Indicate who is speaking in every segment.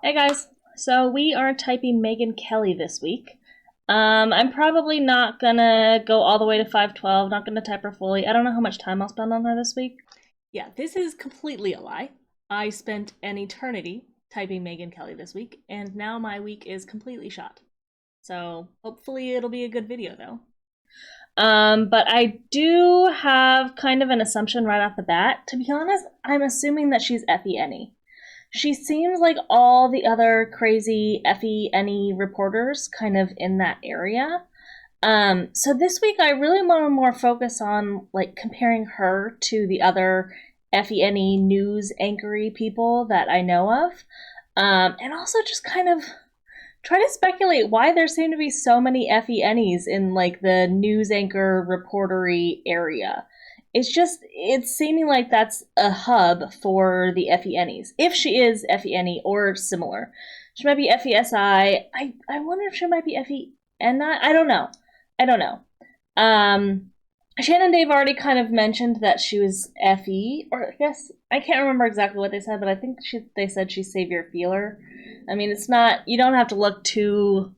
Speaker 1: Hey guys, so we are typing Megyn Kelly this week. I'm probably not gonna go all the way to 512, not gonna type her fully. I don't know how much time I'll spend on her this week.
Speaker 2: Yeah, this is completely a lie. I spent an eternity typing Megyn Kelly this week, and now my week is completely shot. So hopefully it'll be a good video, though.
Speaker 1: But I do have kind of an assumption right off the bat. To be honest, I'm assuming that she's Effie Any. She seems like all the other crazy Effie Any reporters kind of in that area. So this week I really want to more focus on like comparing her to the other FENE news anchory people that I know of. And also just kind of try to speculate why there seem to be so many FENEs in like the news anchor reportery area. It's seeming like that's a hub for the FENEs. If she is FENE or similar. She might be FESI. I wonder if she might be FENI. I don't know. Um, Shannon and Dave already kind of mentioned that she was FE, or I guess I can't remember exactly what they said, but I think they said she's Savior Feeler. I mean, it's not, you don't have to look too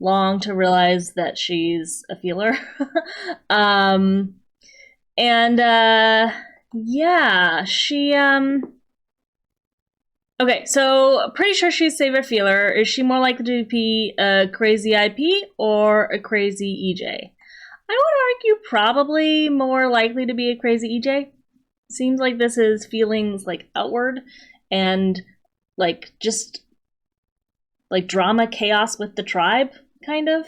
Speaker 1: long to realize that she's a feeler. um, and yeah, okay, so pretty sure she's Savior Feeler. Is she more likely to be a crazy IP or a crazy EJ? I would argue probably more likely to be a crazy EJ. Seems like this is feelings like outward and like just like drama chaos with the tribe, kind of.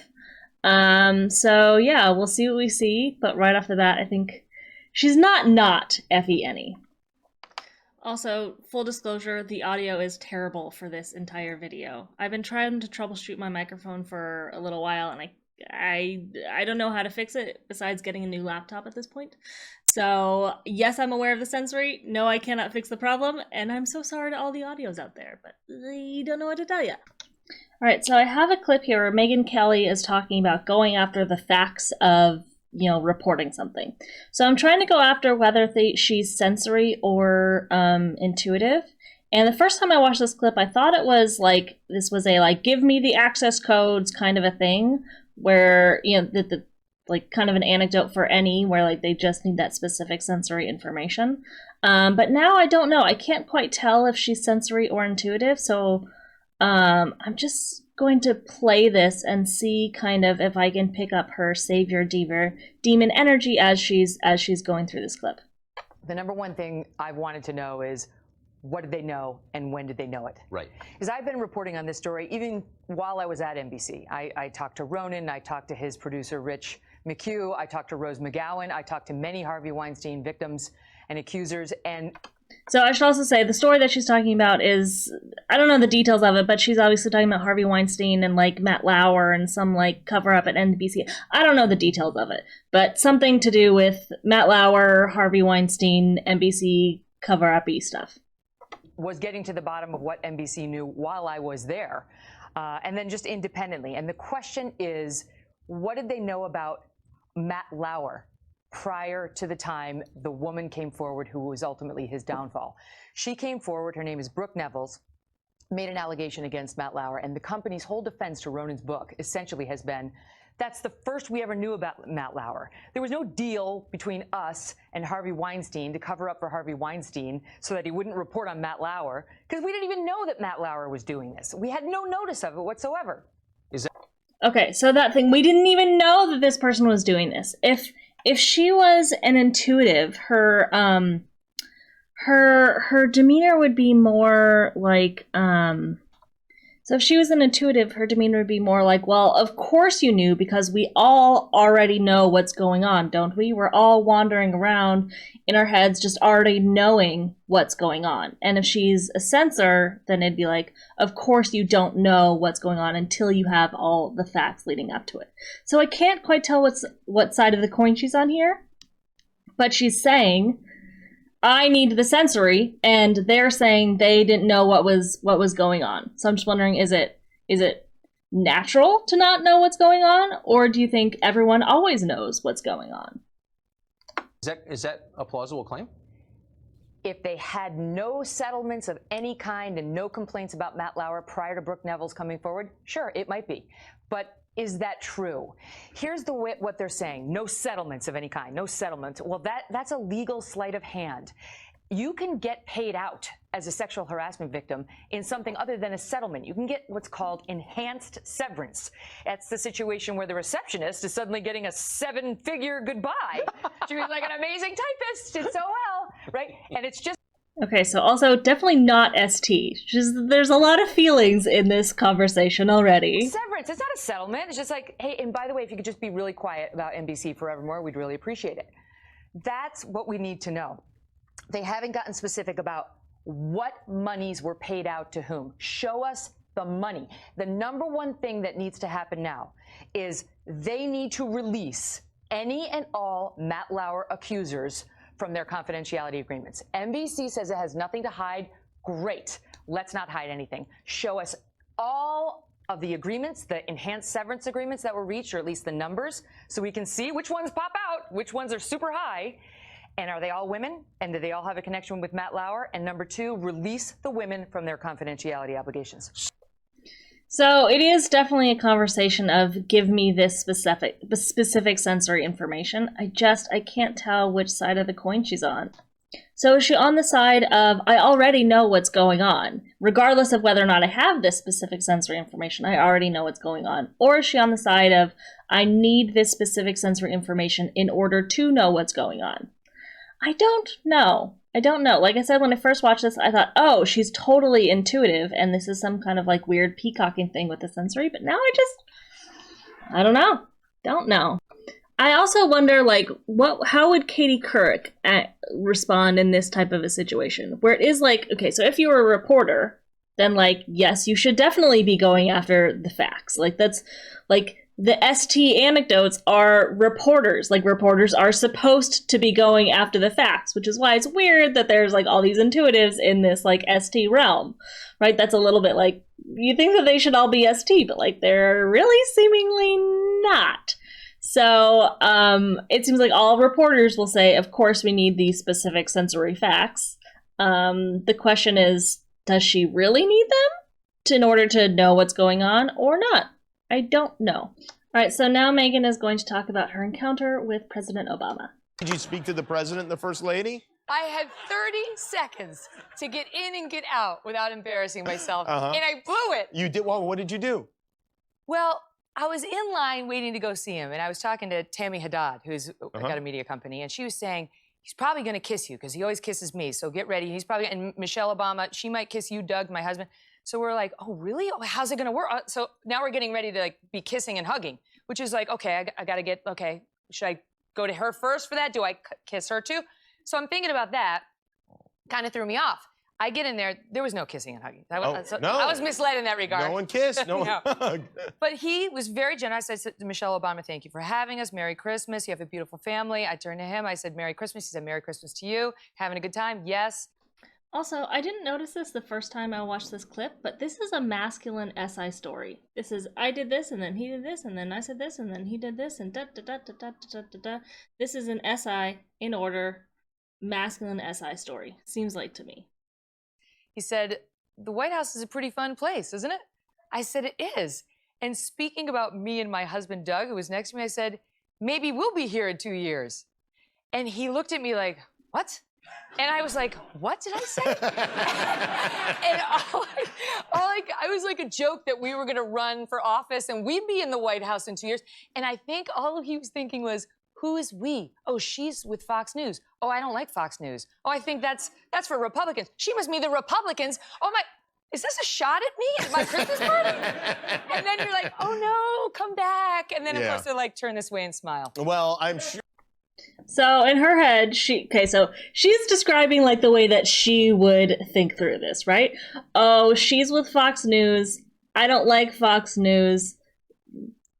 Speaker 1: So yeah, we'll see what we see. But right off the bat, I think she's not Effie Any.
Speaker 2: Also, full disclosure, the audio is terrible for this entire video. I've been trying to troubleshoot my microphone for a little while, and I don't know how to fix it besides getting a new laptop at this point. So, yes, I'm aware of the sensory. No, I cannot fix the problem, and I'm so sorry to all the audios out there, but I don't know what to tell you.
Speaker 1: All right, so I have a clip here where Megyn Kelly is talking about going after the facts of, reporting something. So I'm trying to go after whether she's sensory or intuitive. And the first time I watched this clip, I thought it was like, this was a like, give me the access codes kind of a thing, where, the like kind of an anecdote for any, where like they just need that specific sensory information. But now I don't know. I can't quite tell if she's sensory or intuitive, so I'm just going to play this and see kind of if I can pick up her savior demon energy as she's going through this clip.
Speaker 3: The number one thing I've wanted to know is, what did they know and when did they know it?
Speaker 4: Right.
Speaker 3: Because I've been reporting on this story even while I was at NBC. I talked to Ronan, I talked to his producer Rich McHugh, I talked to Rose McGowan, I talked to many Harvey Weinstein victims and accusers, and
Speaker 1: so I should also say the story that she's talking about is, I don't know the details of it, but she's obviously talking about Harvey Weinstein and like Matt Lauer and some like cover up at NBC. I don't know the details of it, but something to do with Matt Lauer, Harvey Weinstein, NBC cover up-y stuff.
Speaker 3: Was getting to the bottom of what NBC knew while I was there, and then just independently. And the question is, what did they know about Matt Lauer prior to the time the woman came forward who was ultimately his downfall? She came forward, her name is Brooke Nevels, made an allegation against Matt Lauer, and the company's whole defense to Ronan's book essentially has been, that's the first we ever knew about Matt Lauer. There was no deal between us and Harvey Weinstein to cover up for Harvey Weinstein so that he wouldn't report on Matt Lauer, because we didn't even know that Matt Lauer was doing this. We had no notice of it whatsoever.
Speaker 1: Okay, so that thing, we didn't even know that this person was doing this. If she was an intuitive, her demeanor would be more like, so if she was an intuitive, her demeanor would be more like, well, of course you knew, because we all already know what's going on, don't we? We're all wandering around in our heads just already knowing what's going on. And if she's a censor, then it'd be like, of course you don't know what's going on until you have all the facts leading up to it. So I can't quite tell what side of the coin she's on here, but she's saying, I need the sensory, and they're saying they didn't know what was going on. So I'm just wondering, is it natural to not know what's going on, or do you think everyone always knows what's going on?
Speaker 4: Is that a plausible claim?
Speaker 3: if they had no settlements of any kind and no complaints about Matt Lauer prior to Brooke Neville's coming forward, sure, it might be. But is that true? Here's what they're saying. No settlements of any kind. No settlements. Well, that's a legal sleight of hand. You can get paid out as a sexual harassment victim in something other than a settlement. You can get what's called enhanced severance. That's the situation where the receptionist is suddenly getting a 7-figure goodbye. She was like an amazing typist, did so well, right? And it's just
Speaker 1: Okay, so also definitely not ST. Just there's a lot of feelings in this conversation already.
Speaker 3: Severance. It's not a settlement. It's just like, hey, and by the way, if you could just be really quiet about NBC forevermore, we'd really appreciate it. That's what we need to know. They haven't gotten specific about what monies were paid out to whom. Show us the money. The number one thing that needs to happen now is they need to release any and all Matt Lauer accusers from their confidentiality agreements. NBC says it has nothing to hide. Great. Let's not hide anything. Show us all of the agreements, the enhanced severance agreements that were reached, or at least the numbers, so we can see which ones pop out, which ones are super high. And are they all women? And do they all have a connection with Matt Lauer? And number two, release the women from their confidentiality obligations.
Speaker 1: So it is definitely a conversation of give me this specific sensory information. I can't tell which side of the coin she's on. So is she on the side of I already know what's going on, regardless of whether or not I have this specific sensory information, I already know what's going on? Or is she on the side of I need this specific sensory information in order to know what's going on? I don't know. Like I said, when I first watched this, I thought, oh, she's totally intuitive, and this is some kind of like weird peacocking thing with the sensory, but now I don't know. Don't know. I also wonder, like, how would Katie Couric respond in this type of a situation? Where it is like, okay, so if you were a reporter, then, like, yes, you should definitely be going after the facts. Like, that's, like, the ST anecdotes are reporters. Like, reporters are supposed to be going after the facts, which is why it's weird that there's, like, all these intuitives in this, like, ST realm, right? That's a little bit like, you think that they should all be ST, but, like, they're really seemingly not. So it seems like all reporters will say, of course, we need these specific sensory facts. The question is, does she really need them in order to know what's going on or not? I don't know. All right, so now Megyn is going to talk about her encounter with President Obama.
Speaker 4: Did you speak to the president and the first lady?
Speaker 5: I had 30 seconds to get in and get out without embarrassing myself, and I blew it.
Speaker 4: You did? Well, what did you do?
Speaker 5: Well, I was in line waiting to go see him, and I was talking to Tammy Haddad, who's got a media company, and she was saying, he's probably going to kiss you because he always kisses me, so get ready. He's probably, and Michelle Obama, she might kiss you, Doug, my husband. So we're like, oh, really? Oh, how's it going to work? So now we're getting ready to like be kissing and hugging, which is like, okay, I got to get, okay, should I go to her first for that? Do I kiss her too? So I'm thinking about that. Kind of threw me off. I get in there was no kissing and hugging.
Speaker 4: No.
Speaker 5: I was misled in that regard.
Speaker 4: No one kissed. No one
Speaker 5: No.
Speaker 4: hugged.
Speaker 5: But he was very generous. I said to Michelle Obama, thank you for having us. Merry Christmas. You have a beautiful family. I turned to him. I said, Merry Christmas. He said, Merry Christmas to you. Having a good time? Yes.
Speaker 2: Also, I didn't notice this the first time I watched this clip, but this is a masculine SI story. This is, I did this, and then he did this, and then I said this, and then he did this, and da-da-da-da-da-da-da-da. This is an SI in order, masculine SI story, seems like to me.
Speaker 5: He said, the White House is a pretty fun place, isn't it? I said, it is. And speaking about me and my husband, Doug, who was next to me, I said, maybe we'll be here in 2 years. And he looked at me like, what? And I was like, what did I say? And I was like a joke that we were going to run for office and we'd be in the White House in 2 years. And I think all he was thinking was, who is we? Oh, she's with Fox News. Oh, I don't like Fox News. Oh, I think that's for Republicans. She must be the Republicans. Oh my, is this a shot at me at my Christmas party? And then you're like, oh no, come back. And then of course they're like, turn this way and smile.
Speaker 4: Well, I'm sure.
Speaker 1: So in her head, so she's describing like the way that she would think through this, right? Oh, she's with Fox News. I don't like Fox News.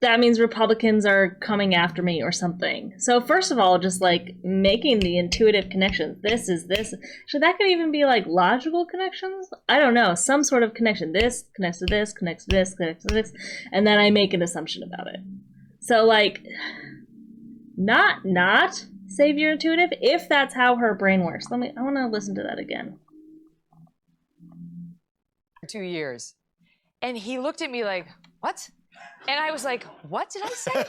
Speaker 1: That means Republicans are coming after me or something. So first of all, just like making the intuitive connections. This is this. Should that could even be like logical connections? I don't know. Some sort of connection. This connects to this, connects to this, connects to this. And then I make an assumption about it. So like, not savior intuitive, if that's how her brain works. I want to listen to that again.
Speaker 5: 2 years. And he looked at me like, what? And I was like, what did I say? And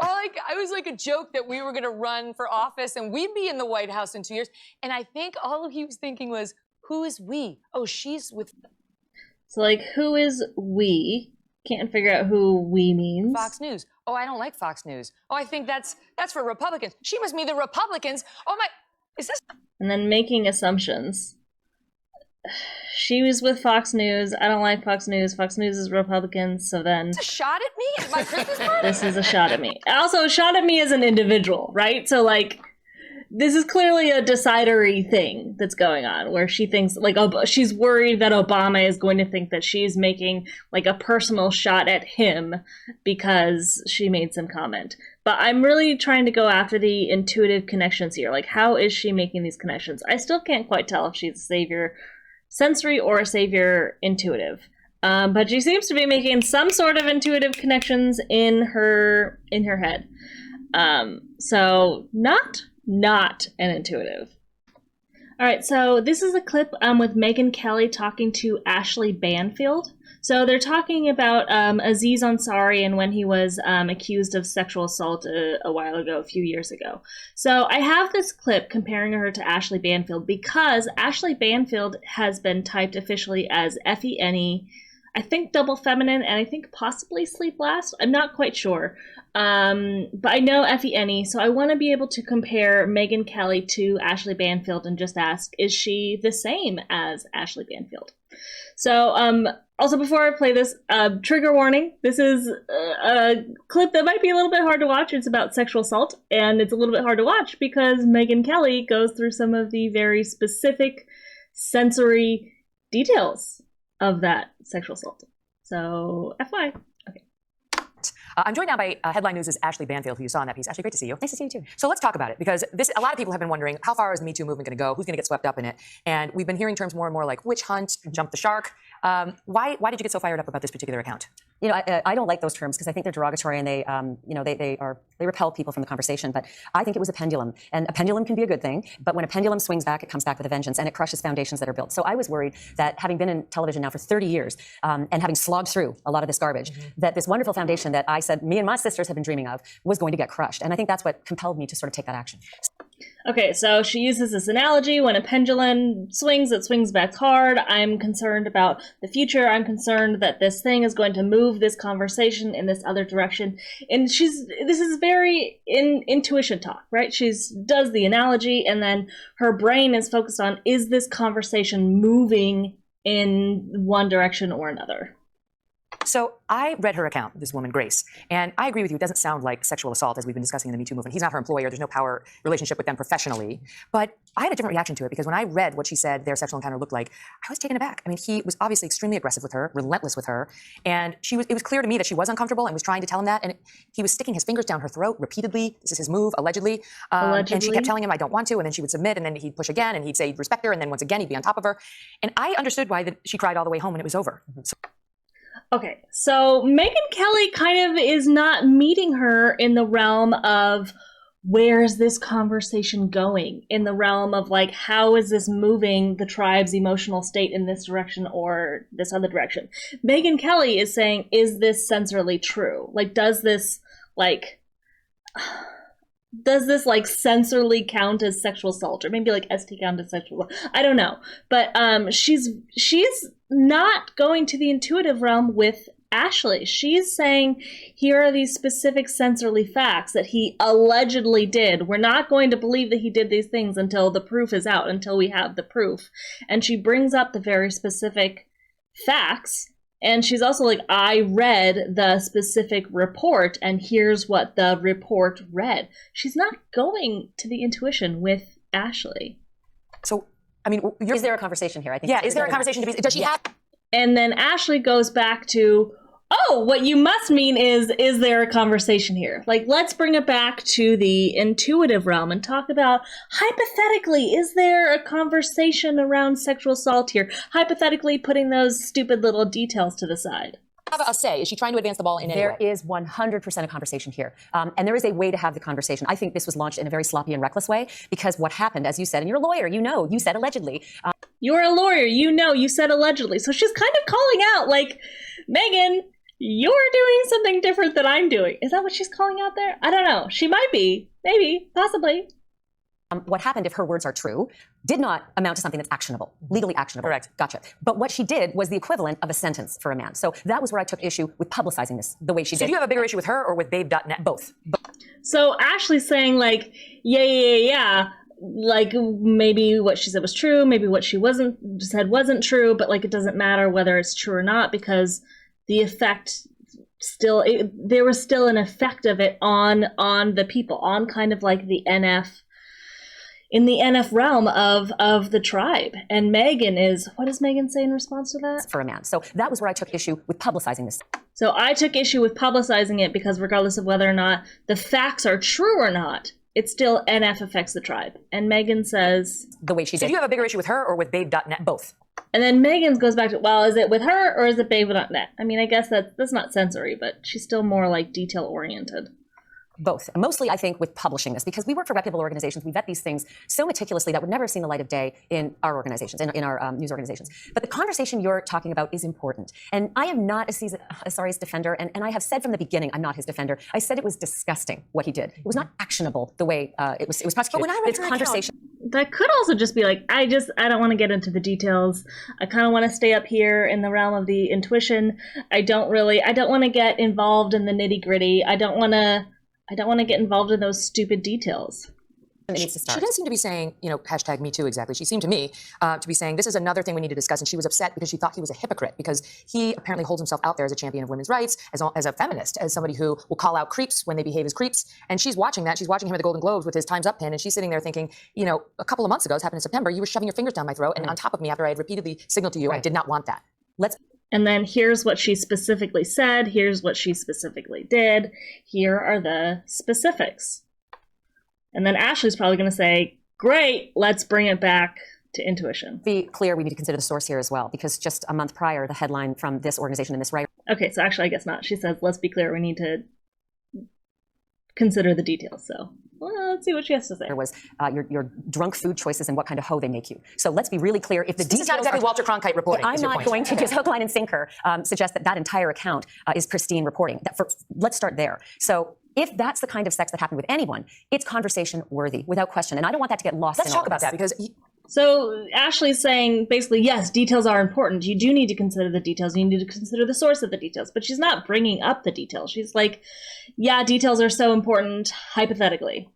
Speaker 5: I was like a joke that we were going to run for office and we'd be in the White House in 2 years. And I think all he was thinking was, who is we? Oh, she's with...
Speaker 1: So, like, who is we? Can't figure out who we means.
Speaker 5: Fox News. Oh, I don't like Fox News. Oh, I think that's for Republicans. She must mean the Republicans. Oh, my... Is this...
Speaker 1: And then making assumptions. She was with Fox News. I don't like Fox News. Fox News is Republicans, so then...
Speaker 5: It's a shot at me at my Christmas party?
Speaker 1: This is a shot at me. Also, a shot at me as an individual, right? So, like, this is clearly a decidery thing that's going on, where she thinks, like, she's worried that Obama is going to think that she's making, like, a personal shot at him because she made some comment. But I'm really trying to go after the intuitive connections here. Like, how is she making these connections? I still can't quite tell if she's a savior sensory or a savior intuitive. But she seems to be making some sort of intuitive connections in her head. So not an intuitive. All right, so this is a clip with Megyn Kelly talking to Ashley Banfield. So they're talking about Aziz Ansari and when he was accused of sexual assault a while ago, a few years ago. So I have this clip comparing her to Ashley Banfield because Ashley Banfield has been typed officially as F-E-N-E, I think double feminine, and I think possibly sleep last. I'm not quite sure. But I know F-E-N-E, so I want to be able to compare Megyn Kelly to Ashley Banfield and just ask, is she the same as Ashley Banfield? So, also before I play this, trigger warning, this is a clip that might be a little bit hard to watch. It's about sexual assault, and it's a little bit hard to watch because Megyn Kelly goes through some of the very specific sensory details of that sexual assault. So, FYI. Okay.
Speaker 3: I'm joined now by Headline News' Ashley Banfield, who you saw in that piece. Ashley, great to see you. Nice to see you too. So let's talk about it, because a lot of people have been wondering, how far is the Me Too movement going to go? Who's going to get swept up in it? And we've been hearing terms more and more like witch hunt, jump the shark. Why did you get so fired up about this particular account?
Speaker 6: You know, I don't like those terms because I think they're derogatory and they repel people from the conversation. But I think it was a pendulum, and a pendulum can be a good thing. But when a pendulum swings back, it comes back with a vengeance, and it crushes foundations that are built. So I was worried that, having been in television now for 30 years and having slogged through a lot of this garbage, that this wonderful foundation that I said me and my sisters had been dreaming of was going to get crushed. And I think that's what compelled me to sort of take that action.
Speaker 1: Okay, so she uses this analogy: when a pendulum swings, it swings back hard. I'm concerned about the future. I'm concerned that this thing is going to move this conversation in this other direction. And this is very intuition talk, right? She does the analogy, and then her brain is focused on, is this conversation moving in one direction or another?
Speaker 3: So I read her account, this woman, Grace, and I agree with you. It doesn't sound like sexual assault, as we've been discussing in the Me Too movement. He's not her employer. There's no power relationship with them professionally. But I had a different reaction to it, because when I read what she said their sexual encounter looked like, I was taken aback. I mean, he was obviously extremely aggressive with her, relentless with her, and it was clear to me that she was uncomfortable and was trying to tell him that, and he was sticking his fingers down her throat repeatedly. This is his move, allegedly. And she kept telling him, I don't want to, and then she would submit, and then he'd push again, and he'd say, respect her, and then once again, he'd be on top of her. And I understood why she cried all the way home when it was over.
Speaker 1: Okay, so Megyn Kelly kind of is not meeting her in the realm of, where is this conversation going? In the realm of, like, how is this moving the tribe's emotional state in this direction or this other direction? Megyn Kelly is saying, is this sensorily true? Like, does this sensorily count as sexual assault? Or maybe like ST count as sexual assault? I don't know. But she's not going to the intuitive realm with Ashley. She's saying, here are these specific sensorily facts that he allegedly did. We're not going to believe that he did these things until the proof is out, until we have the proof. And she brings up the very specific facts. And she's also like, I read the specific report, and here's what the report read. She's not going to the intuition with Ashley.
Speaker 3: So, I mean,
Speaker 6: is there a conversation here? I think.
Speaker 3: Yeah, is there a conversation to be? Does she have?
Speaker 1: And then Ashley goes back to, oh, what you must mean is there a conversation here? Like, let's bring it back to the intuitive realm and talk about, hypothetically, is there a conversation around sexual assault here? Hypothetically, putting those stupid little details to the side.
Speaker 7: have a say? Is she trying to advance the ball in any way?
Speaker 6: There is 100% a conversation here. And there is a way to have the conversation. I think this was launched in a very sloppy and reckless way because what happened, as you said, and you're a lawyer, you said allegedly.
Speaker 1: You're a lawyer, you said allegedly. So she's kind of calling out, like, Megyn, you're doing something different than I'm doing. Is that what she's calling out there? I don't know. She might be. Maybe. Possibly.
Speaker 6: What happened, if her words are true, did not amount to something that's actionable, legally actionable.
Speaker 7: Correct.
Speaker 6: Gotcha. But what she did was the equivalent of a sentence for a man. So that was where I took issue with publicizing this the way she did.
Speaker 7: So do you have a bigger issue with her or with Babe.net?
Speaker 6: Both.
Speaker 1: So Ashley's saying, like, yeah. Like, maybe what she said was true, maybe what she wasn't true, but, like, it doesn't matter whether it's true or not because the effect there was still an effect of it on the people, on kind of like the NF, in the NF realm of the tribe. And Megyn what does Megyn say in response to that?
Speaker 6: For a man. So that was where I took issue with publicizing this.
Speaker 1: So I took issue with publicizing it because regardless of whether or not the facts are true or not, it still NF affects the tribe. And Megyn says...
Speaker 6: The way she did.
Speaker 7: So do you have a bigger issue with her or with Babe.net?
Speaker 6: Both.
Speaker 1: And then Megyn goes back to, well, is it with her or is it Babe.net? I mean, I guess that's not sensory, but she's still more like detail-oriented.
Speaker 6: Both. Mostly, I think, with publishing this, because we work for reputable organizations. We vet these things so meticulously that would never have seen the light of day in our organizations, in our news organizations. But the conversation you're talking about is important. And I am not Asari's defender, and I have said from the beginning I'm not his defender. I said it was disgusting what he did. It was not actionable the way it was prosecuted.
Speaker 7: But when I read
Speaker 6: it's
Speaker 7: her
Speaker 6: conversation.
Speaker 1: That could also just be like, I don't want to get into the details. I kind of want to stay up here in the realm of the intuition. I don't want to get involved in the nitty gritty. I don't want to get involved in those stupid details.
Speaker 6: It needs to start.
Speaker 7: She didn't seem to be saying, hashtag me too exactly. She seemed to me to be saying this is another thing we need to discuss. And she was upset because she thought he was a hypocrite because he apparently holds himself out there as a champion of women's rights, as a feminist, as somebody who will call out creeps when they behave as creeps. And she's watching that. She's watching him at the Golden Globes with his Time's Up pin. And she's sitting there thinking, a couple of months ago, this happened in September, you were shoving your fingers down my throat. And on top of me, after I had repeatedly signaled to you, I did not want that.
Speaker 1: And then here's what she specifically said. Here's what she specifically did. Here are the specifics. And then Ashley's probably going to say, great, let's bring it back to intuition.
Speaker 6: Be clear, we need to consider the source here as well, because just a month prior, the headline from this organization and this writer.
Speaker 1: Okay, so actually, I guess not. She says, let's be clear, we need to consider the details. So let's see what she has to say.
Speaker 6: Was your drunk food choices and what kind of hoe they make you. So let's be really clear. If the
Speaker 7: This is not exactly Walter Cronkite reporting.
Speaker 6: I'm not going to just hook, line, and sinker suggest that entire account is pristine reporting. Let's start there. So if that's the kind of sex that happened with anyone, it's conversation worthy, without question. And I don't want that to get lost.
Speaker 7: Let's talk about that because.
Speaker 1: So Ashley's saying basically, yes, details are important. You do need to consider the details. You need to consider the source of the details. But she's not bringing up the details. She's like, yeah, details are so important, hypothetically.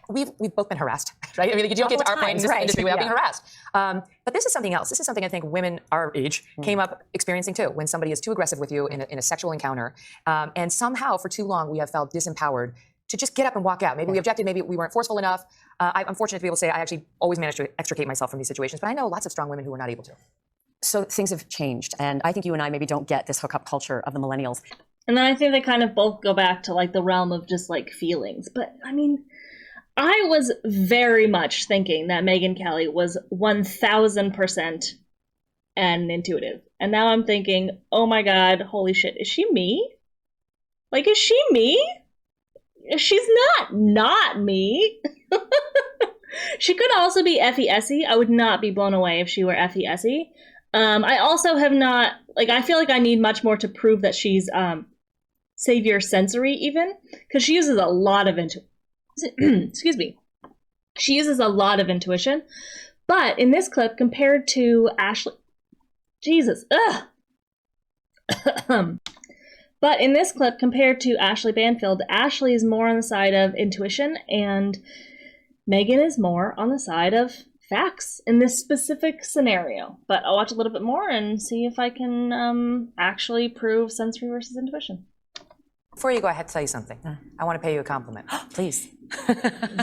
Speaker 7: We've both been harassed, right? I mean, you don't get to our point in this industry without being harassed. But this is something else. This is something I think women our age came up experiencing too. When somebody is too aggressive with you in a sexual encounter, and somehow for too long we have felt disempowered to just get up and walk out. Maybe we objected, maybe we weren't forceful enough. I'm fortunate to be able to say I actually always managed to extricate myself from these situations, but I know lots of strong women who are not able to.
Speaker 6: So things have changed, and I think you and I maybe don't get this hookup culture of the millennials.
Speaker 1: And then I think they kind of both go back to like the realm of just like feelings. But I mean, I was very much thinking that Megyn Kelly was 1,000% an intuitive. And now I'm thinking, oh my God, holy shit, is she me? Like, is she me? She's not me. She could also be Effie Essie. I would not be blown away if she were Effie Essie. I also have not, like, I feel like I need much more to prove that she's savior sensory even, because she uses a lot of excuse me. She uses a lot of intuition. But in this clip, compared to Ashley, Jesus, but in this clip, compared to Ashley Banfield, Ashley is more on the side of intuition, and Megyn is more on the side of facts in this specific scenario. But I'll watch a little bit more and see if I can actually prove sensory versus intuition.
Speaker 7: Before you go, I have to tell you something. I want to pay you a compliment.
Speaker 6: Please.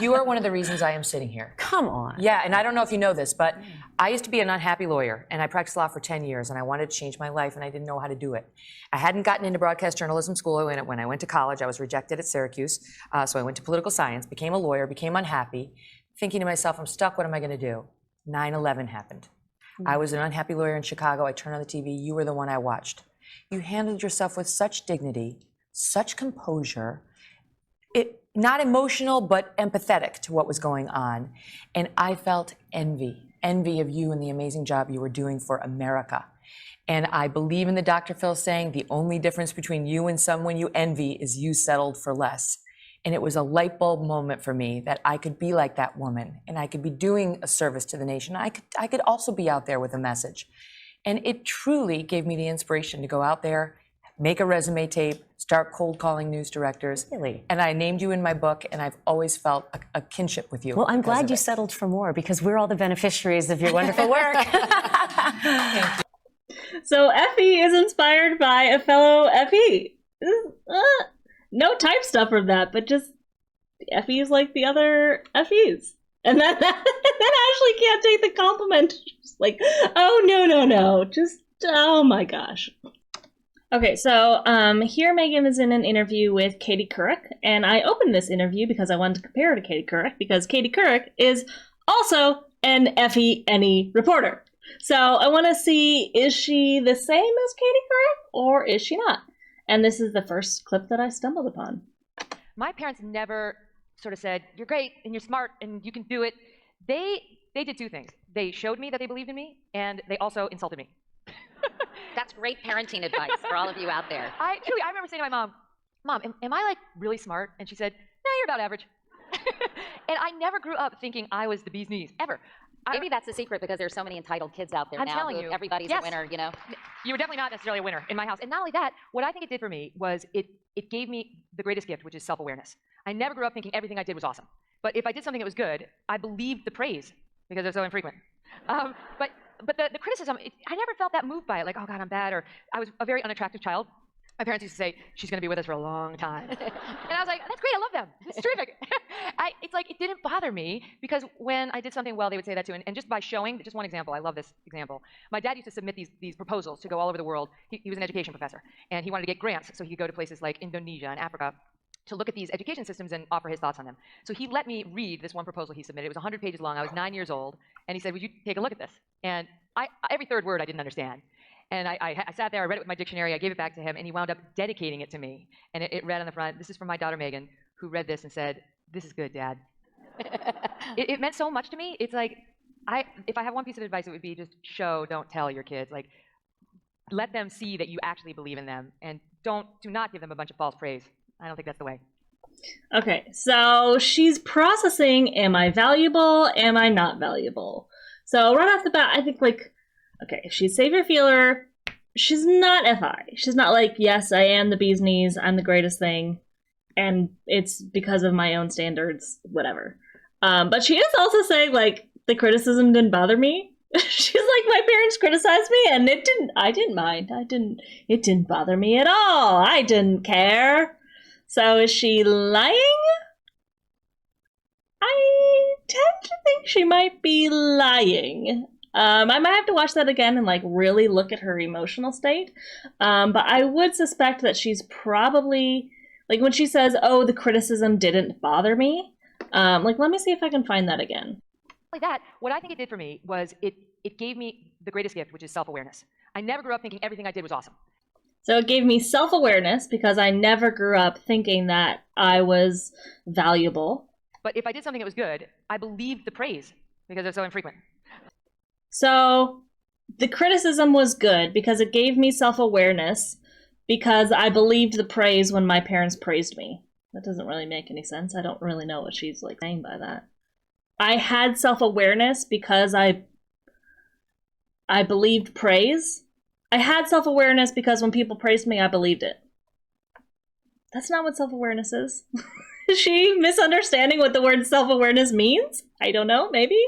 Speaker 7: You are one of the reasons I am sitting here.
Speaker 6: Come on.
Speaker 7: Yeah, and I don't know if you know this, but I used to be an unhappy lawyer, and I practiced law for 10 years, and I wanted to change my life, and I didn't know how to do it. I hadn't gotten into broadcast journalism school. When I went to college, I was rejected at Syracuse, so I went to political science, became a lawyer, became unhappy, thinking to myself, I'm stuck, what am I going to do? 9/11 happened. I was an unhappy lawyer in Chicago. I turned on the TV. You were the one I watched. You handled yourself with such dignity, such composure, not emotional, but empathetic to what was going on. And I felt envy of you and the amazing job you were doing for America. And I believe in the Dr. Phil saying, the only difference between you and someone you envy is you settled for less. And it was a light bulb moment for me that I could be like that woman and I could be doing a service to the nation. I could also be out there with a message. And it truly gave me the inspiration to go out there, make a resume tape, start cold calling news directors.
Speaker 6: Really?
Speaker 7: And I named you in my book, and I've always felt a kinship with you.
Speaker 6: Well, I'm
Speaker 7: because
Speaker 6: glad
Speaker 7: of
Speaker 6: you
Speaker 7: it.
Speaker 6: settled for more because we're all the beneficiaries of your wonderful work.
Speaker 1: So Effie is inspired by a fellow Effie. No type stuff from that, but just Effie is like the other Effies. And then Ashley can't take the compliment. She's like, oh, no. Just, oh my gosh. Okay, so here Megyn is in an interview with Katie Couric, and I opened this interview because I wanted to compare her to Katie Couric, because Katie Couric is also an Effie reporter. So I want to see, is she the same as Katie Couric, or is she not? And this is the first clip that I stumbled upon.
Speaker 8: My parents never sort of said, you're great and you're smart and you can do it. They did two things. They showed me that they believed in me, and they also insulted me.
Speaker 9: That's great parenting advice for all of you out there.
Speaker 8: I remember saying to my Mom, am I like really smart? And she said, no, you're about average. And I never grew up thinking I was the bee's knees, ever.
Speaker 9: Maybe that's the secret, because there's so many entitled kids out there
Speaker 8: I'm
Speaker 9: now.
Speaker 8: telling you.
Speaker 9: Everybody's
Speaker 8: Yes.
Speaker 9: a winner, you know?
Speaker 8: You were definitely not necessarily a winner in my house. And not only that, what I think it did for me was it gave me the greatest gift, which is self-awareness. I never grew up thinking everything I did was awesome. But if I did something that was good, I believed the praise because they're so infrequent. But the criticism, I never felt that moved by it. Like, oh God, I'm bad. Or I was a very unattractive child. My parents used to say, she's going to be with us for a long time. And I was like, that's great. I love them. It's terrific. It's like, it didn't bother me, because when I did something well, they would say that too. And just by showing, just one example, I love this example. My dad used to submit these proposals to go all over the world. He was an education professor, and he wanted to get grants so he could go to places like Indonesia and Africa to look at these education systems and offer his thoughts on them. So he let me read this one proposal he submitted. It was 100 pages long. I was 9 years old. And he said, would you take a look at this? And every third word I didn't understand. And I sat there, I read it with my dictionary, I gave it back to him, and he wound up dedicating it to me. And it read on the front, this is from my daughter Megyn, who read this and said, this is good, Dad. It meant so much to me. It's like, if I have one piece of advice, it would be just show, don't tell your kids. Like, let them see that you actually believe in them, and do not give them a bunch of false praise. I don't think that's the way.
Speaker 1: Okay, so she's processing, am I valuable? Am I not valuable? So right off the bat, I think, like, okay, if she's savior feeler, she's not FI. She's not like, yes, I am the bee's knees, I'm the greatest thing, and it's because of my own standards, whatever. But she is also saying, like, the criticism didn't bother me. She's like, my parents criticized me, and I didn't mind. It didn't bother me at all. I didn't care. So is she lying? I tend to think she might be lying. I might have to watch that again and like really look at her emotional state. But I would suspect that she's probably, like, when she says, oh, the criticism didn't bother me. Like, let me see if I can find that again.
Speaker 8: Like that, what I think it did for me was it gave me the greatest gift, which is self-awareness. I never grew up thinking everything I did was awesome.
Speaker 1: So it gave me self-awareness because I never grew up thinking that I was valuable.
Speaker 8: But if I did something that was good, I believed the praise because they're so infrequent.
Speaker 1: So the criticism was good because it gave me self-awareness because I believed the praise when my parents praised me. That doesn't really make any sense. I don't really know what she's like saying by that. I had self-awareness because I believed praise. I had self-awareness because when people praised me, I believed it. That's not what self-awareness is. Is she misunderstanding what the word self-awareness means? I don't know, maybe?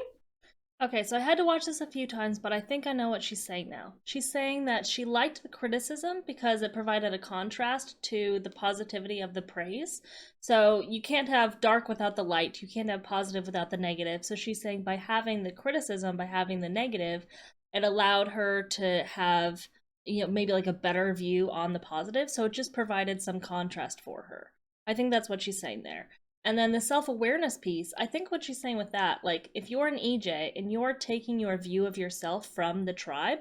Speaker 2: Okay, so I had to watch this a few times, but I think I know what she's saying now. She's saying that she liked the criticism because it provided a contrast to the positivity of the praise. So you can't have dark without the light. You can't have positive without the negative. So she's saying by having the criticism, by having the negative, it allowed her to have, maybe like a better view on the positive. So it just provided some contrast for her. I think that's what she's saying there. And then the self-awareness piece, I think what she's saying with that, like if you're an EJ and you're taking your view of yourself from the tribe,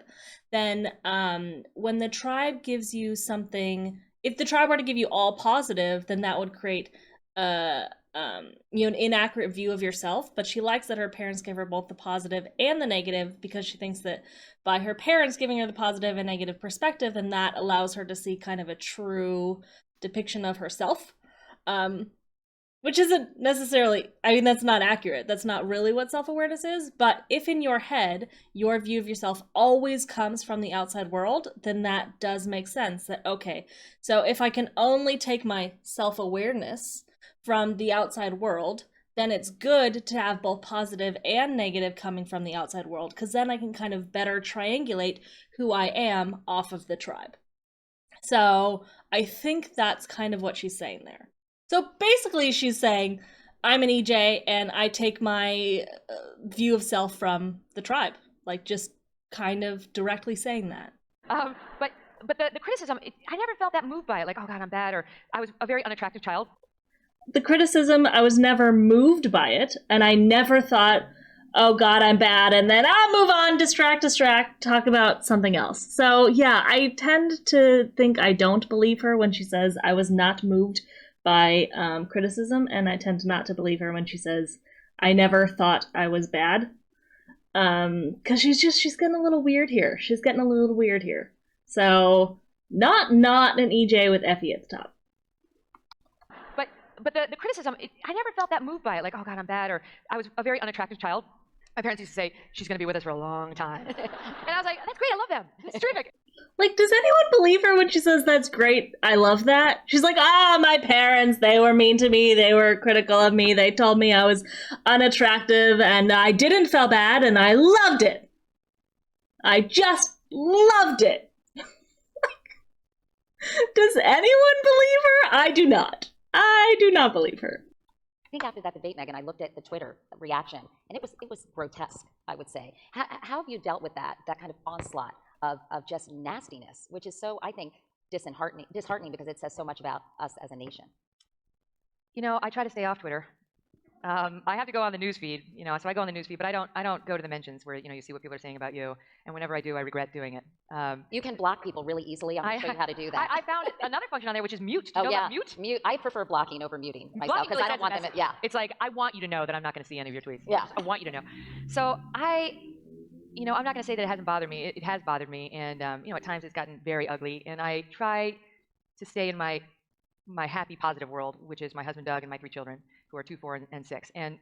Speaker 2: then when the tribe gives you something, if the tribe were to give you all positive, then that would create an inaccurate view of yourself. But she likes that her parents give her both the positive and the negative, because she thinks that by her parents giving her the positive and negative perspective, then that allows her to see kind of a true depiction of herself. Which isn't necessarily, I mean, that's not accurate. That's not really what self-awareness is. But if in your head, your view of yourself always comes from the outside world, then that does make sense. That, okay, so if I can only take my self-awareness from the outside world, then it's good to have both positive and negative coming from the outside world, because then I can kind of better triangulate who I am off of the tribe. So I think that's kind of what she's saying there. So basically, she's saying, I'm an EJ and I take my view of self from the tribe. Like, just kind of directly saying that.
Speaker 8: But the criticism, I never felt that moved by it. Like, oh God, I'm bad, or I was a very unattractive child.
Speaker 1: The criticism, I was never moved by it, and I never thought, oh God, I'm bad, and then I'll move on, distract, talk about something else. So yeah, I tend to think I don't believe her when she says I was not moved by criticism, and I tend not to believe her when she says I never thought I was bad, because she's getting a little weird here. So not an EJ with Effie at the top.
Speaker 8: But the criticism, I never felt that moved by it. Like, oh God, I'm bad, or I was a very unattractive child. My parents used to say, she's going to be with us for a long time. And I was like, that's great, I love them. It's terrific.
Speaker 1: Like, does anyone believe her when she says that's great? I love that. She's like, my parents, they were mean to me. They were critical of me. They told me I was unattractive, and I didn't feel bad, and I loved it. I just loved it. Does anyone believe her? I do not. I do not believe her.
Speaker 9: I think after that debate, Megyn, I looked at the Twitter reaction, and it was grotesque, I would say. How have you dealt with that kind of onslaught of just nastiness, which is so, I think, disheartening because it says so much about us as a nation?
Speaker 8: You know, I try to stay off Twitter. I have to go on the newsfeed, so I go on the newsfeed, but I don't go to the mentions where, you see what people are saying about you. And whenever I do, I regret doing it.
Speaker 9: You can block people really easily. I'm going to show you how to do that.
Speaker 8: I found another function on there, which is mute. Do you know about mute?
Speaker 9: Mute. I prefer blocking over muting myself because I don't want them. Yeah.
Speaker 8: It's like, I want you to know that I'm not going to see any of your tweets.
Speaker 9: Yeah.
Speaker 8: I want you to know. So I'm not going to say that it hasn't bothered me. It has bothered me, and at times it's gotten very ugly. And I try to stay in my happy, positive world, which is my husband Doug and my 3 children, who are 2, 4, and 6. And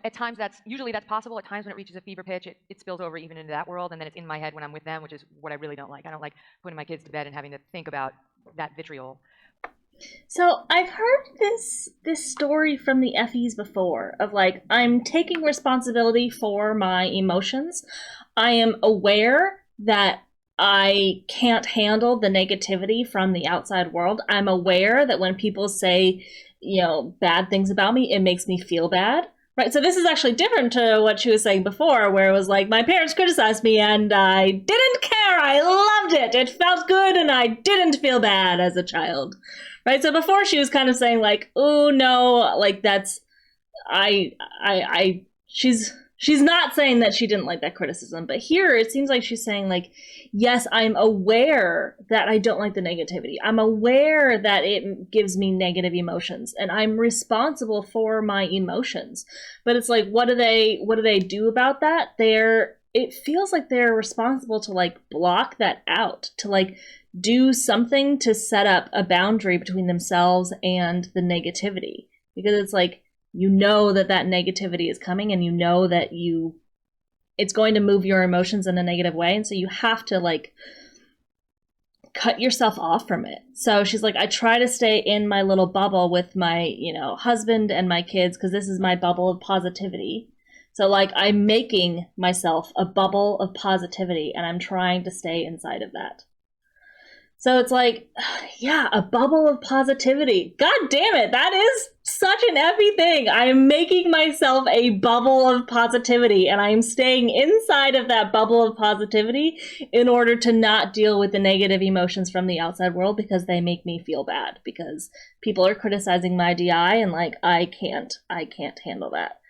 Speaker 8: at times that's possible. At times when it reaches a fever pitch, it spills over even into that world, and then it's in my head when I'm with them, which is what I really don't like. I don't like putting my kids to bed and having to think about that vitriol.
Speaker 1: So I've heard this story from the Effies before of like, I'm taking responsibility for my emotions. I am aware that I can't handle the negativity from the outside world. I'm aware that when people say, bad things about me, it makes me feel bad. Right. So this is actually different to what she was saying before, where it was like, my parents criticized me and I didn't care. I loved it. It felt good and I didn't feel bad as a child. Right. So before she was kind of saying like, oh no, like that's she's not saying that she didn't like that criticism, but here it seems like she's saying like, yes, I'm aware that I don't like the negativity. I'm aware that it gives me negative emotions and I'm responsible for my emotions. But it's like, what do they do about that? It feels like they're responsible to like block that out, to like do something to set up a boundary between themselves and the negativity. Because it's like, that negativity is coming and that it's going to move your emotions in a negative way. And so you have to like cut yourself off from it. So she's like, I try to stay in my little bubble with my, husband and my kids, because this is my bubble of positivity. So like I'm making myself a bubble of positivity and I'm trying to stay inside of that. So it's like, yeah, a bubble of positivity. God damn it, that is such an effy thing. I am making myself a bubble of positivity, and I am staying inside of that bubble of positivity in order to not deal with the negative emotions from the outside world because they make me feel bad because people are criticizing my DI and like I can't handle that.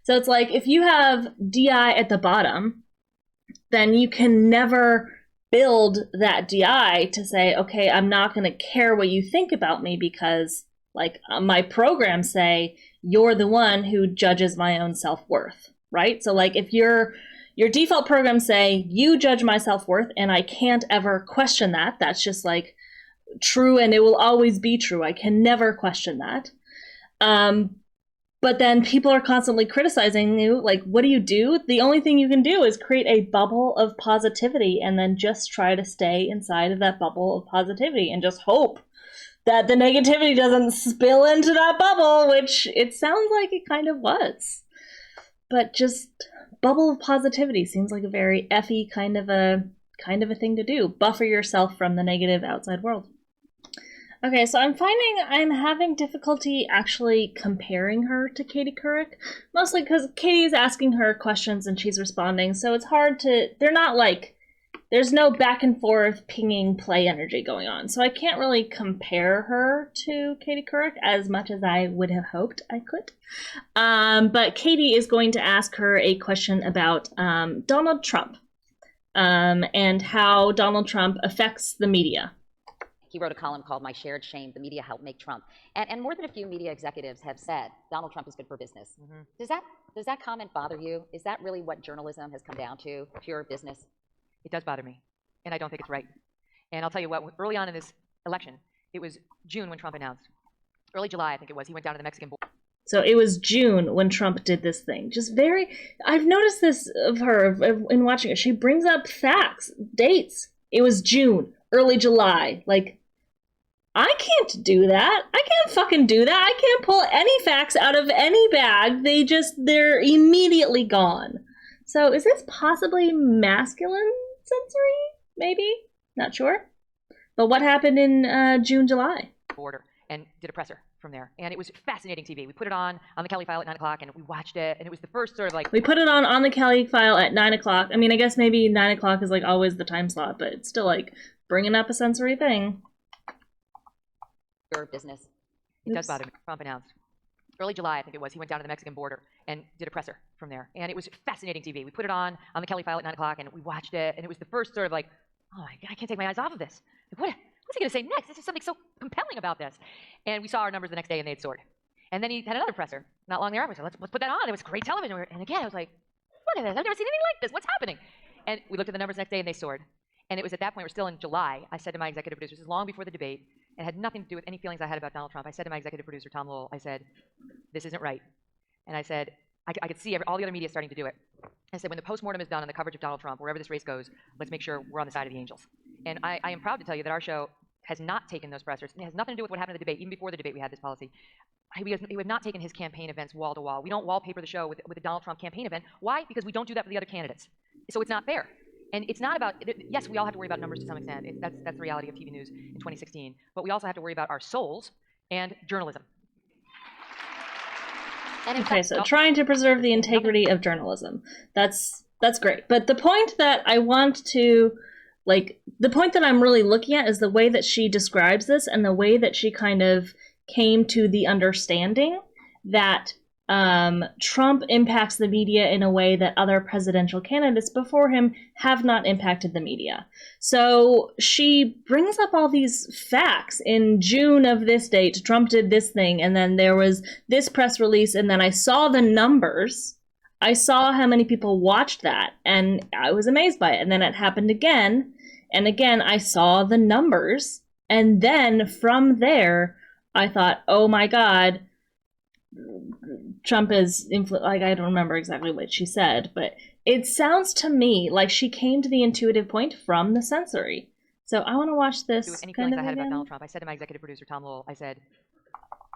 Speaker 1: So it's like if you have DI at the bottom, then you can never build that DI to say, okay, I'm not going to care what you think about me because like my programs say you're the one who judges my own self-worth, right? So like if your default programs say you judge my self-worth and I can't ever question that, that's just like true and it will always be true. I can never question that. But then people are constantly criticizing you. Like, what do? The only thing you can do is create a bubble of positivity and then just try to stay inside of that bubble of positivity and just hope that the negativity doesn't spill into that bubble, which it sounds like it kind of was. But just bubble of positivity seems like a very effy kind of a thing to do. Buffer yourself from the negative outside world. Okay, so I'm finding I'm having difficulty actually comparing her to Katie Couric, mostly because Katie's asking her questions and she's responding, so it's hard to, they're not like, there's no back and forth pinging play energy going on, so I can't really compare her to Katie Couric as much as I would have hoped I could. But Katie is going to ask her a question about Donald Trump and how Donald Trump affects the media.
Speaker 9: He wrote a column called My Shared Shame, The Media Helped Make Trump. And more than a few media executives have said Donald Trump is good for business. Mm-hmm. Does that comment bother you? Is that really what journalism has come down to, pure business?
Speaker 8: It does bother me, and I don't think it's right. And I'll tell you what, early on in this election, it was June when Trump announced. Early July, I think it was, he went down to the Mexican border.
Speaker 1: So it was June when Trump did this thing. Just I've noticed this of her in watching it. She brings up facts, dates. It was June, early July. Like, I can't do that. I can't fucking do that. I can't pull any facts out of any bag. They're immediately gone. So is this possibly masculine sensory? Maybe? Not sure. But what happened in June, July?
Speaker 8: Border, and did a presser from there. And it was fascinating TV. We put it on the Kelly File at 9 o'clock, and we watched it, and it was the first sort of like...
Speaker 1: We put it on the Kelly File at 9 o'clock. I mean, I guess maybe 9 o'clock is like always the time slot, but it's still like bringing up a sensory thing.
Speaker 9: Your business.
Speaker 8: It does bother me. Trump announced. Early July, I think it was, he went down to the Mexican border and did a presser from there. And it was fascinating TV. We put it on the Kelly File at 9 o'clock, and we watched it, and it was the first sort of like, oh my God, I can't take my eyes off of this. Like, what's he going to say next? This is something so compelling about this. And we saw our numbers the next day, and they'd soared. And then he had another presser not long thereafter. So let's put that on. It was great television. And again, I was like, look at this. I've never seen anything like this. What's happening? And we looked at the numbers the next day, and they soared. And it was at that point, we're still in July, I said to my executive producer, this is long before the debate, and had nothing to do with any feelings I had about Donald Trump. I said to my executive producer, Tom Lowell, I said, this isn't right. And I said, I could see all the other media starting to do it. I said, when the postmortem is done on the coverage of Donald Trump, wherever this race goes, let's make sure we're on the side of the angels. And I am proud to tell you that our show has not taken those pressers. It has nothing to do with what happened in the debate. Even before the debate, we had this policy. We have not taken his campaign events wall to wall. We don't wallpaper the show with a Donald Trump campaign event. Why? Because we don't do that for the other candidates. So it's not fair. And it's not about, yes, we all have to worry about numbers to some extent. That's the reality of TV news in 2016. But we also have to worry about our souls and journalism.
Speaker 1: Okay, so trying to preserve the integrity of journalism. That's great. But the point that I want to, the point that I'm really looking at is the way that she describes this and the way that she kind of came to the understanding that Trump impacts the media in a way that other presidential candidates before him have not impacted the media. So she brings up all these facts. In June of this date, Trump did this thing, and then there was this press release, and then I saw the numbers. I saw how many people watched that, and I was amazed by it. And then it happened again, and again I saw the numbers, and then from there I thought, oh my God, Trump is I don't remember exactly what she said, but it sounds to me like she came to the intuitive point from the sensory. So I want to watch this.
Speaker 8: Any feelings I had about Donald Trump, I said to my executive producer Tom Lowell, I said,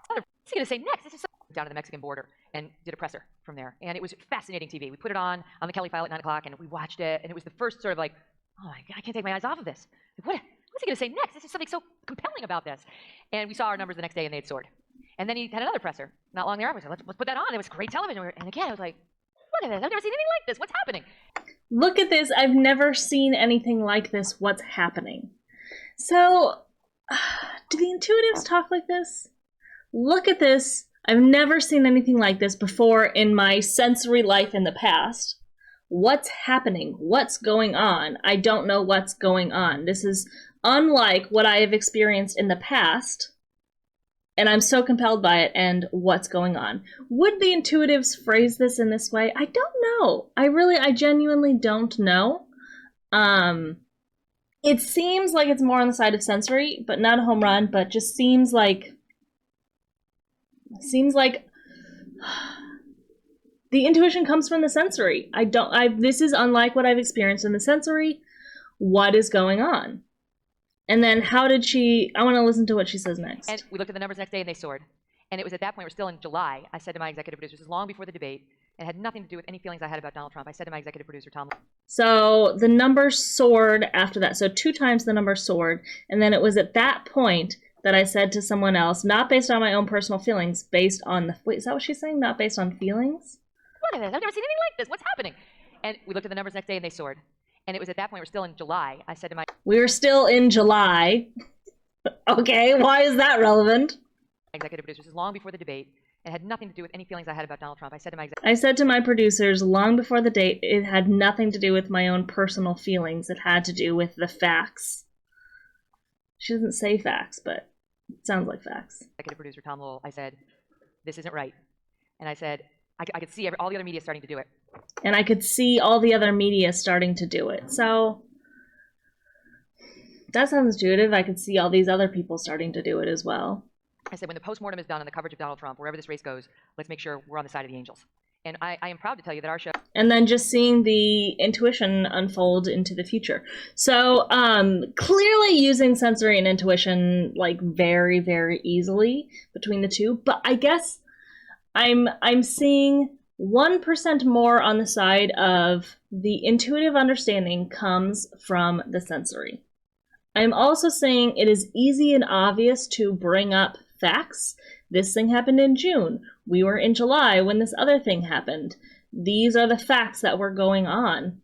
Speaker 8: what's he going to say next? This is so down to the Mexican border and did a presser from there. And it was fascinating TV. We put it on the Kelly File at 9 o'clock, and we watched it, and it was the first sort of like, oh my God, I can't take my eyes off of this. Like, what's what's he going to say next? This is something so compelling about this. And we saw our numbers the next day, and they had soared. And then he had another presser not long thereafter. Let's put that on. It was great television. And again, I was like, look at this. I've never seen anything like this. What's happening?
Speaker 1: Look at this. I've never seen anything like this. What's happening? So, do the intuitives talk like this? Look at this. I've never seen anything like this before in my sensory life in the past. What's happening? What's going on? I don't know what's going on. This is unlike what I have experienced in the past, and I'm so compelled by it, and what's going on. Would the intuitives phrase this in this way? I don't know. I genuinely don't know. It seems like it's more on the side of sensory, but not a home run, but just seems like the intuition comes from the sensory. This is unlike what I've experienced in the sensory. What is going on? And then how did she, I want to listen to what she says next.
Speaker 8: And we looked at the numbers the next day, and they soared. And it was at that point, we're still in July, I said to my executive producer, this was long before the debate, and had nothing to do with any feelings I had about Donald Trump. I said to my executive producer, Tom.
Speaker 1: So the numbers soared after that. So 2 times the number soared. And then it was at that point that I said to someone else, not based on my own personal feelings, based on the, wait, is that what she's saying? Not based on feelings?
Speaker 8: Look at this. I've never seen anything like this. What's happening? And we looked at the numbers the next day, and they soared. And it was at that point, we're still in July, I said to my
Speaker 1: We were still in July. Okay, why is that relevant?
Speaker 8: executive producer, this was long before the debate, and had nothing to do with any feelings I had about Donald Trump. I
Speaker 1: said to my producers long before the date, it had nothing to do with my own personal feelings. It had to do with the facts. She doesn't say facts, but it sounds like facts.
Speaker 8: Executive producer Tom Lowell, I said, this isn't right. And I said, I could see all the other media starting to do it.
Speaker 1: And I could see all the other media starting to do it. So that sounds intuitive. I could see all these other people starting to do it as well.
Speaker 8: I said, when the postmortem is done on the coverage of Donald Trump, wherever this race goes, let's make sure we're on the side of the angels. And I am proud to tell you that our show.
Speaker 1: And then just seeing the intuition unfold into the future. So clearly using sensory and intuition like very, very easily between the two. But I guess I'm seeing 1% more on the side of the intuitive understanding comes from the sensory. I'm also saying it is easy and obvious to bring up facts. This thing happened in June. We were in July when this other thing happened. These are the facts that were going on.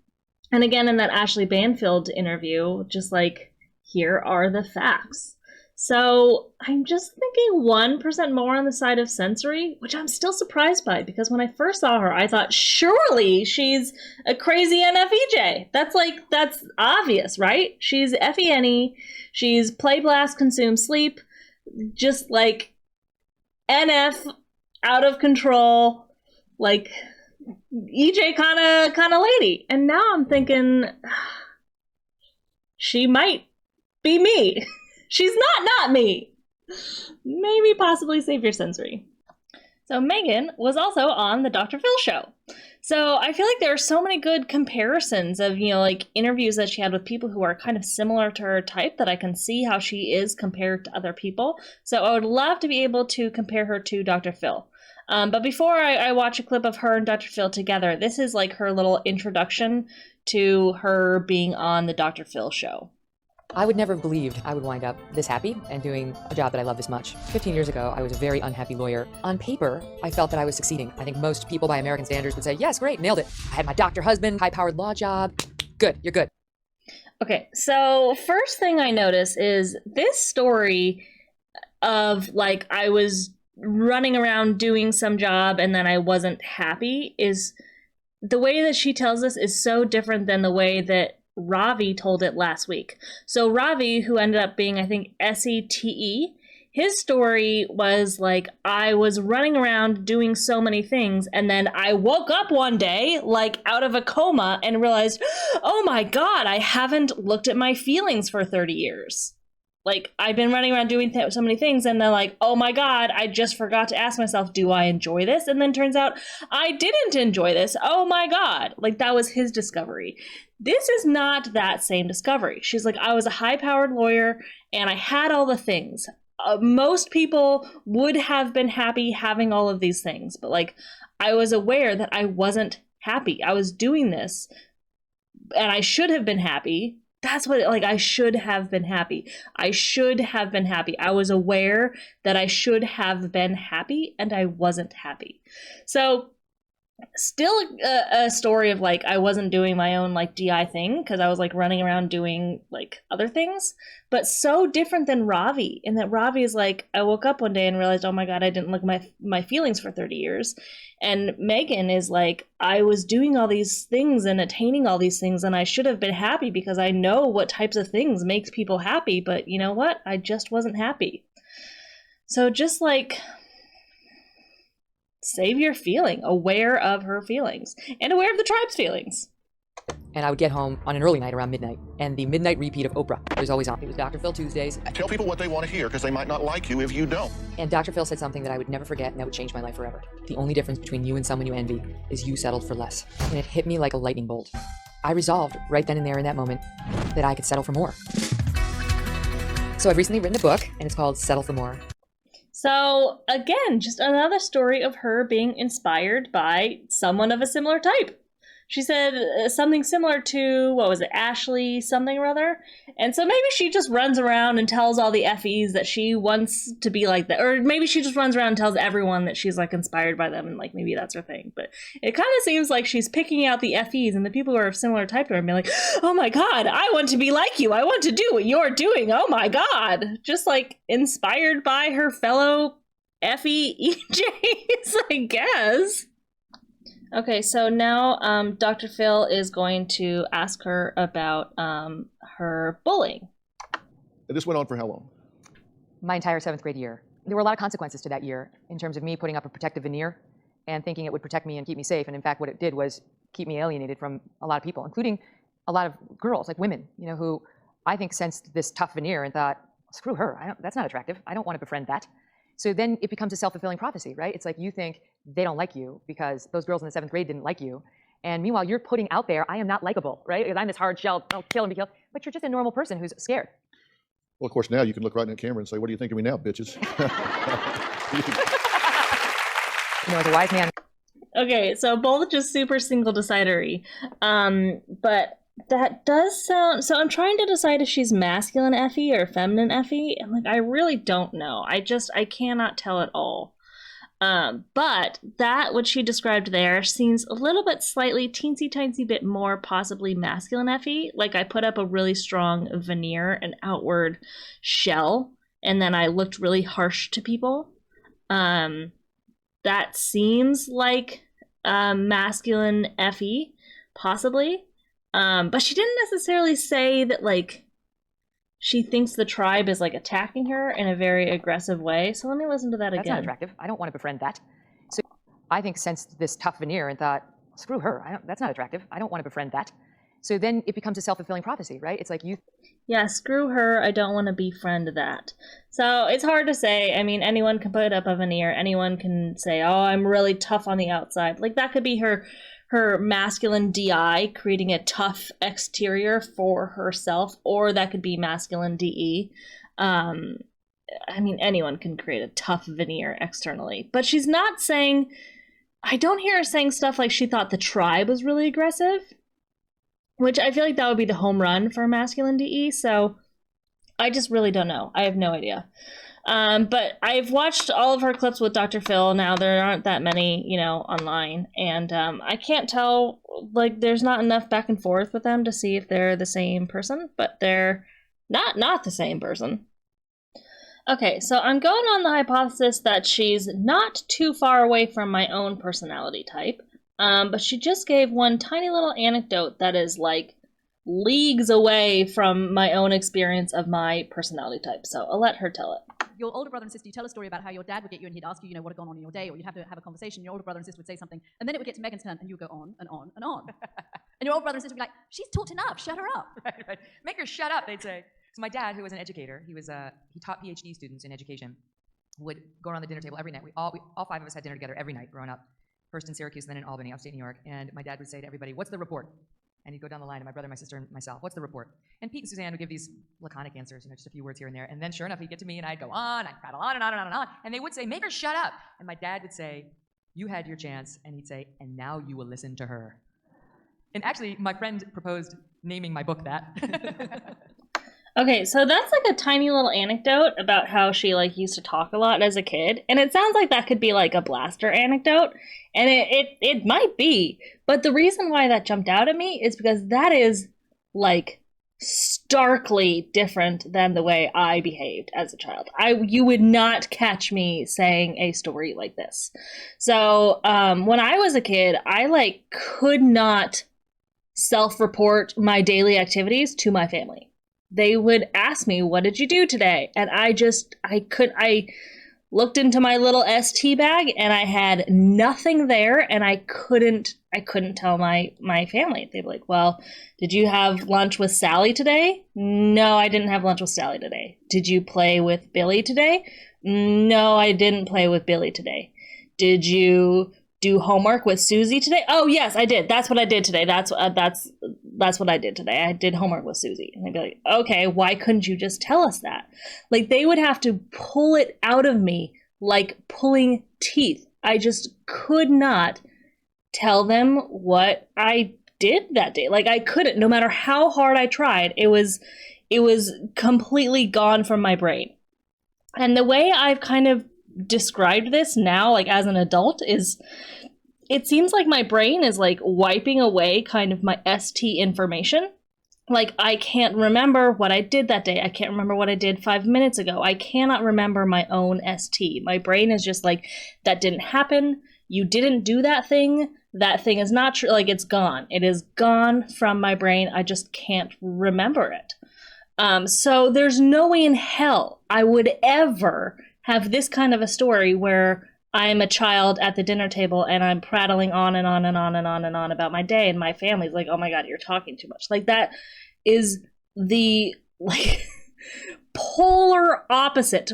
Speaker 1: And again, in that Ashley Banfield interview, just like, here are the facts. So I'm just thinking 1% more on the side of sensory, which I'm still surprised by, because when I first saw her, I thought, surely she's a crazy NFEJ. That's obvious, right? She's FENE, she's play, blast, consume, sleep, just like NF, out of control, like EJ kind of lady. And now I'm thinking, she might be me. She's not me. Maybe possibly save your sensory. So Megyn was also on the Dr. Phil show. So I feel like there are so many good comparisons of, like interviews that she had with people who are kind of similar to her type that I can see how she is compared to other people. So I would love to be able to compare her to Dr. Phil. But before I watch a clip of her and Dr. Phil together, this is like her little introduction to her being on the Dr. Phil show.
Speaker 7: I would never have believed I would wind up this happy and doing a job that I love this much. 15 years ago, I was a very unhappy lawyer. On paper, I felt that I was succeeding. I think most people by American standards would say, yes, great, nailed it. I had my doctor husband, high-powered law job. Good, you're good.
Speaker 1: Okay, so first thing I notice is this story of like I was running around doing some job and then I wasn't happy is the way that she tells us is so different than the way that Ravi told it last week. So Ravi, who ended up being, I think, SETE, his story was like, I was running around doing so many things, and then I woke up one day, like out of a coma, and realized, oh my God, I haven't looked at my feelings for 30 years. Like, I've been running around doing so many things, and then like, oh my God, I just forgot to ask myself, do I enjoy this? And then turns out, I didn't enjoy this. Oh my God. Like, that was his discovery. This is not that same discovery. She's like, I was a high-powered lawyer, and I had all the things. Most people would have been happy having all of these things, but like, I was aware that I wasn't happy. I was doing this, and I should have been happy, that's what, like, I should have been happy. I should have been happy. I was aware that I should have been happy, and I wasn't happy. So still a story of like I wasn't doing my own like DI thing because I was like running around doing like other things, but so different than Ravi in that Ravi is like I woke up one day and realized, oh my god, I didn't look my feelings for 30 years. And Megyn is like, I was doing all these things and attaining all these things and I should have been happy because I know what types of things makes people happy, but you know what, I just wasn't happy. So just like save your feeling, aware of her feelings, and aware of the tribe's feelings.
Speaker 7: And I would get home on an early night around midnight, and the midnight repeat of Oprah was always on. It was Dr. Phil Tuesdays.
Speaker 10: Tell people what they want to hear because they might not like you if you don't.
Speaker 7: And Dr. Phil said something that I would never forget, and that would change my life forever. The only difference between you and someone you envy is you settled for less. And it hit me like a lightning bolt. I resolved right then and there in that moment that I could settle for more. So I've recently written a book, and it's called Settle for More.
Speaker 1: So again, just another story of her being inspired by someone of a similar type. She said something similar to, what was it, Ashley something or other? And so maybe she just runs around and tells all the FEs that she wants to be like that. Or maybe she just runs around and tells everyone that she's like inspired by them and like maybe that's her thing. But it kind of seems like she's picking out the FEs and the people who are of similar type to her and being like, oh my god, I want to be like you. I want to do what you're doing. Oh my god. Just like inspired by her fellow FE EJs, I guess. Okay, so now Dr. Phil is going to ask her about her bullying.
Speaker 10: This went on for how long?
Speaker 8: My entire 7th grade year. There were a lot of consequences to that year in terms of me putting up a protective veneer and thinking it would protect me and keep me safe. And in fact, what it did was keep me alienated from a lot of people, including a lot of girls, like women, you know, who I think sensed this tough veneer and thought, screw her, that's not attractive. I don't want to befriend that. So then it becomes a self-fulfilling prophecy, right? It's like you think they don't like you because those girls in the 7th grade didn't like you. And meanwhile, you're putting out there, I am not likable, right? Because I'm this hard shell, I'll kill and be killed. But you're just a normal person who's scared.
Speaker 10: Well, of course, now you can look right in the camera and say, what do you think of me now, bitches?
Speaker 8: You know, as a wise man.
Speaker 1: Okay, so both just super single decidery. But that does sound, so I'm trying to decide if she's masculine FE or feminine FE, and like I really don't know. I cannot tell at all. But that what she described there seems a little bit slightly teensy tiny bit more possibly masculine FE. Like I put up a really strong veneer, an outward shell, and then I looked really harsh to people. That seems like masculine FE, possibly. But she didn't necessarily say that, like, she thinks the tribe is, like, attacking her in a very aggressive way. So let me listen to that again.
Speaker 8: That's not attractive. I don't want to befriend that. So I think sensed this tough veneer and thought, screw her. That's not attractive. I don't want to befriend that. So then it becomes a self-fulfilling prophecy, right? It's like you...
Speaker 1: Yeah, screw her. I don't want to befriend that. So it's hard to say. I mean, anyone can put up a veneer. Anyone can say, oh, I'm really tough on the outside. Like, that could be her masculine DI creating a tough exterior for herself, or that could be masculine DE. I mean, anyone can create a tough veneer externally, but she's not saying, I don't hear her saying stuff like she thought the tribe was really aggressive, which I feel like that would be the home run for masculine DE. So I just really don't know. I have no idea. But I've watched all of her clips with Dr. Phil. Now there aren't that many, you know, online, and I can't tell, like, there's not enough back and forth with them to see if they're the same person, but they're not the same person. Okay, so I'm going on the hypothesis that she's not too far away from my own personality type, but she just gave one tiny little anecdote that is like leagues away from my own experience of my personality type. So I'll let her tell it.
Speaker 11: Your older brother and sister, you tell a story about how your dad would get you and he'd ask you, you know, what had gone on in your day, or you'd have to have a conversation. Your older brother and sister would say something, and then it would get to Megyn's turn, and you would go on and on and on. And your older brother and sister would be like, she's talked enough, shut her up.
Speaker 8: Right. Make her shut up, they'd say. So my dad, who was an educator, he taught PhD students in education, would go around the dinner table every night. All 5 of us had dinner together every night growing up, first in Syracuse, then in Albany, upstate New York. And my dad would say to everybody, what's the report? And he'd go down the line, and my brother, my sister, and myself, what's the report? And Pete and Suzanne would give these laconic answers, you know, just a few words here and there. And then sure enough, he'd get to me, and I'd go on, I'd prattle on and on and on and on. And they would say, make her shut up. And my dad would say, you had your chance. And he'd say, and now you will listen to her. And actually, my friend proposed
Speaker 7: naming my book that.
Speaker 1: Okay, so that's like a tiny little anecdote about how she like used to talk a lot as a kid, and it sounds like that could be like a blaster anecdote, and it might be, but the reason why that jumped out at me is because that is like starkly different than the way I behaved as a child. You would not catch me saying a story like this. So when I was a kid, I like could not self-report my daily activities to my family. They would ask me, what did you do today? And I looked into my little ST bag and I had nothing there, and I couldn't tell my family. They'd be like, well, did you have lunch with Sally today? No, I didn't have lunch with Sally today. Did you play with Billy today? No, I didn't play with Billy today. Did you do homework with Susie today? Oh, yes, I did. That's what I did today. That's what I did today. I did homework with Susie. And they'd be like, okay, why couldn't you just tell us that? Like, they would have to pull it out of me like pulling teeth. I just could not tell them what I did that day. Like, I couldn't, no matter how hard I tried. It was completely gone from my brain. And the way I've kind of described this now, like as an adult, is it seems like my brain is like wiping away kind of my ST information. Like, I can't remember what I did that day. I can't remember what I did 5 minutes ago. I cannot remember my own ST. My brain is just like, that didn't happen. You didn't do that thing. That thing is not true. Like, it's gone. It is gone from my brain. I just can't remember it. So there's no way in hell I would ever have this kind of a story where I'm a child at the dinner table and I'm prattling on and on and on and on and on about my day, and my family's like, oh my God, you're talking too much. Like, that is the like polar opposite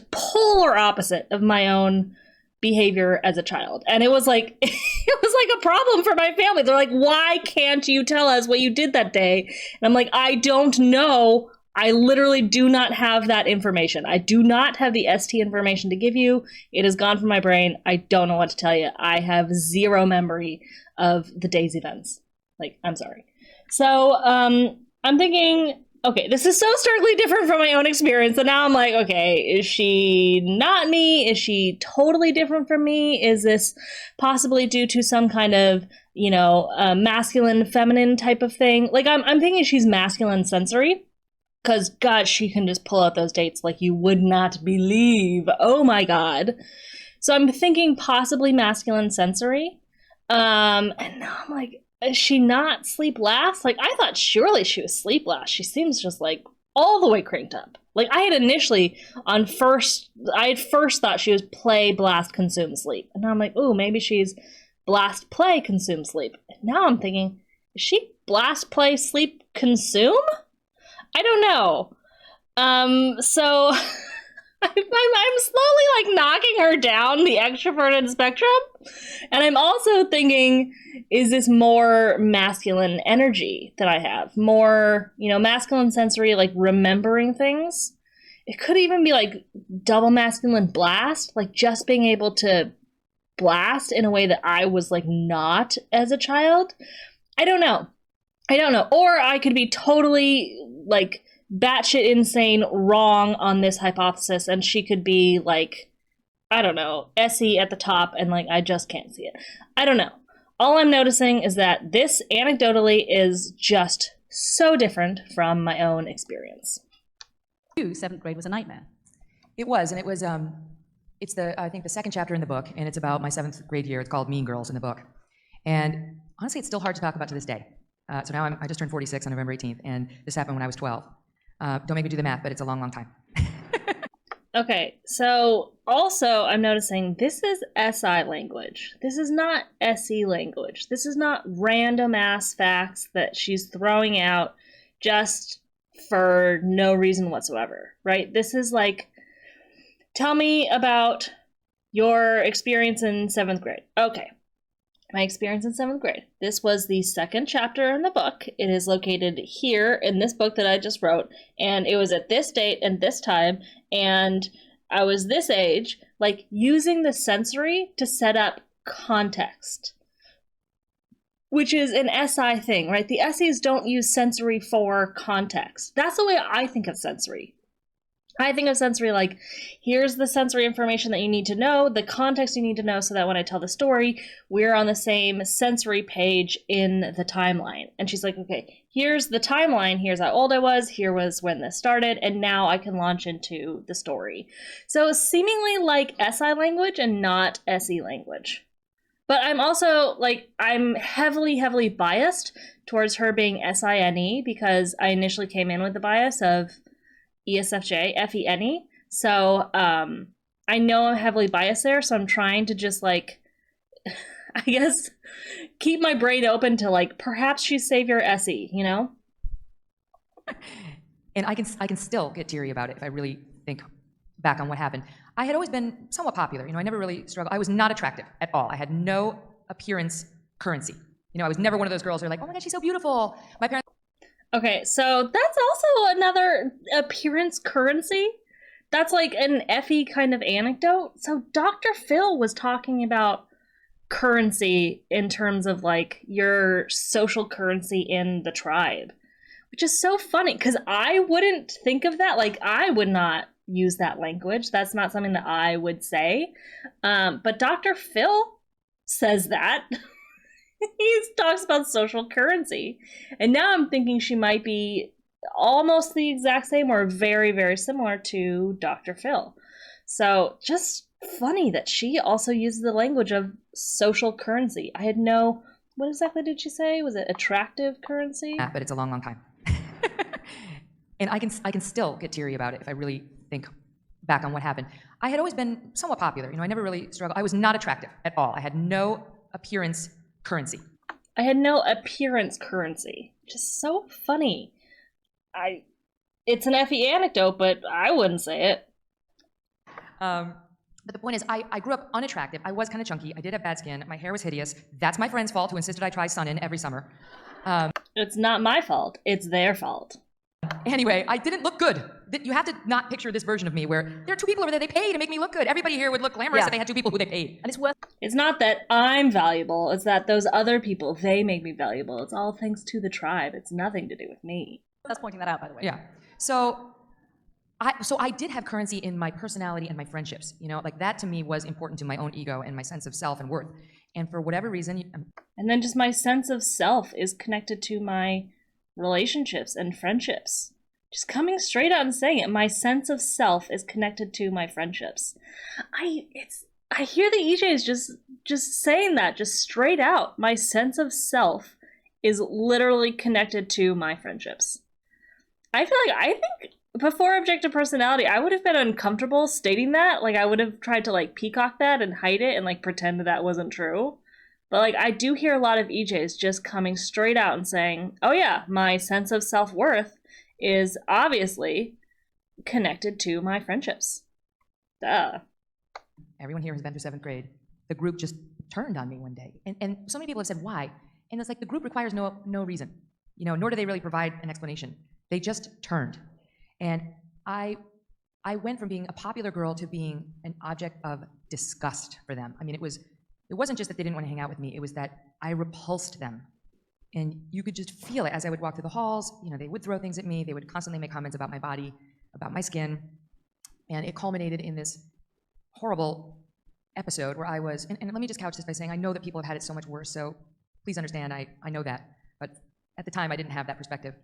Speaker 1: of my own behavior as a child. And it was like a problem for my family. They're like, why can't you tell us what you did that day? And I'm like, I don't know. I literally do not have that information. I do not have the ST information to give you. It has gone from my brain. I don't know what to tell you. I have zero memory of the day's events. Like, I'm sorry. So I'm thinking, okay, this is so starkly different from my own experience that now I'm like, okay, is she not me? Is she totally different from me? Is this possibly due to some kind of, masculine, feminine type of thing? Like, I'm thinking she's masculine sensory. Because, God, she can just pull out those dates like you would not believe. Oh, my God. So I'm thinking possibly masculine sensory. And now I'm like, is she not sleep last? Like, I thought surely she was sleep last. She seems just like all the way cranked up. Like, I had first thought she was play, blast, consume, sleep. And now I'm like, oh, maybe she's blast, play, consume, sleep. And now I'm thinking, is she blast, play, sleep, consume? I don't know. So I'm slowly like knocking her down the extroverted spectrum. And I'm also thinking, is this more masculine energy that I have? More, masculine sensory, like remembering things. It could even be like double masculine blast, like just being able to blast in a way that I was like not as a child. I don't know. Or I could be totally like batshit insane wrong on this hypothesis, and she could be like, I don't know, SE at the top, and like I just can't see it. I don't know. All I'm noticing is that this anecdotally is just so different from my own experience.
Speaker 11: Seventh grade was a nightmare.
Speaker 7: It was, and it was. It's I think the second chapter in the book, and it's about my 7th grade year. It's called Mean Girls in the book, and honestly, it's still hard to talk about to this day. So now I just turned 46 on November 18th, and this happened when I was 12. Don't make me do the math, but it's a long, long time.
Speaker 1: Okay, so also I'm noticing this is SI language. This is not SE language. This is not random ass facts that she's throwing out just for no reason whatsoever, right? This is like, tell me about your experience in 7th grade. Okay. My experience in 7th grade. This was the second chapter in the book. It is located here in this book that I just wrote, and it was at this date and this time, and I was this age, like using the sensory to set up context. which is an SI thing, right? The SEs don't use sensory for context. That's the way I think of sensory. I think of sensory like, here's the sensory information that you need to know, the context you need to know, so that when I tell the story, we're on the same sensory page in the timeline. And she's like, okay, here's the timeline, here's how old I was, here was when this started, and now I can launch into the story. So seemingly like SI language and not SE language. But I'm also, like, I'm heavily biased towards her being SINE because I initially came in with the bias of ESFJ, FENE. So I know I'm heavily biased there, so I'm trying to just, like, I guess, keep my brain open to, like, perhaps she's Savior SE, you know?
Speaker 7: And I can still get teary about it if I really think back on what happened. I had always been somewhat popular. You know, I never really struggled. I was not attractive at all. I had no appearance currency. You know, I was never one of those girls who are like, oh my God, she's so beautiful. My parents.
Speaker 1: Okay, so that's also another appearance currency. That's like an Effie kind of anecdote. So Dr. Phil was talking about currency in terms of like your social currency in the tribe, which is so funny because I wouldn't think of that. Like, I would not use that language. That's not something that I would say. But Dr. Phil says that. He talks about social currency. And now I'm thinking she might be almost the exact same or very similar to Dr. Phil. So just funny that she also uses the language of social currency. I had no, what exactly did she say? Was it attractive currency?
Speaker 7: But it's a long time. And I can still get teary about it if I really think back on what happened. I had always been somewhat popular. You know, I never really struggled. I was not attractive at all. I had no appearance currency.
Speaker 1: I had no appearance currency. Just so funny. It's an Effie anecdote, but I wouldn't say it.
Speaker 7: But the point is, I grew up unattractive. I was kind of chunky. I did have bad skin. My hair was hideous. That's my friend's fault who insisted I try sun in every summer.
Speaker 1: It's not my fault. It's their fault.
Speaker 7: Anyway, I didn't look good. You have to not picture this version of me where there are two people over there, they pay to make me look good. Everybody here would look glamorous if they had two people who they paid.
Speaker 11: And it's worth.
Speaker 1: It's not that I'm valuable. It's that those other people, they make me valuable. It's all thanks to the tribe. It's nothing to do with me.
Speaker 11: That's pointing that out, by the way.
Speaker 7: Yeah. So I did have currency in my personality and my friendships. You know, like that to me was important to my own ego and my sense of self and worth. And for whatever reason...
Speaker 1: And then just my sense of self is connected to my relationships and friendships. Just coming straight out and saying it. My sense of self is connected to my friendships. I hear the EJs just saying that, just straight out. My sense of self is literally connected to my friendships. I think before objective personality, I would have been uncomfortable stating that. Like, I would have tried to, like, peacock that and hide it and, like, pretend that wasn't true. But, like, I do hear a lot of EJs just coming straight out and saying, oh yeah, my sense of self-worth is obviously connected to my friendships. Duh.
Speaker 7: Everyone here has been through 7th grade. The group just turned on me one day. And so many people have said, why? And it's like the group requires no reason, you know, nor do they really provide an explanation. They just turned. And I went from being a popular girl to being an object of disgust for them. I mean, it wasn't just that they didn't want to hang out with me, it was that I repulsed them. And you could just feel it as I would walk through the halls. You know, they would throw things at me. They would constantly make comments about my body, about my skin. And it culminated in this horrible episode where I was, and let me just couch this by saying, I know that people have had it so much worse, so please understand, I know that. But at the time, I didn't have that perspective.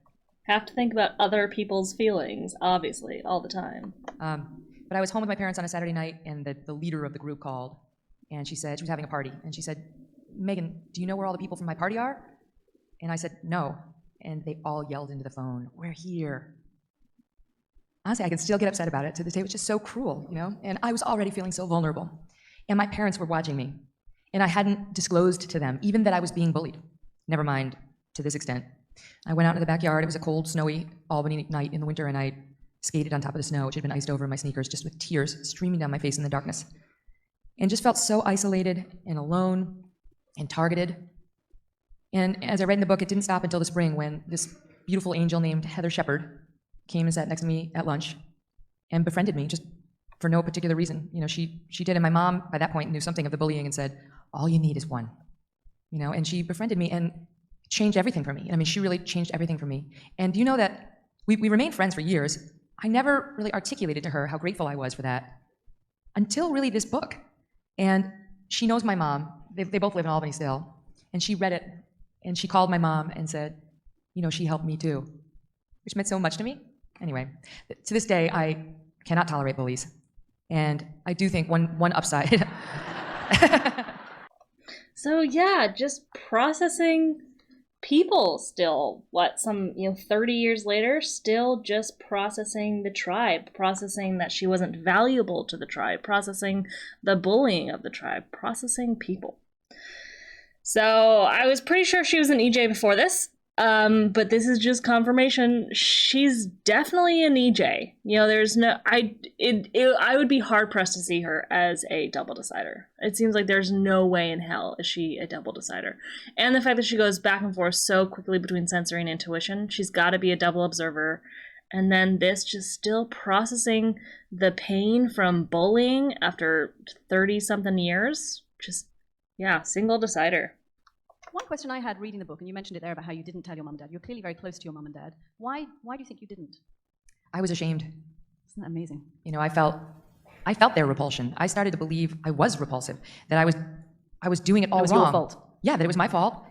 Speaker 1: Have to think about other people's feelings, obviously, all the time.
Speaker 7: But I was home with my parents on a Saturday night, and the leader of the group called, and she said, she was having a party, and she said, Megyn, do you know where all the people from my party are? And I said, no. And they all yelled into the phone, we're here. Honestly, I can still get upset about it to this day. It was just so cruel, you know? And I was already feeling so vulnerable. And my parents were watching me. And I hadn't disclosed to them, even that I was being bullied. Never mind to this extent. I went out in the backyard. It was a cold, snowy Albany night in the winter, and I skated on top of the snow, which had been iced over in my sneakers, just with tears streaming down my face in the darkness. And just felt so isolated and alone and targeted. And as I read in the book, it didn't stop until the spring when this beautiful angel named Heather Shepard came and sat next to me at lunch and befriended me just for no particular reason. You know, she did, and my mom by that point knew something of the bullying and said, all you need is one. you know, and she befriended me and changed everything for me. I mean, she really changed everything for me. And you know that we remained friends for years. I never really articulated to her how grateful I was for that until really this book. And she knows my mom. They both live in Albany still. And she read it, and she called my mom and said, you know, she helped me too, which meant so much to me. Anyway, to this day, I cannot tolerate bullies. And I do think one upside.
Speaker 1: So yeah, just processing people still. What, 30 years later, still just processing the tribe, processing that she wasn't valuable to the tribe, processing the bullying of the tribe, processing people. So I was pretty sure she was an EJ before this. But this is just confirmation. She's definitely an EJ. You know, there's no, I would be hard pressed to see her as a double decider. It seems like there's no way in hell is she a double decider. And the fact that she goes back and forth so quickly between sensory and intuition, she's got to be a double observer. And then this just still processing the pain from bullying after 30 something years. Just, yeah, single decider.
Speaker 11: One question I had reading the book, and you mentioned it there about how you didn't tell your mum and dad. You're clearly very close to your mum and dad. Why do you think you didn't?
Speaker 7: I was ashamed.
Speaker 11: Isn't that amazing?
Speaker 7: You know, I felt their repulsion. I started to believe I was repulsive, that I was doing it all wrong.
Speaker 11: It was your fault.
Speaker 7: Yeah, that it was my fault.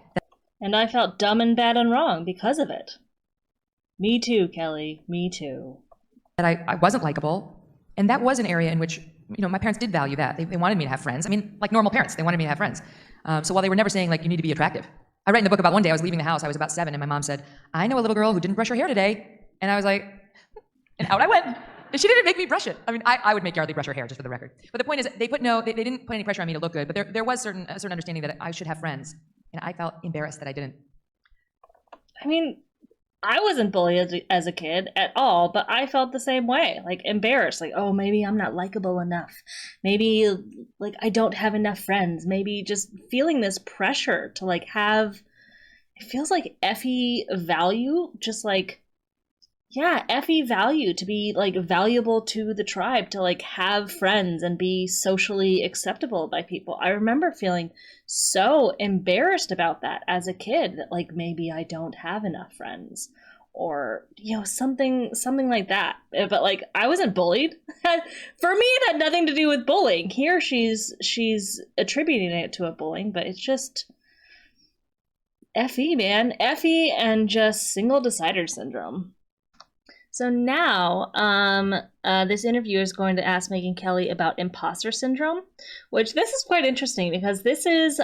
Speaker 1: And I felt dumb and bad and wrong because of it. Me too, Kelly. Me too.
Speaker 7: That I wasn't likable. And that was an area in which, you know, my parents did value that. They wanted me to have friends. I mean, like normal parents, they wanted me to have friends. So while they were never saying, like, you need to be attractive. I write in the book about one day I was leaving the house. I was about 7, and my mom said, I know a little girl who didn't brush her hair today. And I was like, and out I went. And she didn't make me brush it. I mean, I would make Yardley brush her hair, just for the record. But the point is, they didn't put any pressure on me to look good, but there was a certain understanding that I should have friends. And I felt embarrassed that I didn't.
Speaker 1: I mean, I wasn't bullied as a kid at all, but I felt the same way, like embarrassed, like, oh, maybe I'm not likable enough. Maybe, like, I don't have enough friends. Maybe just feeling this pressure to, like, have, it feels like Effie value, just like, yeah, Effie value to be, like, valuable to the tribe, to, like, have friends and be socially acceptable by people. I remember feeling so embarrassed about that as a kid, that, like, maybe I don't have enough friends, or, you know, something like that. But, like, I wasn't bullied. For me, it had nothing to do with bullying. Here she's attributing it to a bullying, but it's just Effie, man. Effie and just single decider syndrome. So now, this interview is going to ask Megyn Kelly about imposter syndrome, which this is quite interesting because this is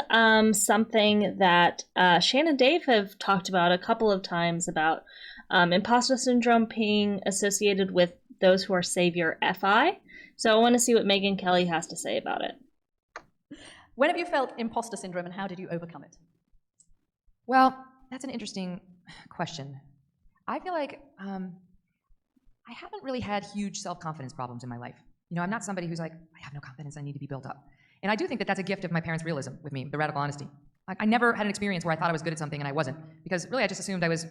Speaker 1: something that Shannon and Dave have talked about a couple of times about imposter syndrome being associated with those who are savior FI. So I want to see what Megyn Kelly has to say about it.
Speaker 11: When have you felt imposter syndrome, and how did you overcome it?
Speaker 7: Well, that's an interesting question. I feel like I haven't really had huge self-confidence problems in my life. You know, I'm not somebody who's like, I have no confidence, I need to be built up. And I do think that that's a gift of my parents' realism with me, the radical honesty. I never had an experience where I thought I was good at something and I wasn't, because really I just assumed I was.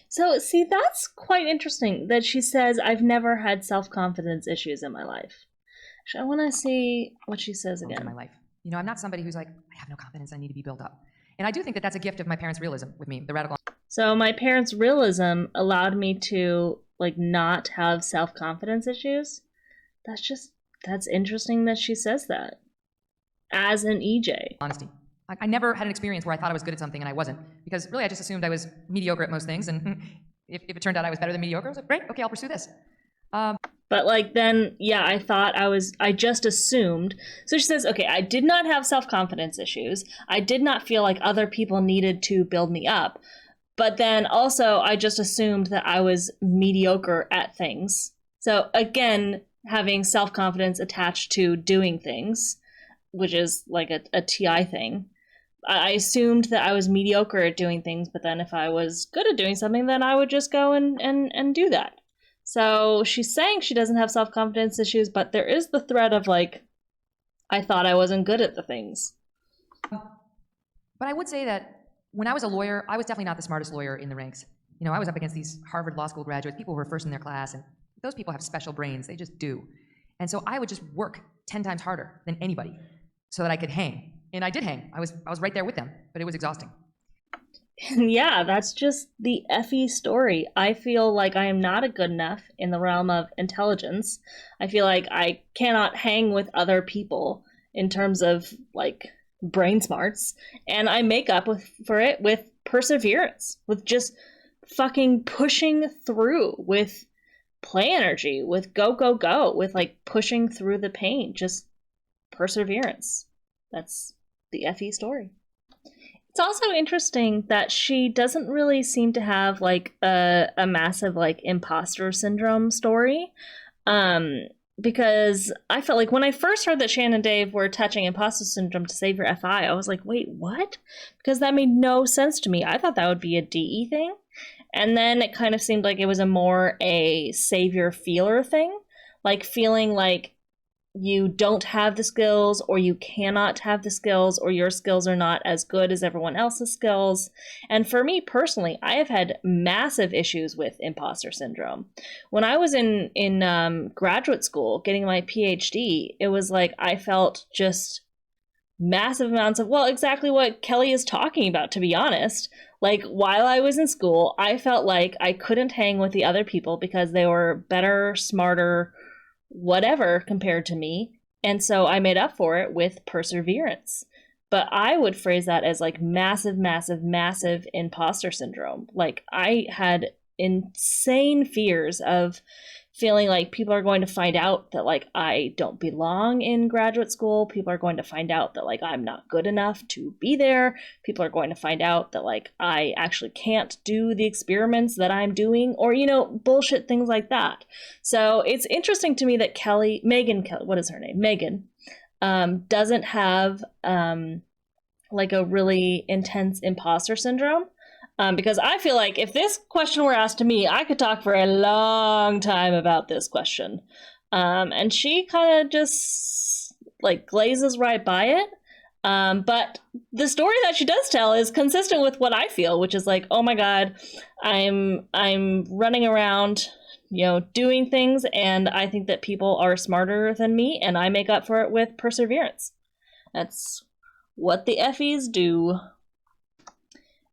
Speaker 1: So, see, that's quite interesting that she says, I've never had self-confidence issues in my life. I want to see what she says again.
Speaker 7: In my life. You know, I'm not somebody who's like, I have no confidence, I need to be built up. And I do think that that's a gift of my parents' realism with me, the radical.
Speaker 1: So my parents' realism allowed me to, like, not have self-confidence issues. That's interesting that she says that as an EJ.
Speaker 7: Honesty. I never had an experience where I thought I was good at something and I wasn't, because really I just assumed I was mediocre at most things, and if it turned out I was better than mediocre, I was like, great, okay, I'll pursue this.
Speaker 1: But, like, then, yeah, I just assumed. So she says, okay, I did not have self-confidence issues. I did not feel like other people needed to build me up. But then also, I just assumed that I was mediocre at things. So again, having self-confidence attached to doing things, which is like a TI thing. I assumed that I was mediocre at doing things, but then if I was good at doing something, then I would just go and do that. So she's saying she doesn't have self-confidence issues, but there is the thread of, like, I thought I wasn't good at the things.
Speaker 7: But I would say that when I was a lawyer, I was definitely not the smartest lawyer in the ranks. You know, I was up against these Harvard Law School graduates, people who were first in their class, and those people have special brains. They just do. And so I would just work 10 times harder than anybody so that I could hang. And I did hang. I was right there with them, but it was exhausting.
Speaker 1: Yeah, that's just the Effie story. I feel like I am not a good enough in the realm of intelligence. I feel like I cannot hang with other people in terms of like brain smarts, and I make up for it with perseverance, with just fucking pushing through, with play energy, with go go go, with like pushing through the pain, just perseverance. That's the Effie story. It's also interesting that she doesn't really seem to have like a massive like imposter syndrome story. Because I felt like when I first heard that Shannon and Dave were touching imposter syndrome to save your FI, I was like, wait, what? Because that made no sense to me. I thought that would be a DE thing. And then it kind of seemed like it was a savior feeler thing. Like feeling like you don't have the skills, or you cannot have the skills, or your skills are not as good as everyone else's skills. And for me personally, I have had massive issues with imposter syndrome. When I was in graduate school getting my PhD, it was like I felt just massive amounts of, well, exactly what Kelly is talking about, to be honest. Like, while I was in school, I felt like I couldn't hang with the other people because they were better, smarter, whatever compared to me. And so I made up for it with perseverance. But I would phrase that as like massive, massive, massive imposter syndrome. Like, I had insane fears of feeling like people are going to find out that like I don't belong in graduate school. People are going to find out that like I'm not good enough to be there. People are going to find out that like I actually can't do the experiments that I'm doing, or, you know, bullshit things like that. So it's interesting to me that Megyn, what is her name? Megyn, doesn't have like a really intense imposter syndrome. Because I feel like if this question were asked to me, I could talk for a long time about this question. And she kind of just like glazes right by it. But the story that she does tell is consistent with what I feel, which is like, oh my God, I'm running around, you know, doing things, and I think that people are smarter than me, and I make up for it with perseverance. That's what the Effies do.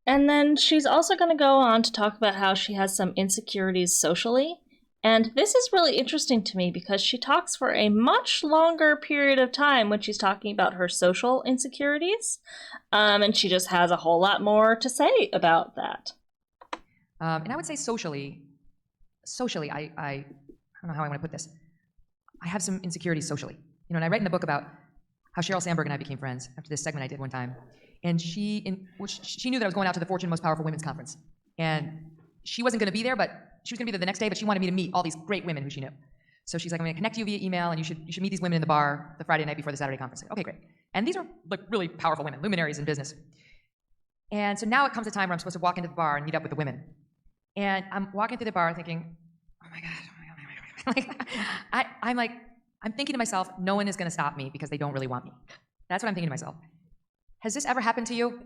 Speaker 1: And then she's also going to go on to talk about how she has some insecurities socially. And this is really interesting to me because she talks for a much longer period of time when she's talking about her social insecurities. And she just has a whole lot more to say about that.
Speaker 7: And I would say socially, I don't know how I want to put this. I have some insecurities socially. You know, and I write in the book about how Sheryl Sandberg and I became friends after this segment I did one time. And she knew that I was going out to the Fortune Most Powerful Women's Conference. And she wasn't going to be there, but she was going to be there the next day, but she wanted me to meet all these great women who she knew. So she's like, I'm going to connect you via email, and you should meet these women in the bar the Friday night before the Saturday conference. Like, okay, great. And these are like really powerful women, luminaries in business. And so now it comes a time where I'm supposed to walk into the bar and meet up with the women. And I'm walking through the bar thinking, oh my God. I'm thinking to myself, no one is going to stop me because they don't really want me. That's what I'm thinking to myself. Has this ever happened to you?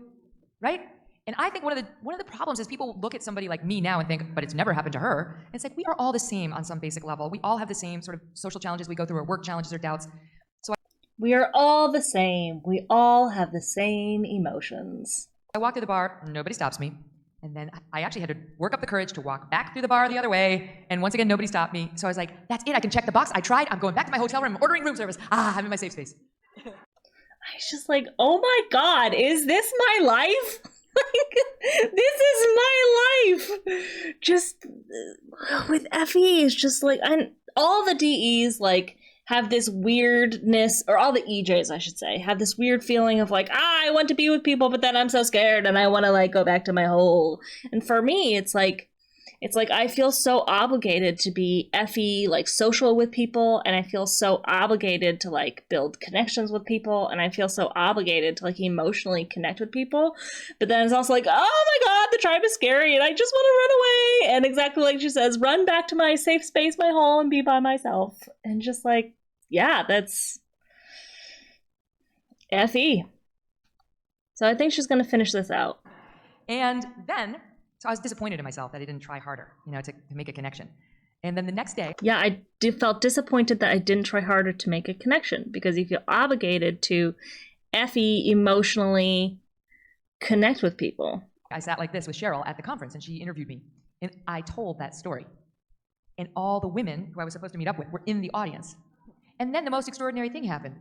Speaker 7: Right? And I think one of the problems is people look at somebody like me now and think, but it's never happened to her. And it's like, we are all the same on some basic level. We all have the same sort of social challenges we go through, or work challenges or doubts.
Speaker 1: We are all the same. We all have the same emotions.
Speaker 7: I walk through the bar, nobody stops me. And then I actually had to work up the courage to walk back through the bar the other way. And once again, nobody stopped me. So I was like, that's it. I can check the box. I tried. I'm going back to my hotel room. I'm ordering room service. I'm in my safe space.
Speaker 1: I was just like, oh my God, is this my life? Like, this is my life. Just with Effie, it's just like, all the DEs like have this weirdness, or all the EJs, I should say, have this weird feeling of like, I want to be with people, but then I'm so scared and I want to like go back to my hole. And for me, it's like I feel so obligated to be Effie, like social with people, and I feel so obligated to like build connections with people, and I feel so obligated to like emotionally connect with people. But then it's also like, oh my God, the tribe is scary and I just want to run away. And exactly like she says, run back to my safe space, my hole, and be by myself. And just like, yeah, that's Effie. So I think she's going to finish this out.
Speaker 7: And then, so I was disappointed in myself that I didn't try harder, you know, to make a connection. And then the next day...
Speaker 1: Yeah, I felt disappointed that I didn't try harder to make a connection, because you feel obligated to Effie emotionally connect with people.
Speaker 8: I sat like this with Cheryl at the conference, and she interviewed me, and I told that story. And all the women who I was supposed to meet up with were in the audience. And then the most extraordinary thing happened.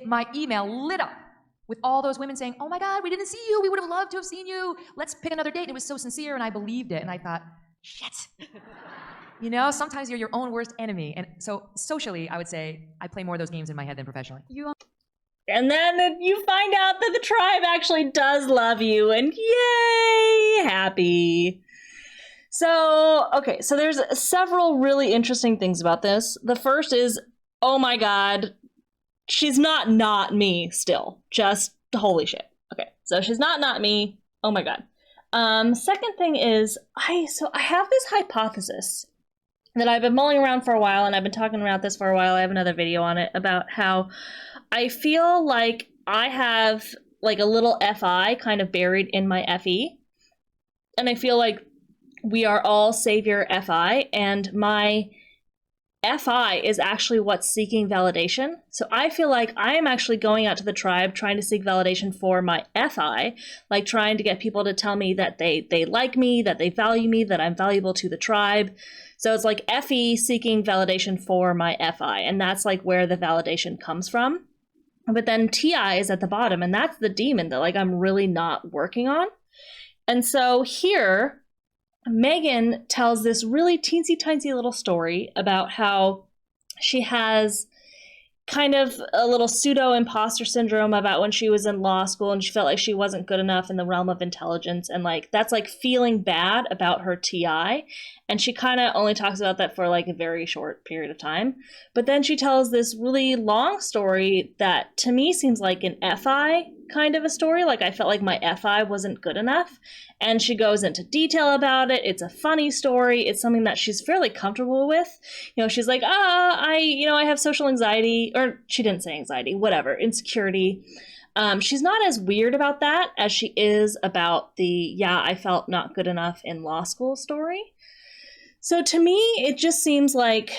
Speaker 8: My email lit up with all those women saying, "Oh my God, we didn't see you. We would have loved to have seen you. Let's pick another date." And it was so sincere, and I believed it. And I thought, shit. You know, sometimes you're your own worst enemy. And so socially, I would say I play more of those games in my head than professionally.
Speaker 1: And then you find out that the tribe actually does love you, and yay, happy. So, okay, so there's several really interesting things about this. The first is, oh my God, she's not me still. Just holy shit. Okay, so she's not me. Oh my God. Second thing is, I have this hypothesis that I've been mulling around for a while, and I've been talking about this for a while. I have another video on it about how I feel like I have like a little FI kind of buried in my FE. And I feel like we are all savior FI, and my FI is actually what's seeking validation. So I feel like I am actually going out to the tribe trying to seek validation for my FI, like trying to get people to tell me that they like me, that they value me, that I'm valuable to the tribe. So it's like FE seeking validation for my FI, and that's like where the validation comes from. But then TI is at the bottom, and that's the demon that like I'm really not working on. And so here, Megyn tells this really teensy tiny little story about how she has kind of a little pseudo imposter syndrome about when she was in law school and she felt like she wasn't good enough in the realm of intelligence, and like that's like feeling bad about her TI, and she kind of only talks about that for like a very short period of time. But then she tells this really long story that to me seems like an FI kind of a story. Like I felt like my FI wasn't good enough, and she goes into detail about it. It's a funny story. It's something that she's fairly comfortable with. You know, she's like, I have social anxiety, or she didn't say anxiety, whatever, insecurity. She's not as weird about that as she is about the, I felt not good enough in law school story. So to me, it just seems like,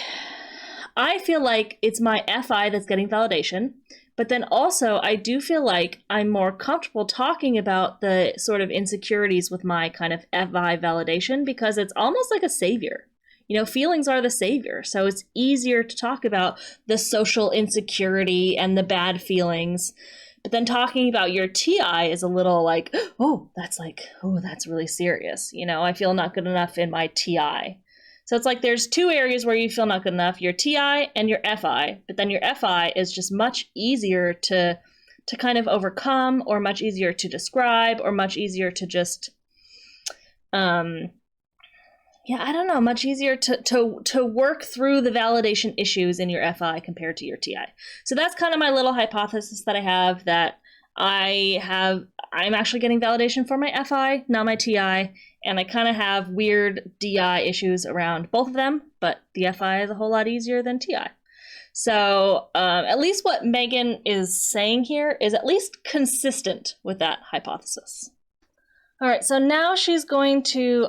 Speaker 1: I feel like it's my FI that's getting validation. But then also, I do feel like I'm more comfortable talking about the sort of insecurities with my kind of FI validation, because it's almost like a savior. You know, feelings are the savior. So it's easier to talk about the social insecurity and the bad feelings. But then talking about your TI is a little like, that's really serious. You know, I feel not good enough in my TI. So it's like there's two areas where you feel not good enough, your TI and your FI, but then your FI is just much easier to kind of overcome, or much easier to describe, or much easier to just, much easier to work through the validation issues in your FI compared to your TI. So that's kind of my little hypothesis that I have, that I'm actually getting validation for my FI, not my TI, and I kind of have weird DI issues around both of them, but the FI is a whole lot easier than TI. So at least what Megyn is saying here is at least consistent with that hypothesis. All right, so now she's going to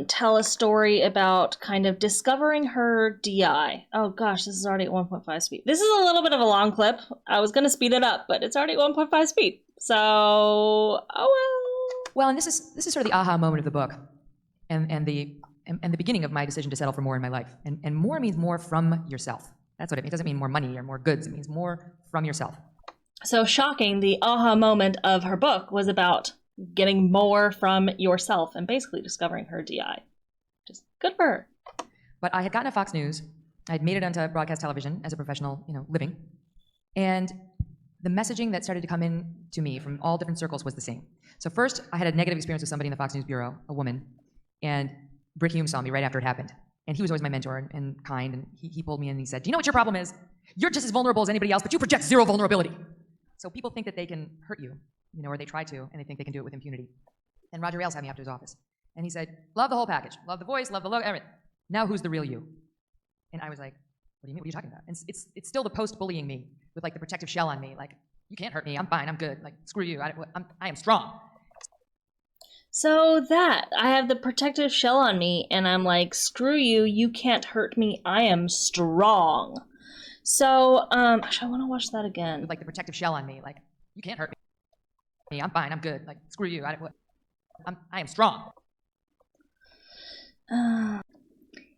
Speaker 1: tell a story about kind of discovering her DI. Oh gosh, this is already at 1.5 speed. This is a little bit of a long clip. I was going to speed it up, but it's already at 1.5 speed. So, oh well.
Speaker 7: Well, and this is sort of the aha moment of the book, and the beginning of my decision to settle for more in my life. And more means more from yourself. That's what it means. It doesn't mean more money or more goods. It means more from yourself.
Speaker 1: So shocking, the aha moment of her book was about getting more from yourself and basically discovering her DI. Just good for her.
Speaker 7: But I had gotten to Fox News. I had made it onto broadcast television as a professional, living. And the messaging that started to come in to me from all different circles was the same. So first, I had a negative experience with somebody in the Fox News bureau, a woman, and Brick Hume saw me right after it happened. And he was always my mentor and kind, and he pulled me in and he said, "Do you know what your problem is? You're just as vulnerable as anybody else, but you project zero vulnerability." So people think that they can hurt you, or they try to, and they think they can do it with impunity. And Roger Ailes had me up to his office. And he said, "Love the whole package. Love the voice, love the look, everything. Now who's the real you?" And I was like, "What do you mean? What are you talking about?" And it's still the post-bullying me with like the protective shell on me. Like, you can't hurt me. I'm fine. I'm good. Like, screw you. I am strong.
Speaker 1: So that, I have the protective shell on me, and I'm like, screw you, you can't hurt me, I am strong. So, I want to watch that again.
Speaker 7: With like the protective shell on me, like, You can't hurt me. I'm fine. I'm good. Like, screw you. I am strong.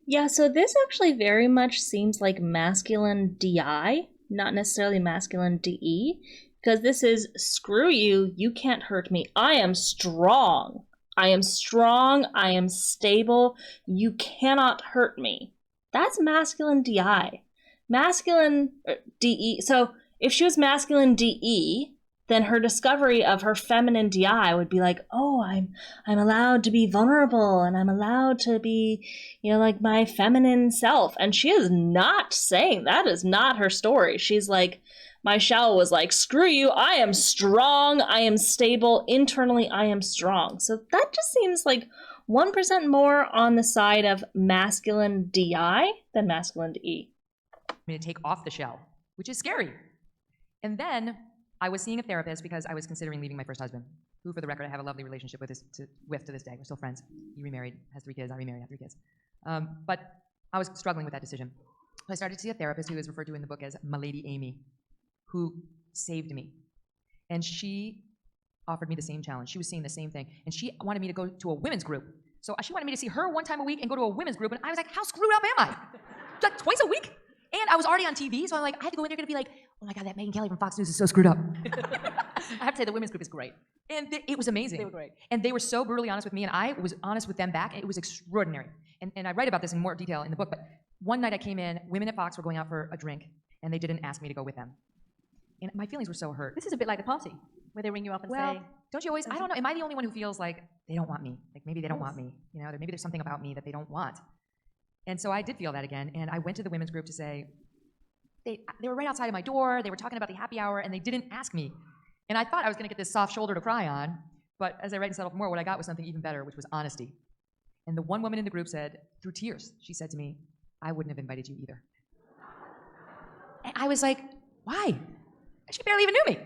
Speaker 1: Yeah, so this actually very much seems like masculine DI, not necessarily masculine DE, because this is screw you, you can't hurt me. I am strong. I am strong. I am stable. You cannot hurt me. That's masculine DI. Masculine DE. So if she was masculine DE, then her discovery of her feminine DI would be like, oh, I'm allowed to be vulnerable and I'm allowed to be, like my feminine self. And she is not saying that is not her story. She's like, my shell was like, screw you, I am strong, I am stable, internally I am strong. So that just seems like 1% more on the side of masculine DI than masculine DE.
Speaker 7: I'm going to take off the shell, which is scary. And then I was seeing a therapist because I was considering leaving my first husband, who, for the record, I have a lovely relationship with to this day. We're still friends. He remarried, has 3 kids. I remarried, have 3 kids. But I was struggling with that decision. So I started to see a therapist who is referred to in the book as Milady Amy, who saved me. And she offered me the same challenge. She was seeing the same thing. And she wanted me to go to a women's group. So she wanted me to see her 1 time a week and go to a women's group. And I was like, how screwed up am I? Like twice a week? And I was already on TV, so I'm like, I had to go in there to be like, oh my God, that Megyn Kelly from Fox News is so screwed up.
Speaker 11: I have to say, the women's group is great.
Speaker 7: And it was amazing.
Speaker 11: They were great.
Speaker 7: And they were so brutally honest with me, and I was honest with them back, and it was extraordinary. And I write about this in more detail in the book, but one night I came in, women at Fox were going out for a drink, and they didn't ask me to go with them. And my feelings were so hurt.
Speaker 11: This is a bit like the party, where they ring you up and say,
Speaker 7: don't you always, I don't know, am I the only one who feels like they don't want me? Like maybe they don't want me, maybe there's something about me that they don't want. And so I did feel that again, and I went to the women's group to say, they were right outside of my door, they were talking about the happy hour, and they didn't ask me. And I thought I was gonna get this soft shoulder to cry on, but as I write and settle for more, what I got was something even better, which was honesty. And the one woman in the group said, through tears, she said to me, I wouldn't have invited you either. And I was like, why? She barely even knew me.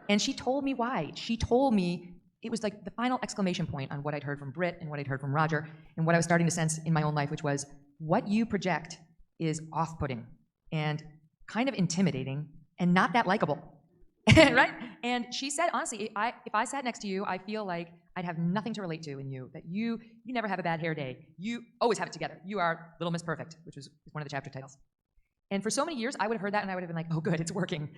Speaker 7: And she told me why. She told me it was like the final exclamation point on what I'd heard from Britt and what I'd heard from Roger and what I was starting to sense in my own life, which was what you project is off-putting and kind of intimidating and not that likable, right? And she said, honestly, if I sat next to you, I feel like I'd have nothing to relate to in you, that you never have a bad hair day. You always have it together. You are Little Miss Perfect, which was one of the chapter titles. And for so many years, I would have heard that and I would have been like, oh good, it's working.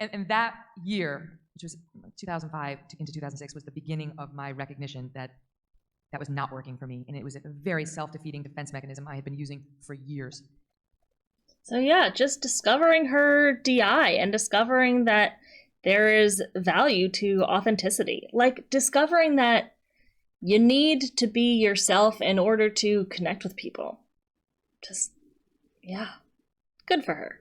Speaker 7: and that year, which was 2005 into 2006, was the beginning of my recognition that that was not working for me. And it was a very self-defeating defense mechanism I had been using for years.
Speaker 1: So yeah, just discovering her DI and discovering that there is value to authenticity. Like discovering that you need to be yourself in order to connect with people. Just, yeah, good for her.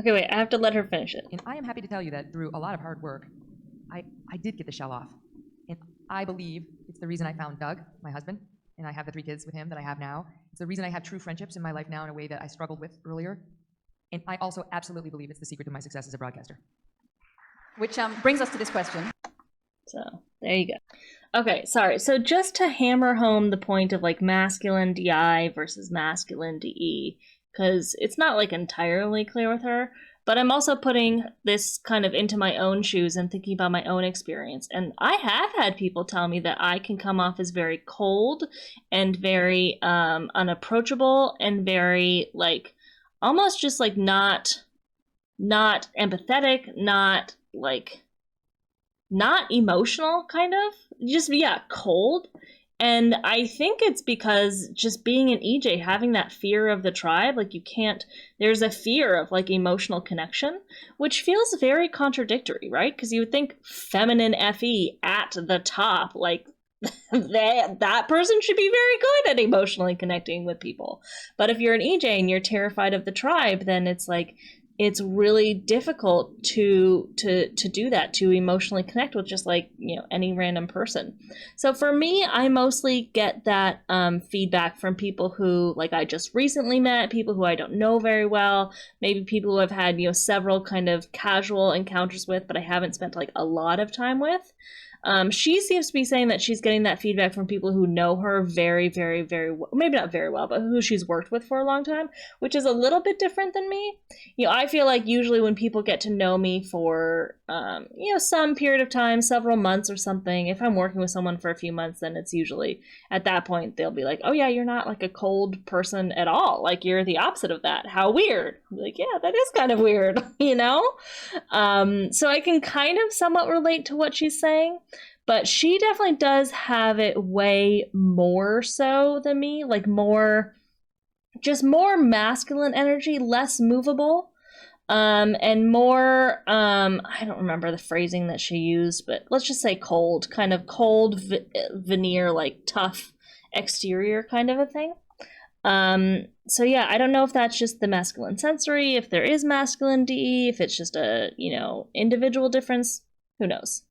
Speaker 1: Okay, wait, I have to let her finish it.
Speaker 7: And I am happy to tell you that through a lot of hard work, I did get the shell off. And I believe it's the reason I found Doug, my husband, and I have the 3 kids with him that I have now. It's the reason I have true friendships in my life now in a way that I struggled with earlier. And I also absolutely believe it's the secret to my success as a broadcaster.
Speaker 11: Which brings us to this question.
Speaker 1: So, there you go. Okay, sorry. So just to hammer home the point of like masculine DI versus masculine DE, because it's not like entirely clear with her, but I'm also putting this kind of into my own shoes and thinking about my own experience. And I have had people tell me that I can come off as very cold and very unapproachable and very like almost just like not empathetic, not emotional, kind of. Just, yeah, cold. And I think it's because just being an EJ, having that fear of the tribe, like you can't, there's a fear of like emotional connection, which feels very contradictory, right? Because you would think feminine FE at the top, like that person should be very good at emotionally connecting with people. But if you're an EJ and you're terrified of the tribe, then it's like, it's really difficult to do that, to emotionally connect with just like, any random person. So for me, I mostly get that feedback from people who like I just recently met, people who I don't know very well, maybe people who I've had, several kind of casual encounters with, but I haven't spent like a lot of time with. She seems to be saying that she's getting that feedback from people who know her very, very, very well, maybe not very well, but who she's worked with for a long time, which is a little bit different than me. I feel like usually when people get to know me for, some period of time, several months or something, if I'm working with someone for a few months, then it's usually at that point they'll be like, oh yeah, you're not like a cold person at all. Like you're the opposite of that. How weird. I'm like, yeah, that is kind of weird, So I can kind of somewhat relate to what she's saying, but she definitely does have it way more so than me, like more masculine energy, less movable, and more, I don't remember the phrasing that she used, but let's just say cold, kind of cold veneer, like tough exterior kind of a thing. So yeah, I don't know if that's just the masculine sensory, if there is masculine DE, if it's just a, individual difference, who knows?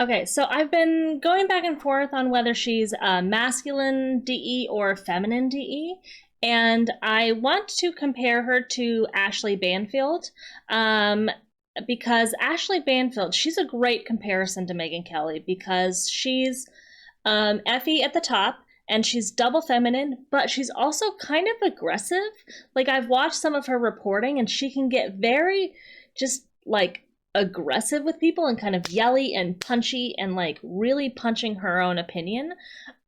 Speaker 1: Okay, so I've been going back and forth on whether she's a masculine DE or feminine DE, and I want to compare her to Ashley Banfield, because Ashley Banfield, she's a great comparison to Megyn Kelly because she's Effie at the top, and she's double feminine, but she's also kind of aggressive. Like, I've watched some of her reporting, and she can get very just, like, aggressive with people and kind of yelly and punchy and, like, really punching her own opinion.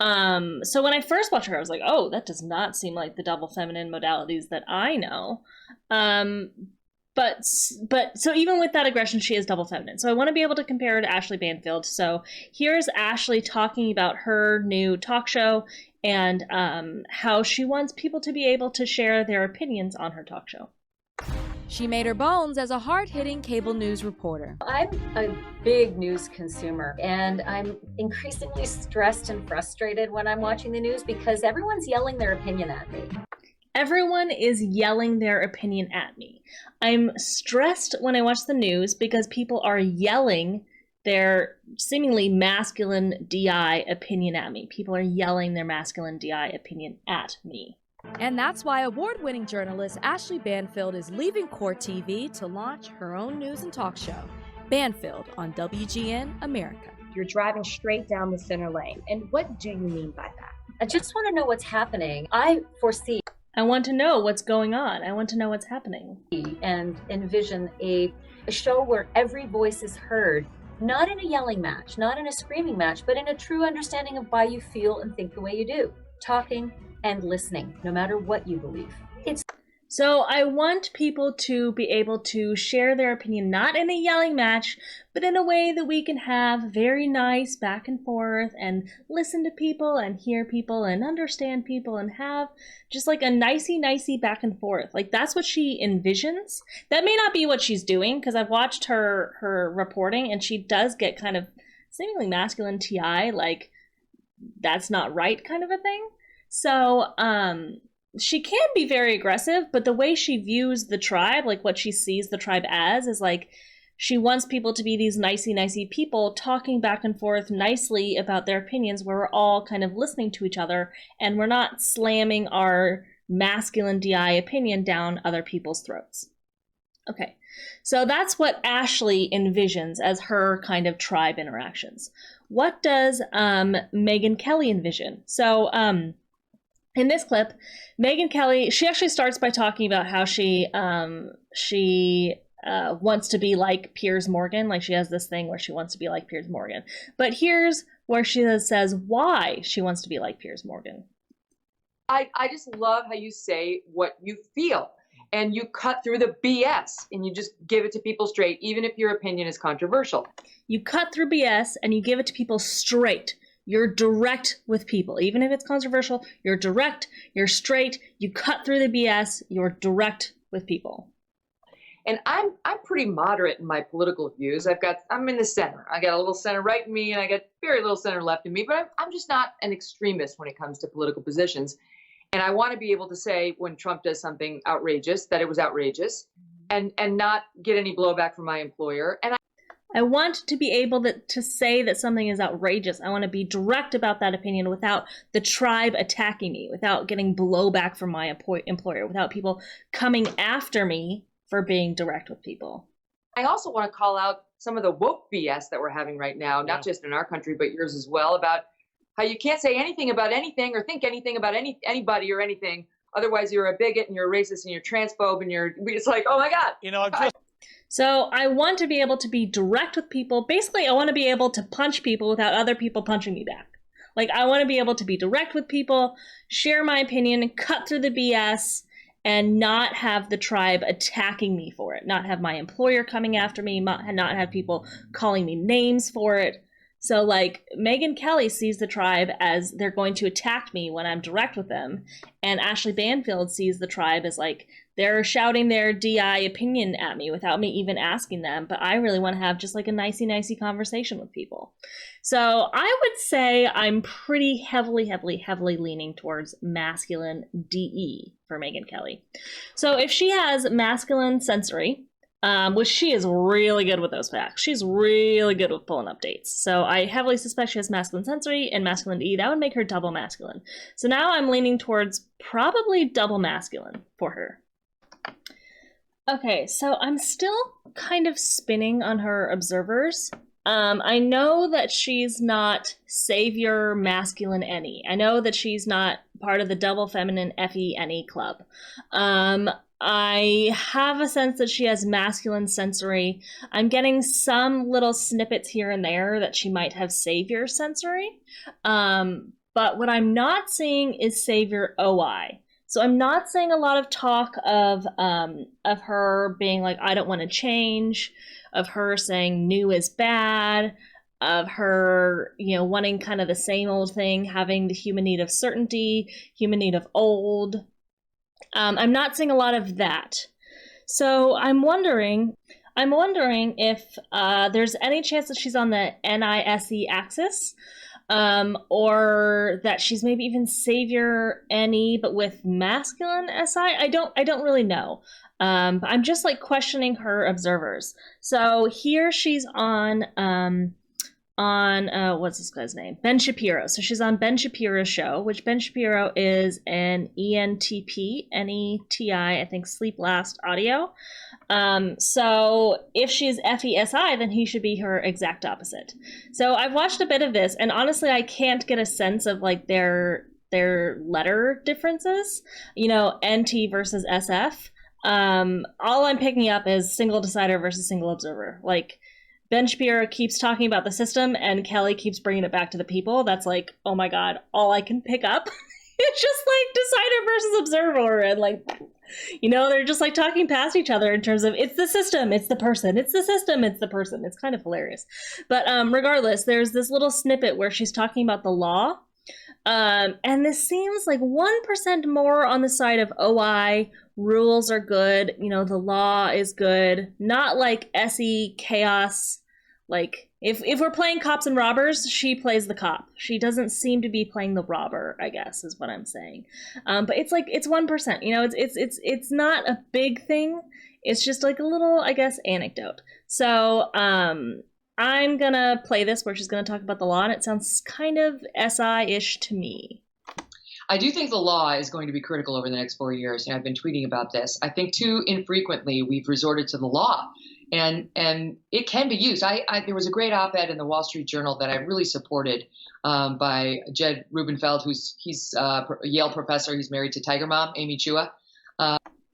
Speaker 1: So when I first watched her, I was like, oh, that does not seem like the double feminine modalities that I know. But so even with that aggression, she is double feminine. So I want to be able to compare her to Ashley Banfield. So here's Ashley talking about her new talk show and how she wants people to be able to share their opinions on her talk show.
Speaker 12: She made her bones as a hard-hitting cable news reporter.
Speaker 13: I'm a big news consumer, and I'm increasingly stressed and frustrated when I'm watching the news because everyone's yelling their opinion at me.
Speaker 1: Everyone is yelling their opinion at me. I'm stressed when I watch the news because people are yelling their seemingly masculine DI opinion at me. People are yelling their masculine DI opinion at me.
Speaker 12: And that's why award-winning journalist Ashley Banfield is leaving Court TV to launch her own news and talk show, Banfield on WGN America.
Speaker 14: You're driving straight down the center lane. And what do you mean by that?
Speaker 13: I just want to know what's happening. I
Speaker 1: want to know what's going on. I want to know what's happening.
Speaker 13: And envision a show where every voice is heard, not in a yelling match, not in a screaming match, but in a true understanding of why you feel and think the way you do. Talking and listening, no matter what you believe.
Speaker 1: So I want people to be able to share their opinion, not in a yelling match, but in a way that we can have very nice back and forth and listen to people and hear people and understand people and have just like a nicey back and forth. Like that's what she envisions. That may not be what she's doing because I've watched her reporting and she does get kind of seemingly masculine TI, like that's not right kind of a thing. So, she can be very aggressive, but the way she views the tribe, like what she sees the tribe as, is like she wants people to be these nicey people talking back and forth nicely about their opinions where we're all kind of listening to each other and we're not slamming our masculine DI opinion down other people's throats. Okay, so that's what Ashley envisions as her kind of tribe interactions. What does Megyn Kelly envision? So, in this clip, Megyn Kelly, she actually starts by talking about how she wants to be like Piers Morgan. Like she has this thing where she wants to be like Piers Morgan. But here's where she says why she wants to be like Piers Morgan.
Speaker 15: I just love how you say what you feel and you cut through the BS and you just give it to people straight, even if your opinion is controversial.
Speaker 1: You cut through BS and you give it to people straight. You're direct with people. Even if it's controversial, you're direct, you're straight, you cut through the BS, you're direct with people.
Speaker 15: And I'm pretty moderate in my political views. I'm in the center. I got a little center right in me and I got very little center left in me, but I'm just not an extremist when it comes to political positions. And I want to be able to say when Trump does something outrageous, that it was outrageous and not get any blowback from my employer. And
Speaker 1: I want to be able to say that something is outrageous. I want to be direct about that opinion without the tribe attacking me, without getting blowback from my employer, without people coming after me for being direct with people.
Speaker 15: I also want to call out some of the woke BS that we're having right now, not just in our country, but yours as well, about how you can't say anything about anything or think anything about anybody or anything. Otherwise, you're a bigot and you're a racist and you're transphobe and it's like, oh my God.
Speaker 4: I've just.
Speaker 1: So I want to be able to be direct with people. Basically, I want to be able to punch people without other people punching me back. Like, I want to be able to be direct with people, share my opinion, cut through the BS, and not have the tribe attacking me for it. Not have my employer coming after me, not have people calling me names for it. So, like, Megyn Kelly sees the tribe as they're going to attack me when I'm direct with them. And Ashley Banfield sees the tribe as, like, they're shouting their DI opinion at me without me even asking them. But I really want to have just, like, a nicey conversation with people. So I would say I'm pretty heavily leaning towards masculine DE for Megyn Kelly. So if she has masculine sensory, which she is really good with those facts. She's really good with pulling up dates. So I heavily suspect she has masculine sensory and masculine DE. That would make her double masculine. So now I'm leaning towards probably double masculine for her. Okay, so I'm still kind of spinning on her observers. I know that she's not savior masculine any. I know that she's not part of the double feminine FE any club. I have a sense that she has masculine sensory. I'm getting some little snippets here and there that she might have savior sensory. But what I'm not seeing is savior OI. So I'm not seeing a lot of talk of her being like, I don't want to change, of her saying new is bad, of her, wanting kind of the same old thing, having the human need of certainty, human need of old. I'm not seeing a lot of that. So I'm wondering if there's any chance that she's on the NISE axis, or that she's maybe even savior NE, but with masculine SI. I don't really know. I'm just like questioning her observers. So here she's on what's this guy's name? Ben Shapiro. So she's on Ben Shapiro's show, which Ben Shapiro is an ENTP, N-E-T-I, I think sleep last audio. So if she's FESI, then he should be her exact opposite. So I've watched a bit of this, and honestly, I can't get a sense of like their letter differences, NT versus SF. All I'm picking up is single decider versus single observer. Like, Ben Shapiro keeps talking about the system and Kelly keeps bringing it back to the people. That's like, oh my God, all I can pick up. It's just like decider versus observer. And like, they're just like talking past each other in terms of it's the system, it's the person, it's the system, it's the person. It's kind of hilarious. But regardless, there's this little snippet where she's talking about the law. And this seems like 1% more on the side of OI. Rules are good. The law is good. Not like SE chaos. Like if we're playing cops and robbers, she plays the cop. She doesn't seem to be playing the robber, I guess is what I'm saying. But it's like, it's 1%, it's not a big thing. It's just like a little, I guess, anecdote. So, I'm gonna play this where she's gonna talk about the law, and it sounds kind of SI-ish to me.
Speaker 15: I do think the law is going to be critical over the next 4 years, and I've been tweeting about this. I think too infrequently we've resorted to the law, and it can be used. There was a great op-ed in the Wall Street Journal that I really supported by Jed Rubenfeld, he's a Yale professor. He's married to Tiger Mom, Amy Chua.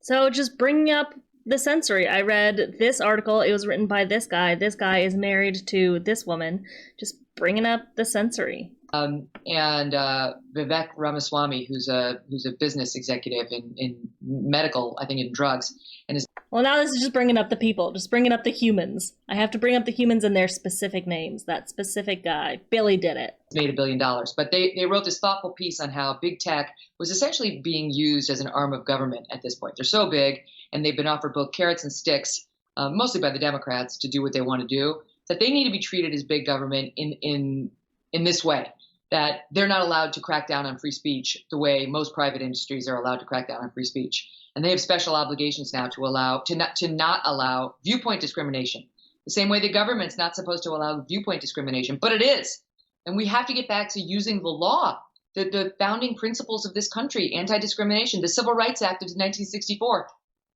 Speaker 1: So just bringing up the sensory. I read this article. It was written by this guy. This guy is married to this woman. Just bringing up the sensory.
Speaker 15: And Vivek Ramaswamy, who's a business executive in medical, I think in drugs, and is.
Speaker 1: Well, now this is just bringing up the people, just bringing up the humans. I have to bring up the humans and their specific names. That specific guy, Billy, did it.
Speaker 15: Made $1 billion, but they wrote this thoughtful piece on how big tech was essentially being used as an arm of government at this point. They're so big, and they've been offered both carrots and sticks, mostly by the Democrats, to do what they want to do. That they need to be treated as big government in this way. That they're not allowed to crack down on free speech the way most private industries are allowed to crack down on free speech. And they have special obligations now to not allow viewpoint discrimination. The same way the government's not supposed to allow viewpoint discrimination, but it is. And we have to get back to using the law, the founding principles of this country, anti-discrimination, the Civil Rights Act of 1964.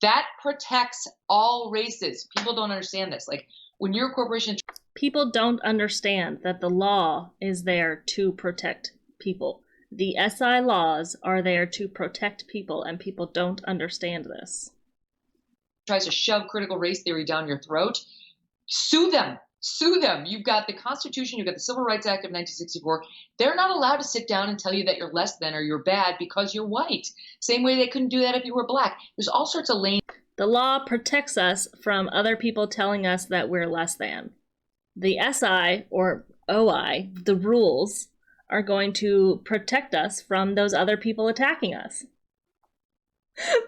Speaker 15: That protects all races. People don't understand this. Like when you're a corporation,
Speaker 1: People don't understand that the law is there to protect people. The SI laws are there to protect people, and people don't understand this.
Speaker 15: tries to shove critical race theory down your throat, sue them. Sue them. You've got the Constitution, you've got the Civil Rights Act of 1964. They're not allowed to sit down and tell you that you're less than or you're bad because you're white. Same way they couldn't do that if you were black. There's all sorts of lanes.
Speaker 1: The law protects us from other people telling us that we're less than. The SI or OI, the rules, are going to protect us from those other people attacking us.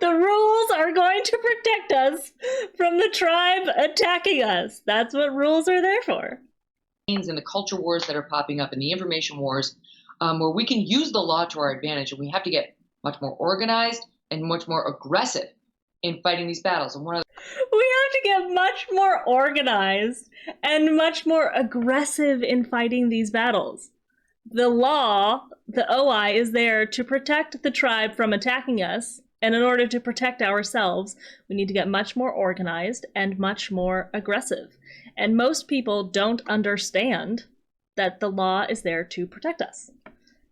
Speaker 1: The rules are going to protect us from the tribe attacking us. That's what rules are there for.
Speaker 15: And the culture wars that are popping up and the information wars, where we can use the law to our advantage, and we have to get much more organized and much more aggressive in fighting these battles. And one of
Speaker 1: We have to get much more organized and much more aggressive in fighting these battles. The law, the OI, is there to protect the tribe from attacking us. And in order to protect ourselves, we need to get much more organized and much more aggressive. And most people don't understand that the law is there to protect us.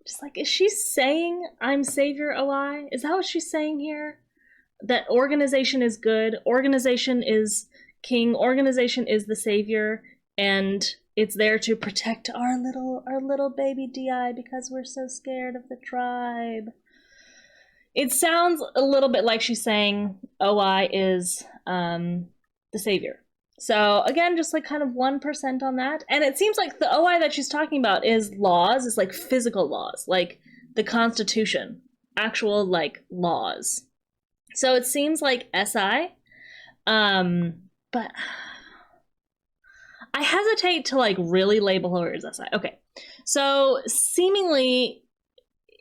Speaker 1: Just like, is she saying I'm Savior OI? Is that what she's saying here? That organization is good, organization is king, organization is the savior, and it's there to protect our little baby DI because we're so scared of the tribe. It sounds a little bit like she's saying OI is the savior. So again, just like kind of 1% on that. And it seems like the OI that she's talking about is laws, is like physical laws, like the Constitution, actual like laws. So it seems like SI, but I hesitate to like really label her as SI. Okay, so seemingly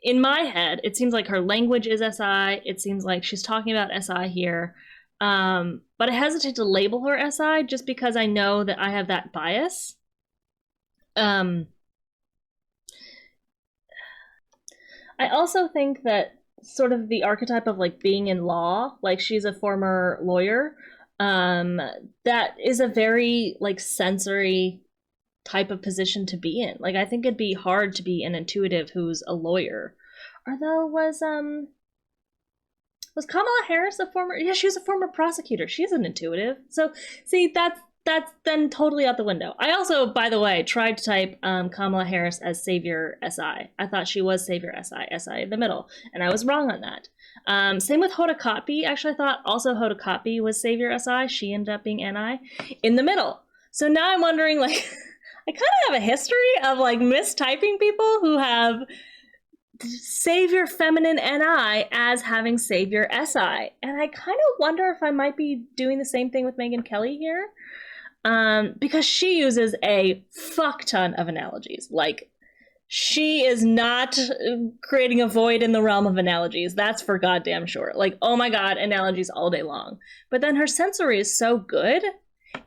Speaker 1: in my head, it seems like her language is SI. It seems like she's talking about SI here, but I hesitate to label her SI just because I know that I have that bias. I also think that sort of the archetype of like being in law, like she's a former lawyer, that is a very like sensory type of position to be in. Like I think it'd be hard to be an intuitive who's a lawyer. Although was Kamala Harris a former? Yeah, she was a former prosecutor. She's an intuitive. So see, that's then totally out the window. I also, by the way, tried to type Kamala Harris as Savior SI. I thought she was Savior SI in the middle, and I was wrong on that. Same with Hoda Kotb. Actually, I thought also Hoda Kotb was Savior SI. She ended up being NI in the middle. So now I'm wondering, like, I kind of have a history of like mistyping people who have Savior Feminine NI as having Savior SI. And I kind of wonder if I might be doing the same thing with Megyn Kelly here. Because she uses a fuck ton of analogies. Like, she is not creating a void in the realm of analogies. That's for goddamn sure. Like, oh my god, analogies all day long. But then her sensory is so good.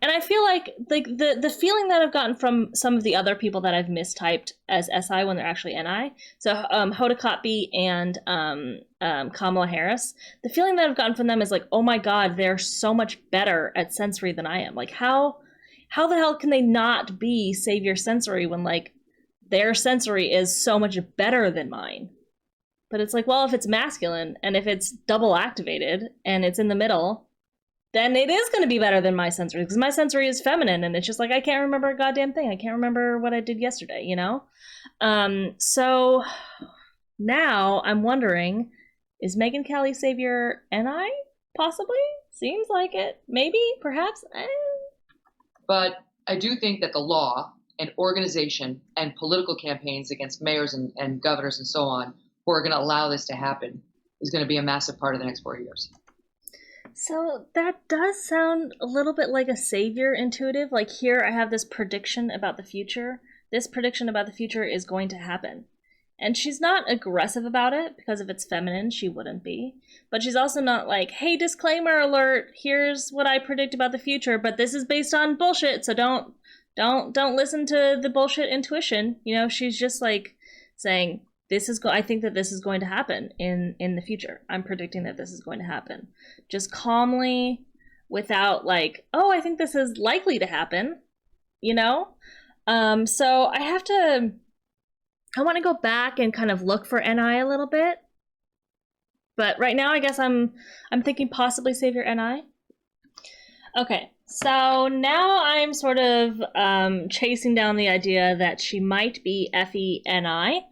Speaker 1: And I feel like the feeling that I've gotten from some of the other people that I've mistyped as SI when they're actually NI, so Hoda Kotb and Kamala Harris, the feeling that I've gotten from them is like, oh my god, they're so much better at sensory than I am. Like, how the hell can they not be Savior sensory when like their sensory is so much better than mine? But it's like, well, if it's masculine and if it's double activated and it's in the middle, then it is going to be better than my sensory, because my sensory is feminine and it's just like, I can't remember a goddamn thing. I can't remember what I did yesterday, you know? So now I'm wondering, is Megyn Kelly Savior NI? Possibly? Seems like it. Maybe? Perhaps?
Speaker 15: But I do think that the law and organization and political campaigns against mayors and governors and so on who are going to allow this to happen is going to be a massive part of the next 4 years.
Speaker 1: So that does sound a little bit like a savior intuitive. Like here I have this prediction about the future. This prediction about the future is going to happen. And she's not aggressive about it, because if it's feminine, she wouldn't be. But she's also not like, hey, disclaimer alert, here's what I predict about the future, but this is based on bullshit, so don't listen to the bullshit intuition. You know, she's just like saying, I think that this is going to happen in the future. I'm predicting that this is going to happen. Just calmly, without like, oh, I think this is likely to happen, you know? So I want to go back and kind of look for NI a little bit. But right now, I guess I'm thinking possibly save your NI. Okay, so now I'm sort of chasing down the idea that she might be FE-NI.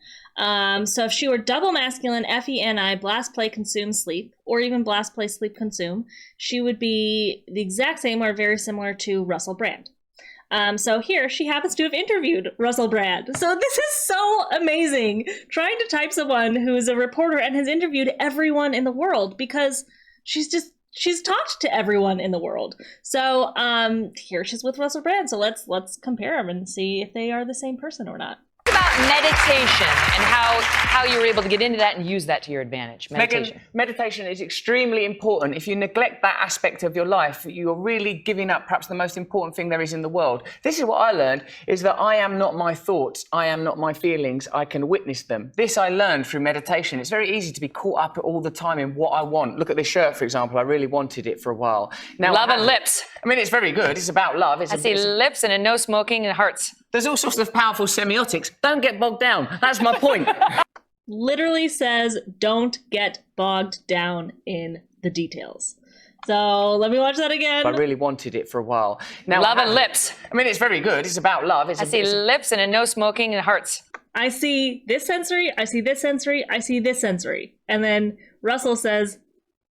Speaker 1: So if she were double masculine, FE-NI, blast, play, consume, sleep, or even blast, play, sleep, consume, she would be the exact same or very similar to Russell Brand. So here, she happens to have interviewed Russell Brand. So this is so amazing, trying to type someone who is a reporter and has interviewed everyone in the world, because she's talked to everyone in the world. So here she's with Russell Brand. So let's compare them and see if they are the same person or not.
Speaker 5: About meditation and how you were able to get into that and use that to your advantage. Meditation.
Speaker 16: Megyn, meditation is extremely important. If you neglect that aspect of your life, you're really giving up perhaps the most important thing there is in the world. This is what I learned, is that I am not my thoughts, I am not my feelings, I can witness them. This I learned through meditation. It's very easy to be caught up all the time in what I want. Look at this shirt, for example. I really wanted it for a while. Now,
Speaker 5: love and lips.
Speaker 16: I mean, it's very good. It's about love.
Speaker 5: I see lips and a no smoking and hearts.
Speaker 16: There's all sorts of powerful semiotics. Don't get bogged down. That's my point.
Speaker 1: Literally says, don't get bogged down in the details. So let me watch that again.
Speaker 16: I really wanted it for a while. Now,
Speaker 5: love and lips.
Speaker 16: I mean, it's very good. It's about love.
Speaker 5: I see lips and a no smoking and hearts.
Speaker 1: I see this sensory, I see this sensory, I see this sensory. And then Russell says,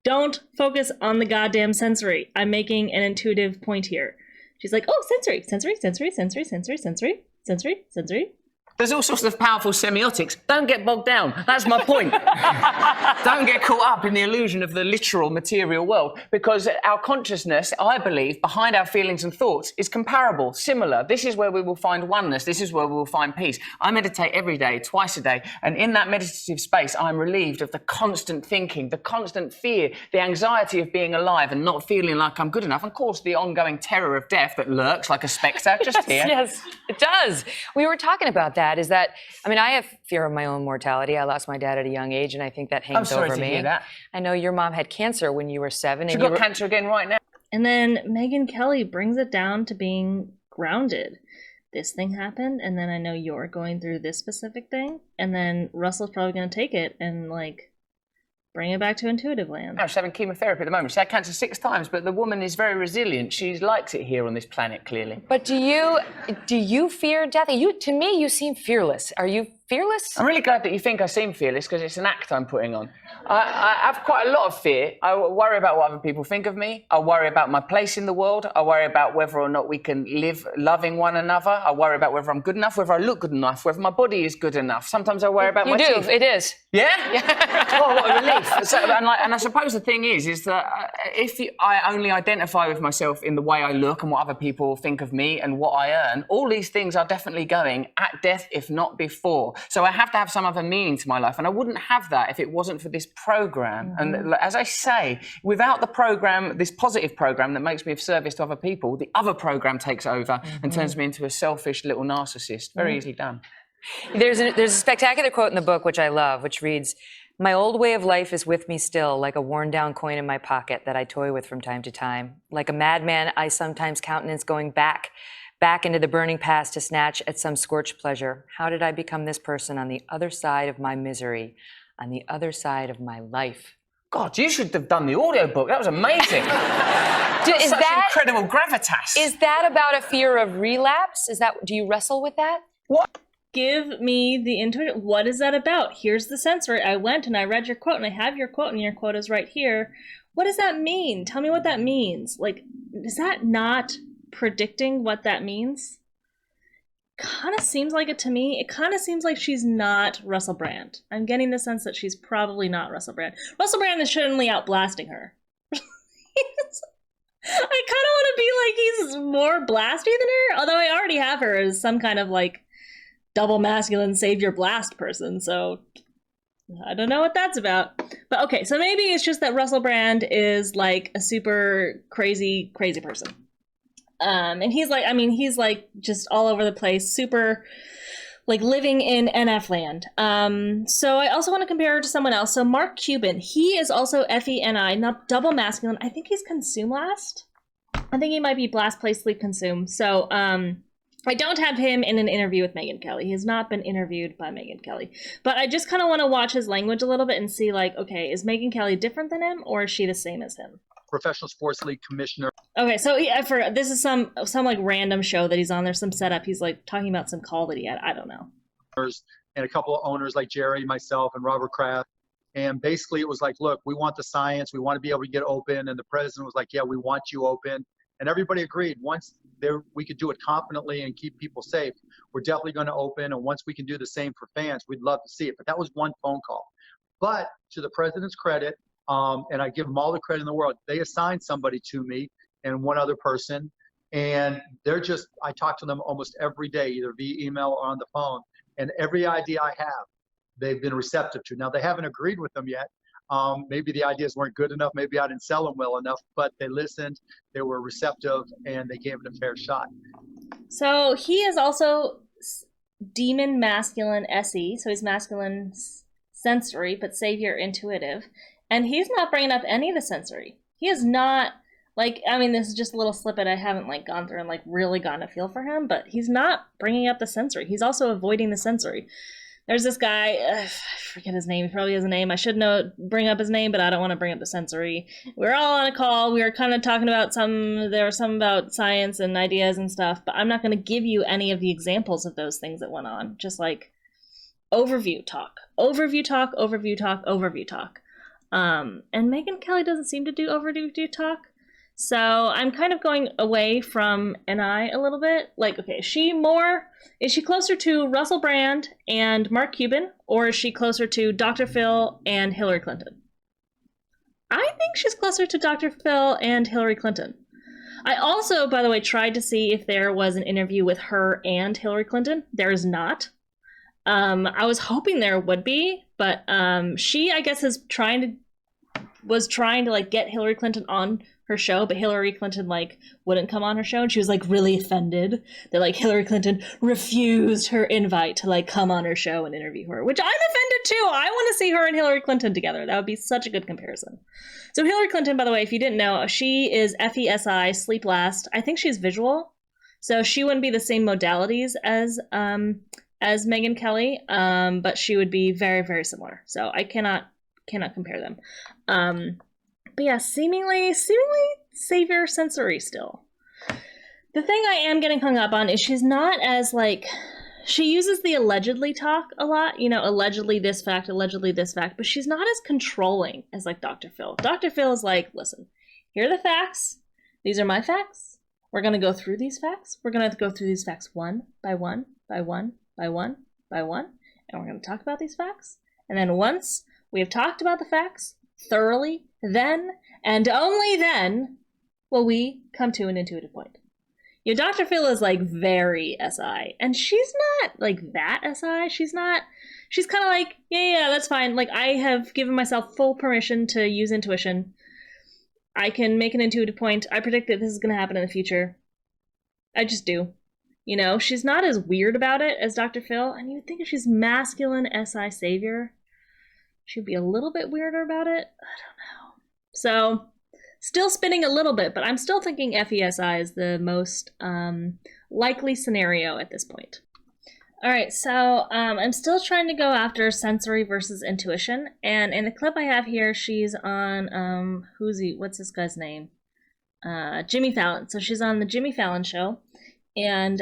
Speaker 1: don't focus on the goddamn sensory. I'm making an intuitive point here. She's like, oh, sensory, sensory, sensory, sensory, sensory, sensory, sensory, sensory.
Speaker 16: There's all sorts of powerful semiotics. Don't get bogged down. That's my point. Don't get caught up in the illusion of the literal material world, because our consciousness, I believe, behind our feelings and thoughts is comparable, similar. This is where we will find oneness. This is where we will find peace. I meditate every day, twice a day, and in that meditative space, I'm relieved of the constant thinking, the constant fear, the anxiety of being alive and not feeling like I'm good enough. And of course, the ongoing terror of death that lurks like a spectre just here.
Speaker 5: Yes, it does. We were talking about that. Is that, I mean, I have fear of my own mortality. I lost my dad at a young age, and I think that hangs over me.
Speaker 16: I'm sorry to hear that.
Speaker 5: I know your mom had cancer when you were 7.
Speaker 16: She got cancer again right now.
Speaker 1: And then Megyn Kelly brings it down to being grounded. This thing happened, and then I know you're going through this specific thing, and then Russell's probably going to take it and, like, bring it back to intuitive land.
Speaker 16: She's having chemotherapy at the moment. She had cancer 6 times, but the woman is very resilient. She likes it here on this planet, clearly.
Speaker 5: But do you fear death? To me, you seem fearless. Are you fearless?
Speaker 16: I'm really glad that you think I seem fearless, because it's an act I'm putting on. I have quite a lot of fear. I worry about what other people think of me. I worry about my place in the world. I worry about whether or not we can live loving one another. I worry about whether I'm good enough, whether I look good enough, whether my body is good enough. Sometimes I worry about my teeth.
Speaker 5: You do. It is.
Speaker 16: Yeah? Oh, what a relief. So, and I suppose the thing is that I only identify with myself in the way I look and what other people think of me and what I earn, all these things are definitely going at death, if not before. So I have to have some other meaning to my life, and I wouldn't have that if it wasn't for this program. Mm-hmm. And as I say, without the program, this positive program that makes me of service to other people, the other program takes over and turns me into a selfish little narcissist. Very easily done.
Speaker 5: There's a spectacular quote in the book, which I love, which reads, "My old way of life is with me still, like a worn-down coin in my pocket that I toy with from time to time. Like a madman, I sometimes countenance going back into the burning past to snatch at some scorched pleasure. How did I become this person on the other side of my misery, on the other side of my life?"
Speaker 16: God, you should have done the audiobook. That was amazing.
Speaker 5: Is that
Speaker 16: incredible gravitas?
Speaker 5: Is that about a fear of relapse? Do you wrestle with that?
Speaker 16: What?
Speaker 1: Give me the intuitive. What is that about? Here's the sensory. I went and I read your quote, and I have your quote, and your quote is right here. What does that mean? Tell me what that means. Like, is that not predicting what that means? Kind of seems like it to me. It kind of seems like she's not Russell Brand. I'm getting the sense that she's probably not Russell Brand. Russell Brand is certainly outblasting her. I kind of want to be like he's more blasty than her, although I already have her as some kind of like double masculine savior blast person, so I don't know what that's about. But okay, so maybe it's just that Russell Brand is like a super crazy person. And he's like just all over the place, super like living in NF land. So I also want to compare her to someone else. So Mark Cuban, he is also FENI, not double masculine. I think he's consume last. I think he might be blast, play, sleep, consume. So I don't have him in an interview with Megyn Kelly. He has not been interviewed by Megyn Kelly. But I just kind of want to watch his language a little bit and see, like, okay, is Megyn Kelly different than him, or is she the same as him?
Speaker 17: Professional Sports League commissioner.
Speaker 1: Okay, so yeah, for this is some like random show that he's on. There's some setup. He's like talking about some call that he had. I don't know.
Speaker 17: And a couple of owners like Jerry, myself, and Robert Kraft. And basically it was like, look, we want the science. We want to be able to get open. And the president was like, yeah, we want you open. And everybody agreed. Once we could do it confidently and keep people safe, we're definitely going to open. And once we can do the same for fans, we'd love to see it. But that was one phone call. But to the president's credit, and I give them all the credit in the world, they assigned somebody to me and one other person. And I talk to them almost every day, either via email or on the phone. And every idea I have, they've been receptive to. Now, they haven't agreed with them yet. Maybe the ideas weren't good enough. Maybe I didn't sell them well enough, but they listened, they were receptive, and they gave it a fair shot.
Speaker 1: So he is also demon masculine SE, so he's masculine sensory, but savior intuitive. And he's not bringing up any of the sensory. He is not, like, I mean, this is just a little snippet. I haven't, like, gone through and, like, really gotten a feel for him, but he's not bringing up the sensory. He's also avoiding the sensory. There's this guy, I forget his name. He probably has a name. I should bring up his name, but I don't want to bring up the sensory. We're all on a call. We were kind of talking about there was some about science and ideas and stuff, but I'm not going to give you any of the examples of those things that went on. Just like overview talk. Overview talk, overview talk, overview talk. And Megyn Kelly doesn't seem to do overview talk. So I'm kind of going away from NI a little bit. Like, okay, is she closer to Russell Brand and Mark Cuban, or is she closer to Dr. Phil and Hillary Clinton? I think she's closer to Dr. Phil and Hillary Clinton. I also, by the way, tried to see if there was an interview with her and Hillary Clinton. There is not. I was hoping there would be, but she, I guess, was trying to like get Hillary Clinton on her show, but Hillary Clinton like wouldn't come on her show, and she was like really offended that like Hillary Clinton refused her invite to like come on her show and interview her, which I'm offended too. I want to see her and Hillary Clinton together. That would be such a good comparison. So Hillary Clinton, by the way, if you didn't know, she is FESI, sleep last. I think she's visual, so she wouldn't be the same modalities as Megyn Kelly, but she would be very, very similar. So I cannot compare them. But yeah, seemingly savior sensory still. The thing I am getting hung up on is she's not as like, she uses the allegedly talk a lot, you know, allegedly this fact, but she's not as controlling as like Dr. Phil. Dr. Phil is like, listen, here are the facts. These are my facts. We're going to go through these facts. We're going to go through these facts one by one, by one, by one, by one, and we're going to talk about these facts. And then once we have talked about the facts thoroughly, then and only then will we come to an intuitive point. You know, Dr. Phil is like very SI, and she's not like that SI. She's kind of like, yeah, that's fine. Like, I have given myself full permission to use intuition. I can make an intuitive point. I predict that this is going to happen in the future. I just do. You know, she's not as weird about it as Dr. Phil, and you would think if she's masculine SI savior, she'd be a little bit weirder about it. I don't know. So, still spinning a little bit, but I'm still thinking FESI is the most likely scenario at this point. All right, so I'm still trying to go after sensory versus intuition, and in the clip I have here, she's on, what's this guy's name? Jimmy Fallon. So she's on the Jimmy Fallon show, and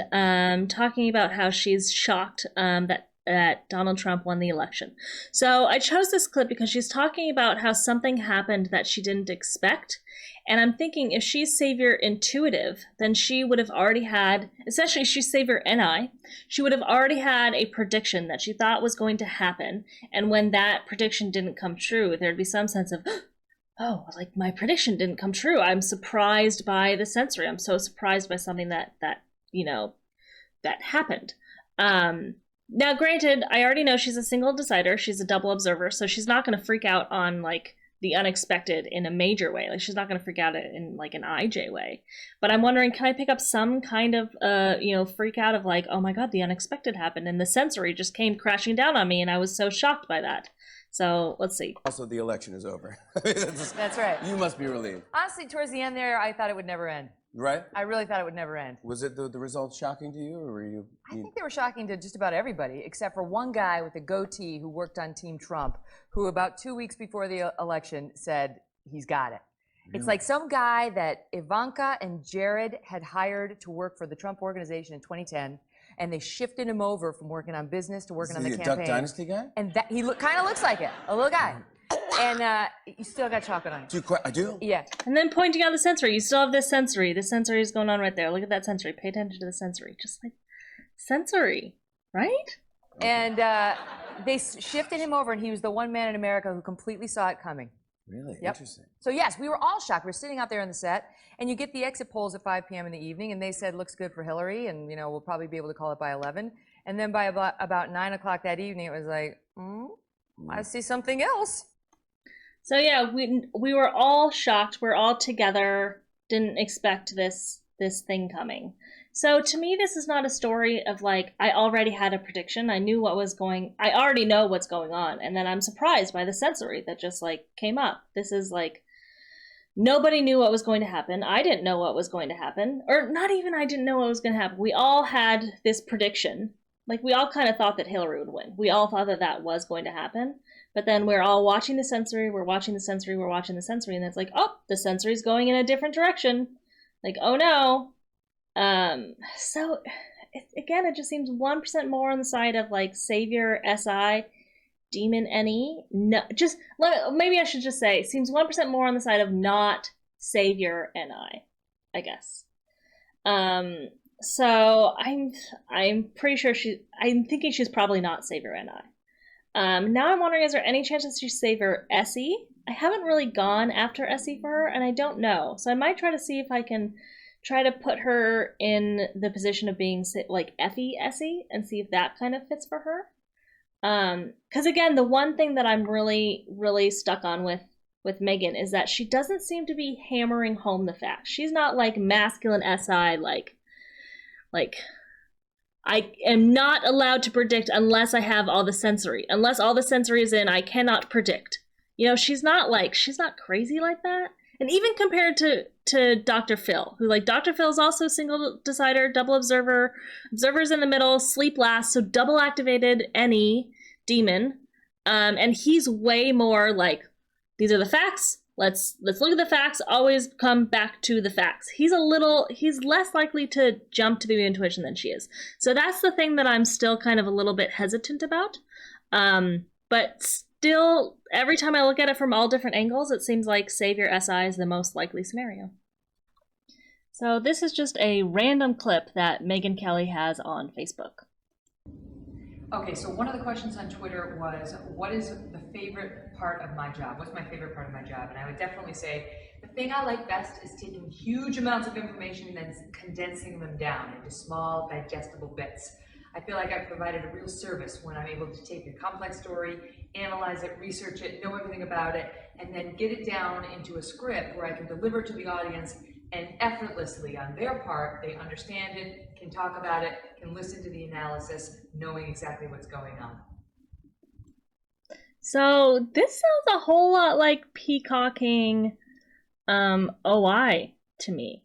Speaker 1: talking about how she's shocked that Donald Trump won the election. So I chose this clip because she's talking about how something happened that she didn't expect. And I'm thinking if she's savior intuitive, then she would have already had, especially if she's savior NI, she would have already had a prediction that she thought was going to happen. And when that prediction didn't come true, there'd be some sense of, oh, like my prediction didn't come true. I'm surprised by the sensory. I'm so surprised by something that happened. Now, granted, I already know she's a single decider. She's a double observer, so she's not going to freak out on, like, the unexpected in a major way. Like, she's not going to freak out in like an IJ way. But I'm wondering, can I pick up some kind of, freak out of like, oh my God, the unexpected happened and the sensory just came crashing down on me and I was so shocked by that. So let's see.
Speaker 18: Also, the election is over.
Speaker 5: That's right.
Speaker 18: You must be relieved.
Speaker 5: Honestly, towards the end there, I thought it would never end.
Speaker 18: Right?
Speaker 5: I really thought it would never end.
Speaker 18: Was it the results shocking to you, or were you?
Speaker 5: I think they were shocking to just about everybody, except for one guy with a goatee who worked on Team Trump, who about 2 weeks before the election said he's got it. It's like some guy that Ivanka and Jared had hired to work for the Trump organization in 2010, and they shifted him over from working on business to working on the campaign.
Speaker 18: Duck Dynasty guy?
Speaker 5: And that he kind of looks like it, a little guy. And you still got chocolate on you.
Speaker 18: I do?
Speaker 5: Yeah.
Speaker 1: And then pointing out the sensory. You still have this sensory. The sensory is going on right there. Look at that sensory. Pay attention to the sensory. Just like sensory, right?
Speaker 5: And they shifted him over, and he was the one man in America who completely saw it coming.
Speaker 18: Really?
Speaker 5: Yep.
Speaker 18: Interesting.
Speaker 5: So yes, we were all shocked. We're sitting out there on the set, and you get the exit polls at 5 p.m. in the evening, and they said looks good for Hillary, and we'll probably be able to call it by 11. And then by about 9 o'clock that evening, it was like, I see something else.
Speaker 1: So yeah, we were all shocked. We're all together. Didn't expect this thing coming. So to me, this is not a story of like, I already had a prediction. I already know what's going on. And then I'm surprised by the sensory that just like came up. This is like, nobody knew what was going to happen. I didn't know what was going to happen. Or not even I didn't know what was going to happen. We all had this prediction. Like, we all kind of thought that Hillary would win. We all thought that was going to happen. But then we're all watching the sensory, we're watching the sensory, and it's like, oh, the sensory's going in a different direction. Like, oh no. So, again, it just seems 1% more on the side of, like, Savior, SI, Demon, NE. No, maybe I should just say, it seems 1% more on the side of not Savior, NI, I guess. So, I'm pretty sure I'm thinking she's probably not Savior, NI. Now I'm wondering, is there any chance that she's Savior SE? I haven't really gone after SE for her, and I don't know. So I might try to see if I can try to put her in the position of being like FE SE and see if that kind of fits for her. Because again, the one thing that I'm really, really stuck on with Megyn is that she doesn't seem to be hammering home the facts. She's not like masculine SI, like I am not allowed to predict unless I have all the sensory. Unless all the sensory is in, I cannot predict. She's not crazy like that. And even compared to Dr. Phil, who Dr. Phil is also single decider, double observer, observers in the middle, sleep last, so double activated NE, demon. And he's way more like, these are the facts. Let's look at the facts, always come back to the facts. He's less likely to jump to the intuition than she is. So that's the thing that I'm still kind of a little bit hesitant about. But still, every time I look at it from all different angles, it seems like Savior SI is the most likely scenario. So this is just a random clip that Megyn Kelly has on Facebook.
Speaker 19: Okay, so one of the questions on Twitter was, what is the favorite part of my job? What's my favorite part of my job? And I would definitely say, the thing I like best is taking huge amounts of information and then condensing them down into small, digestible bits. I feel like I've provided a real service when I'm able to take a complex story, analyze it, research it, know everything about it, and then get it down into a script where I can deliver to the audience, and effortlessly on their part, they understand it, can talk about it, can listen to the analysis, knowing exactly what's going on.
Speaker 1: So this sounds a whole lot like peacocking OI to me.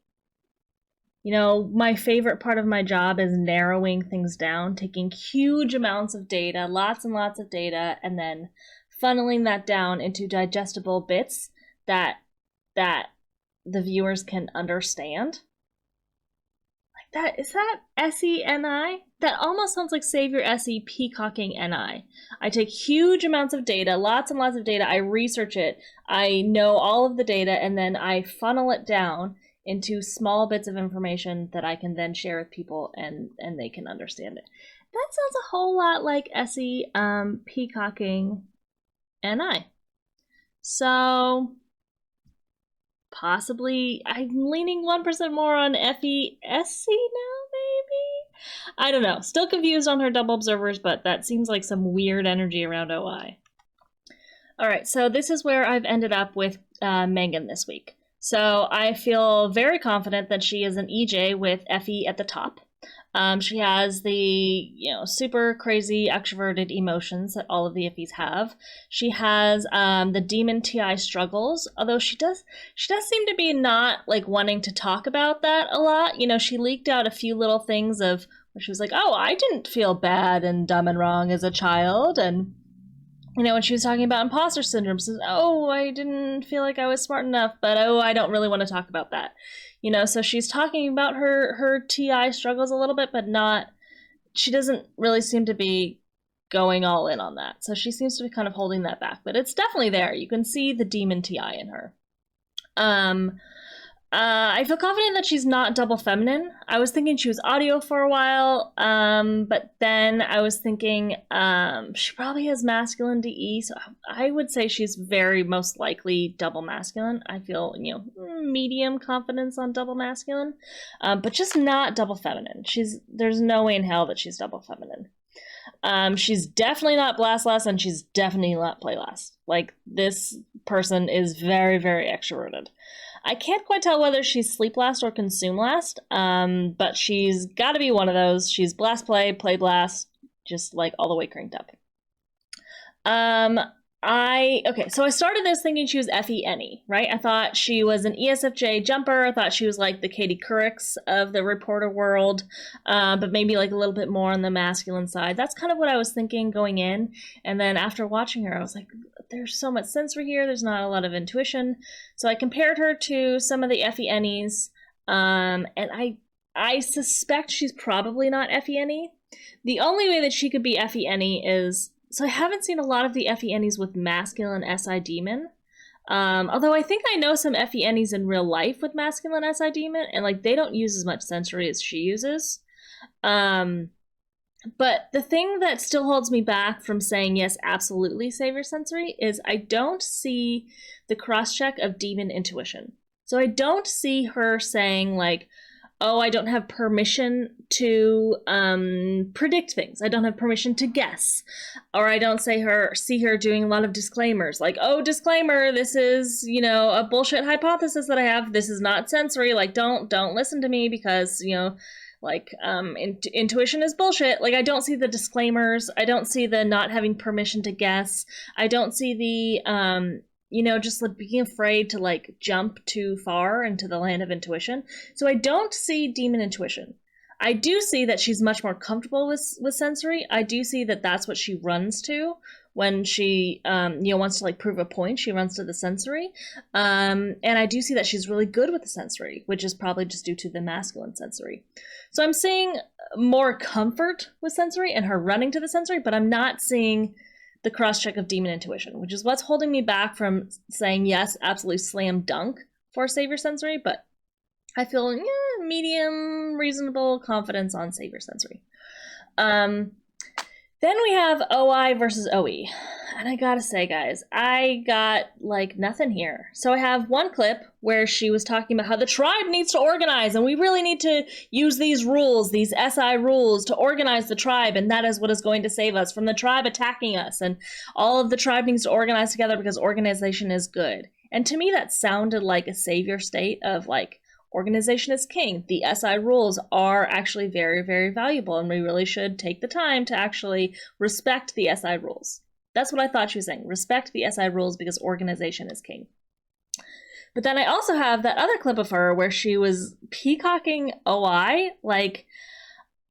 Speaker 1: My favorite part of my job is narrowing things down, taking huge amounts of data, lots and lots of data, and then funneling that down into digestible bits that the viewers can understand. Like that, is that SE-NI? That almost sounds like Savior SE peacocking NI. I take huge amounts of data, lots and lots of data, I research it, I know all of the data, and then I funnel it down into small bits of information that I can then share with people and they can understand it. That sounds a whole lot like SE peacocking NI. So possibly I'm leaning 1% more on FE SE now, maybe? I don't know. Still confused on her double observers, but that seems like some weird energy around OI. All right, so this is where I've ended up with Megyn this week. So I feel very confident that she is an EJ with Effie at the top. She has the, super crazy extroverted emotions that all of the Iffies have. She has the demon TI struggles, although she does seem to be not like wanting to talk about that a lot. She leaked out a few little things of where she was like, "Oh, I didn't feel bad and dumb and wrong as a child," and when she was talking about imposter syndrome, says, "Oh, I didn't feel like I was smart enough, but I don't really want to talk about that." So she's talking about her TI struggles a little bit, but she doesn't really seem to be going all in on that. So she seems to be kind of holding that back, but it's definitely there. You can see the demon TI in her. I feel confident that she's not double feminine. I was thinking she was audio for a while, but then I was thinking she probably has masculine DE, so I would say she's very most likely double masculine. I feel, medium confidence on double masculine, but just not double feminine. There's no way in hell that she's double feminine. She's definitely not blast last, and she's definitely not play last. Like, this person is very, very extroverted. I can't quite tell whether she's sleep last or consume last, but she's got to be one of those. She's blast play blast, just like all the way cranked up. So I started this thinking she was Effie Any, right? I thought she was an ESFJ jumper. I thought she was like the Katie Couric's of the reporter world, but maybe like a little bit more on the masculine side. That's kind of what I was thinking going in. And then after watching her, I was like, there's so much sensory here. There's not a lot of intuition. So I compared her to some of the Effie Any's, and I suspect she's probably not Effie Any. The only way that she could be Effie Any is... So I haven't seen a lot of the Effie Ennies with masculine SI demon. Although I think I know some Effie Ennies in real life with masculine SI demon, and like they don't use as much sensory as she uses. But the thing that still holds me back from saying yes, absolutely save your sensory is I don't see the cross-check of demon intuition. So I don't see her saying like, "Oh, I don't have permission to predict things. I don't have permission to guess." Or I don't see her doing a lot of disclaimers like, "Oh, disclaimer, this is, a bullshit hypothesis that I have. This is not sensory. Like, don't listen to me because, intuition is bullshit." Like, I don't see the disclaimers. I don't see the not having permission to guess. I don't see the just like being afraid to like jump too far into the land of intuition. So I don't see demon intuition. I do see that she's much more comfortable with sensory. I do see that that's what she runs to when she wants to like prove a point. She runs to the sensory, and I do see that she's really good with the sensory, which is probably just due to the masculine sensory. So I'm seeing more comfort with sensory and her running to the sensory, but I'm not seeing the cross-check of demon intuition, which is what's holding me back from saying yes, absolutely slam dunk for Savior Sensory, but I feel medium, reasonable confidence on Savior Sensory. Then we have OI versus OE. And I gotta say, guys, I got like nothing here. So I have one clip where she was talking about how the tribe needs to organize and we really need to use these rules, these SI rules to organize the tribe, and that is what is going to save us from the tribe attacking us. And all of the tribe needs to organize together because organization is good. And to me, that sounded like a savior state of like, organization is king. The SI rules are actually very, very valuable, and we really should take the time to actually respect the SI rules. That's what I thought she was saying. Respect the SI rules because organization is king. But then I also have that other clip of her where she was peacocking OI, like,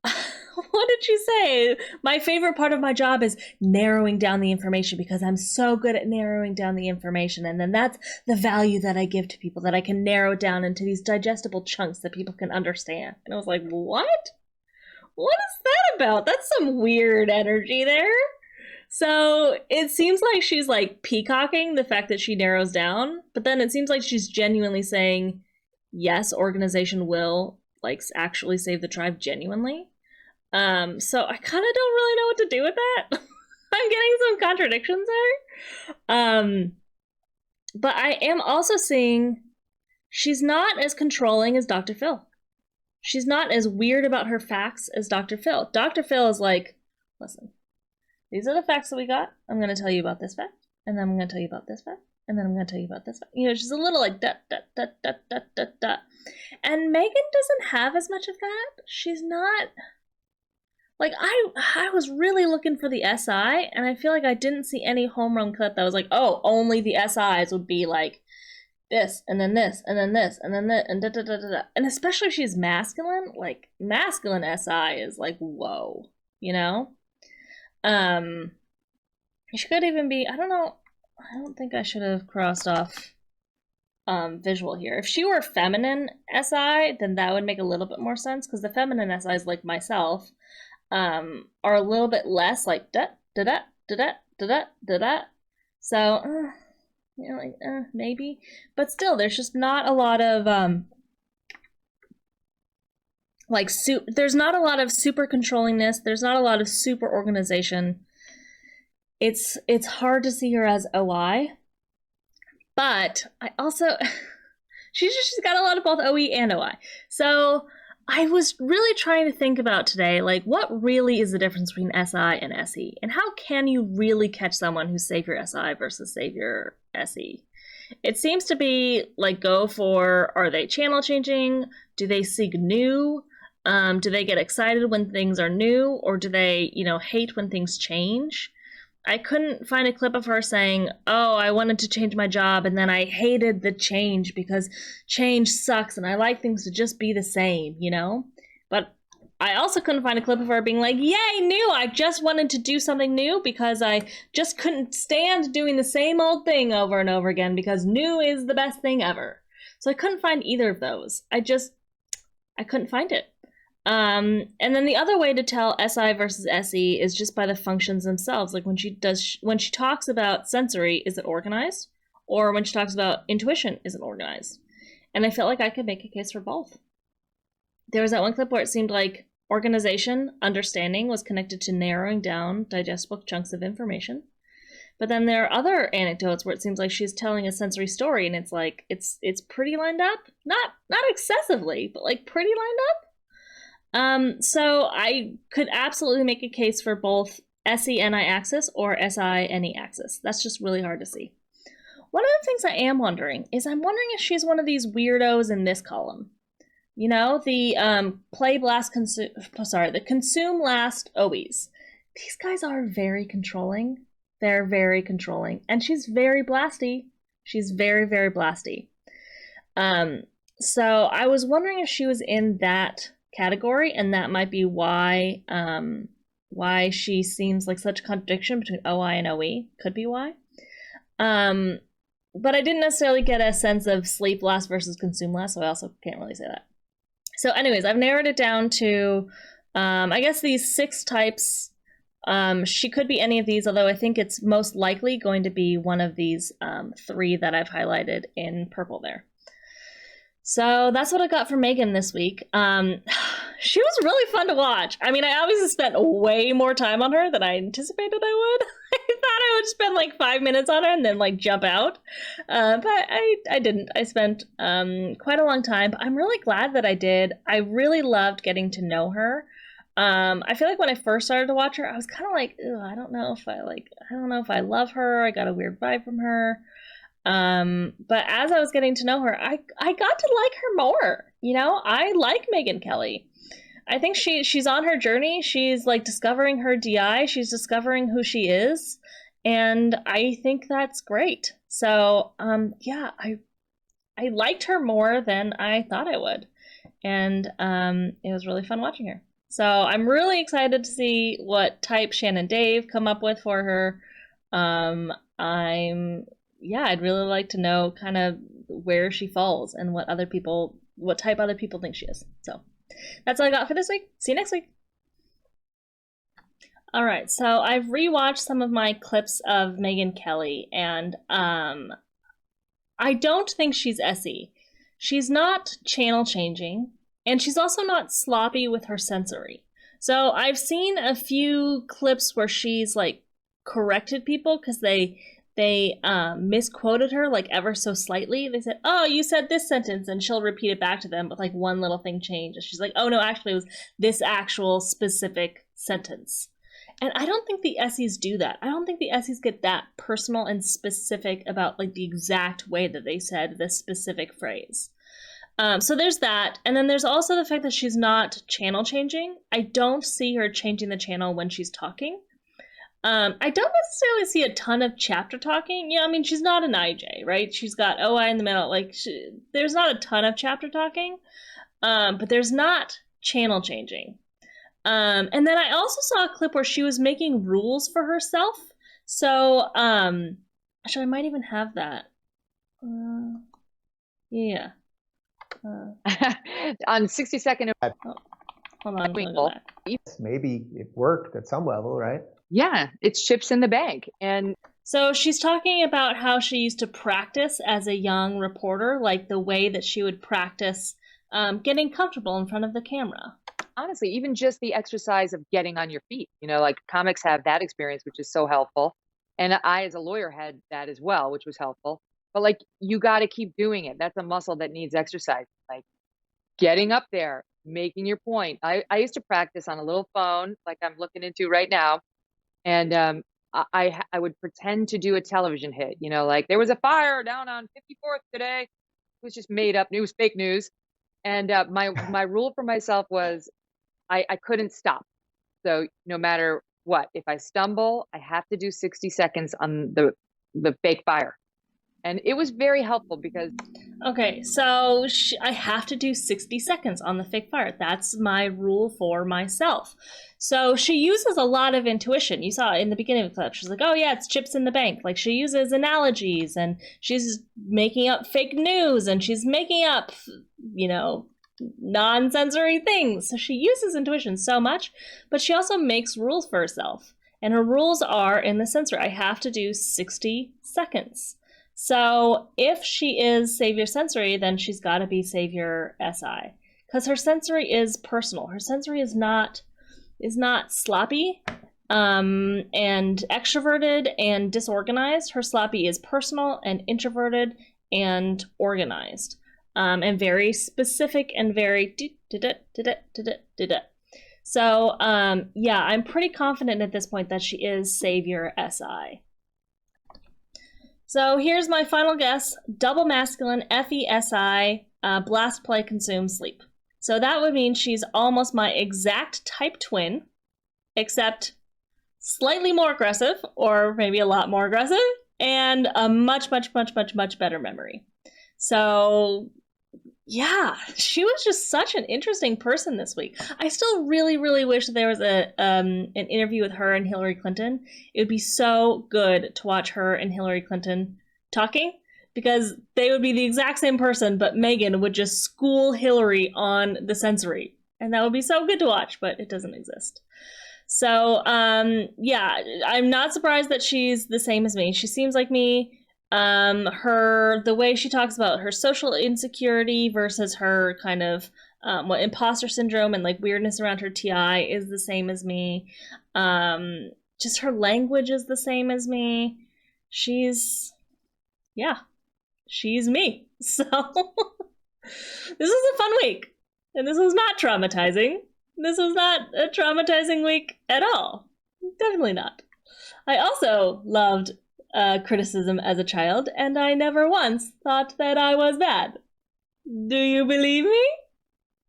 Speaker 1: what did she say? My favorite part of my job is narrowing down the information because I'm so good at narrowing down the information. And then that's the value that I give to people, that I can narrow it down into these digestible chunks that people can understand. And I was like, what? What is that about? That's some weird energy there. So it seems like she's like peacocking the fact that she narrows down, but then it seems like she's genuinely saying, yes, organization will like actually save the tribe genuinely. So I kind of don't really know what to do with that. I'm getting some contradictions there. But I am also seeing she's not as controlling as Dr. Phil. She's not as weird about her facts as Dr. Phil. Dr. Phil is like, listen, these are the facts that we got. I'm going to tell you about this fact. and then I'm going to tell you about this fact, and then I'm going to tell you about this fact. You know, she's a little like dot, dot, dot, dot, dot, dot, dot. And Megyn doesn't have as much of that. She's not... Like, I was really looking for the SI, and I feel like I didn't see any home run clip that was like, oh, only the SIs would be like this, and then this, and then this, and then this, and da da da da da. And especially if she's masculine, like, masculine SI is like, whoa, you know? She could even be, I don't know, I don't think I should have crossed off visual here. If she were feminine SI, then that would make a little bit more sense, because the feminine SIs, like myself, are a little bit less like da da da da da da da da da. So, you know, like maybe, but still, there's just not a lot of like there's not a lot of super controllingness. There's not a lot of super organization. It's hard to see her as OI, but I also she's got a lot of both OE and OI. So I was really trying to think about today, like, what really is the difference between SI and SE? And how can you really catch someone who's Savior SI versus Savior SE? It seems to be, like, go for, are they channel changing? Do they seek new? Do they get excited when things are new? Or do they, you know, hate when things change? I couldn't find a clip of her saying, oh, I wanted to change my job and then I hated the change because change sucks and I like things to just be the same, you know? But I also couldn't find a clip of her being like, yay, new! I just wanted to do something new because I just couldn't stand doing the same old thing over and over again because new is the best thing ever. So I couldn't find either of those. I couldn't find it. And then the other way to tell SI versus SE is just by the functions themselves. Like when she talks about sensory, is it organized? Or when she talks about intuition, is it organized? And I felt like I could make a case for both. There was that one clip where it seemed like organization, understanding was connected to narrowing down digestible chunks of information. But then there are other anecdotes where it seems like she's telling a sensory story and it's like, it's pretty lined up. Not excessively, but like pretty lined up. So I could absolutely make a case for both SE-NI axis or SI-NE axis. That's just really hard to see. One of the things I am wondering is I'm wondering if she's one of these weirdos in this column. You know, the the consume last OEs. These guys are very controlling. They're very controlling. And she's very blasty. She's very, very blasty. So I was wondering if she was in that category, and that might be why she seems like such a contradiction between OI and OE. Could be why. But I didn't necessarily get a sense of sleep last versus consume last, so I also can't really say that. So anyways, I've narrowed it down to, I guess these 6 types. She could be any of these, although I think it's most likely going to be one of these 3 that I've highlighted in purple there. So that's what I got from Megyn this week. She was really fun to watch. I mean, I obviously spent way more time on her than I anticipated I would. I thought I would spend like 5 minutes on her and then like jump out. But I didn't. I spent quite a long time. But I'm really glad that I did. I really loved getting to know her. I feel like when I first started to watch her, I was kind of like, I don't know if I love her. I got a weird vibe from her. But as I was getting to know her, I got to like her more. You know, I like Megyn Kelly. I think she's on her journey. She's like discovering her DI. She's discovering who she is. And I think that's great. So, yeah, I liked her more than I thought I would. And it was really fun watching her. So I'm really excited to see what type Shannon Dave come up with for her. I'd really like to know kind of where she falls and what type other people think she is. So that's all I got for this week. See you next week. All right, so I've rewatched some of my clips of Megyn Kelly, and I don't think she's SE. She's not channel changing, and she's also not sloppy with her sensory. So I've seen a few clips where she's like corrected people because they misquoted her like ever so slightly. They said, oh, you said this sentence, and she'll repeat it back to them with like one little thing changed. And she's like, oh no, actually it was this actual specific sentence. And I don't think the Essies do that. I don't think the Essies get that personal and specific about like the exact way that they said this specific phrase. So there's that. And then there's also the fact that she's not channel changing. I don't see her changing the channel when she's talking. I don't necessarily see a ton of chapter talking. Yeah, I mean, she's not an IJ, right? She's got OI in the middle. Like, there's not a ton of chapter talking, but there's not channel changing. And then I also saw a clip where she was making rules for herself. So, actually, I might even have that. Yeah.
Speaker 8: On 60-second.
Speaker 1: Hold on.
Speaker 20: Maybe it worked at some level, right?
Speaker 8: Yeah, it's chips in the bank. And
Speaker 1: so she's talking about how she used to practice as a young reporter, like the way that she would practice getting comfortable in front of the camera.
Speaker 8: Honestly, even just the exercise of getting on your feet, you know, like comics have that experience, which is so helpful. And I, as a lawyer, had that as well, which was helpful. But like, you got to keep doing it. That's a muscle that needs exercise. Like getting up there, making your point. I used to practice on a little phone, like I'm looking into right now. And I would pretend to do a television hit, you know, like there was a fire down on 54th today. It was just made up news, fake news. And my rule for myself was I couldn't stop. So no matter what, if I stumble, I have to do 60 seconds on the fake fire. And it was very helpful because...
Speaker 1: Okay, so I have to do 60 seconds on the fake fire. That's my rule for myself. So she uses a lot of intuition. You saw in the beginning of the clip, she's like, oh yeah, it's chips in the bank. Like she uses analogies and she's making up fake news and she's making up, you know, non-sensory things. So she uses intuition so much, but she also makes rules for herself. And her rules are in the sensory. I have to do 60 seconds. So if she is Savior Sensory, then she's got to be Savior SI. Because her sensory is personal. Her sensory is not sloppy and extroverted and disorganized. Her sloppy is personal and introverted and organized. And very specific and very So yeah, I'm pretty confident at this point that she is Savior SI. So here's my final guess. Double masculine, FESI, blast, play, consume, sleep. So that would mean she's almost my exact type twin, except slightly more aggressive, or maybe a lot more aggressive, and a much better memory. So yeah, she was just such an interesting person this week. I still really wish there was an interview with her and Hillary Clinton. It would be so good to watch her and Hillary Clinton talking, because they would be the exact same person, but Megyn would just school Hillary on the sensory. And that would be so good to watch, but it doesn't exist. So yeah, I'm not surprised that she's the same as me. She seems like me. The way she talks about her social insecurity versus her kind of imposter syndrome and like weirdness around her TI is the same as me. Just her language is the same as me. She's me. So this was a fun week, and this was not traumatizing. This was not a traumatizing week at all. Definitely not. I also loved criticism as a child, and I never once thought that I was bad. Do you believe me?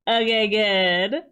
Speaker 1: Okay, good.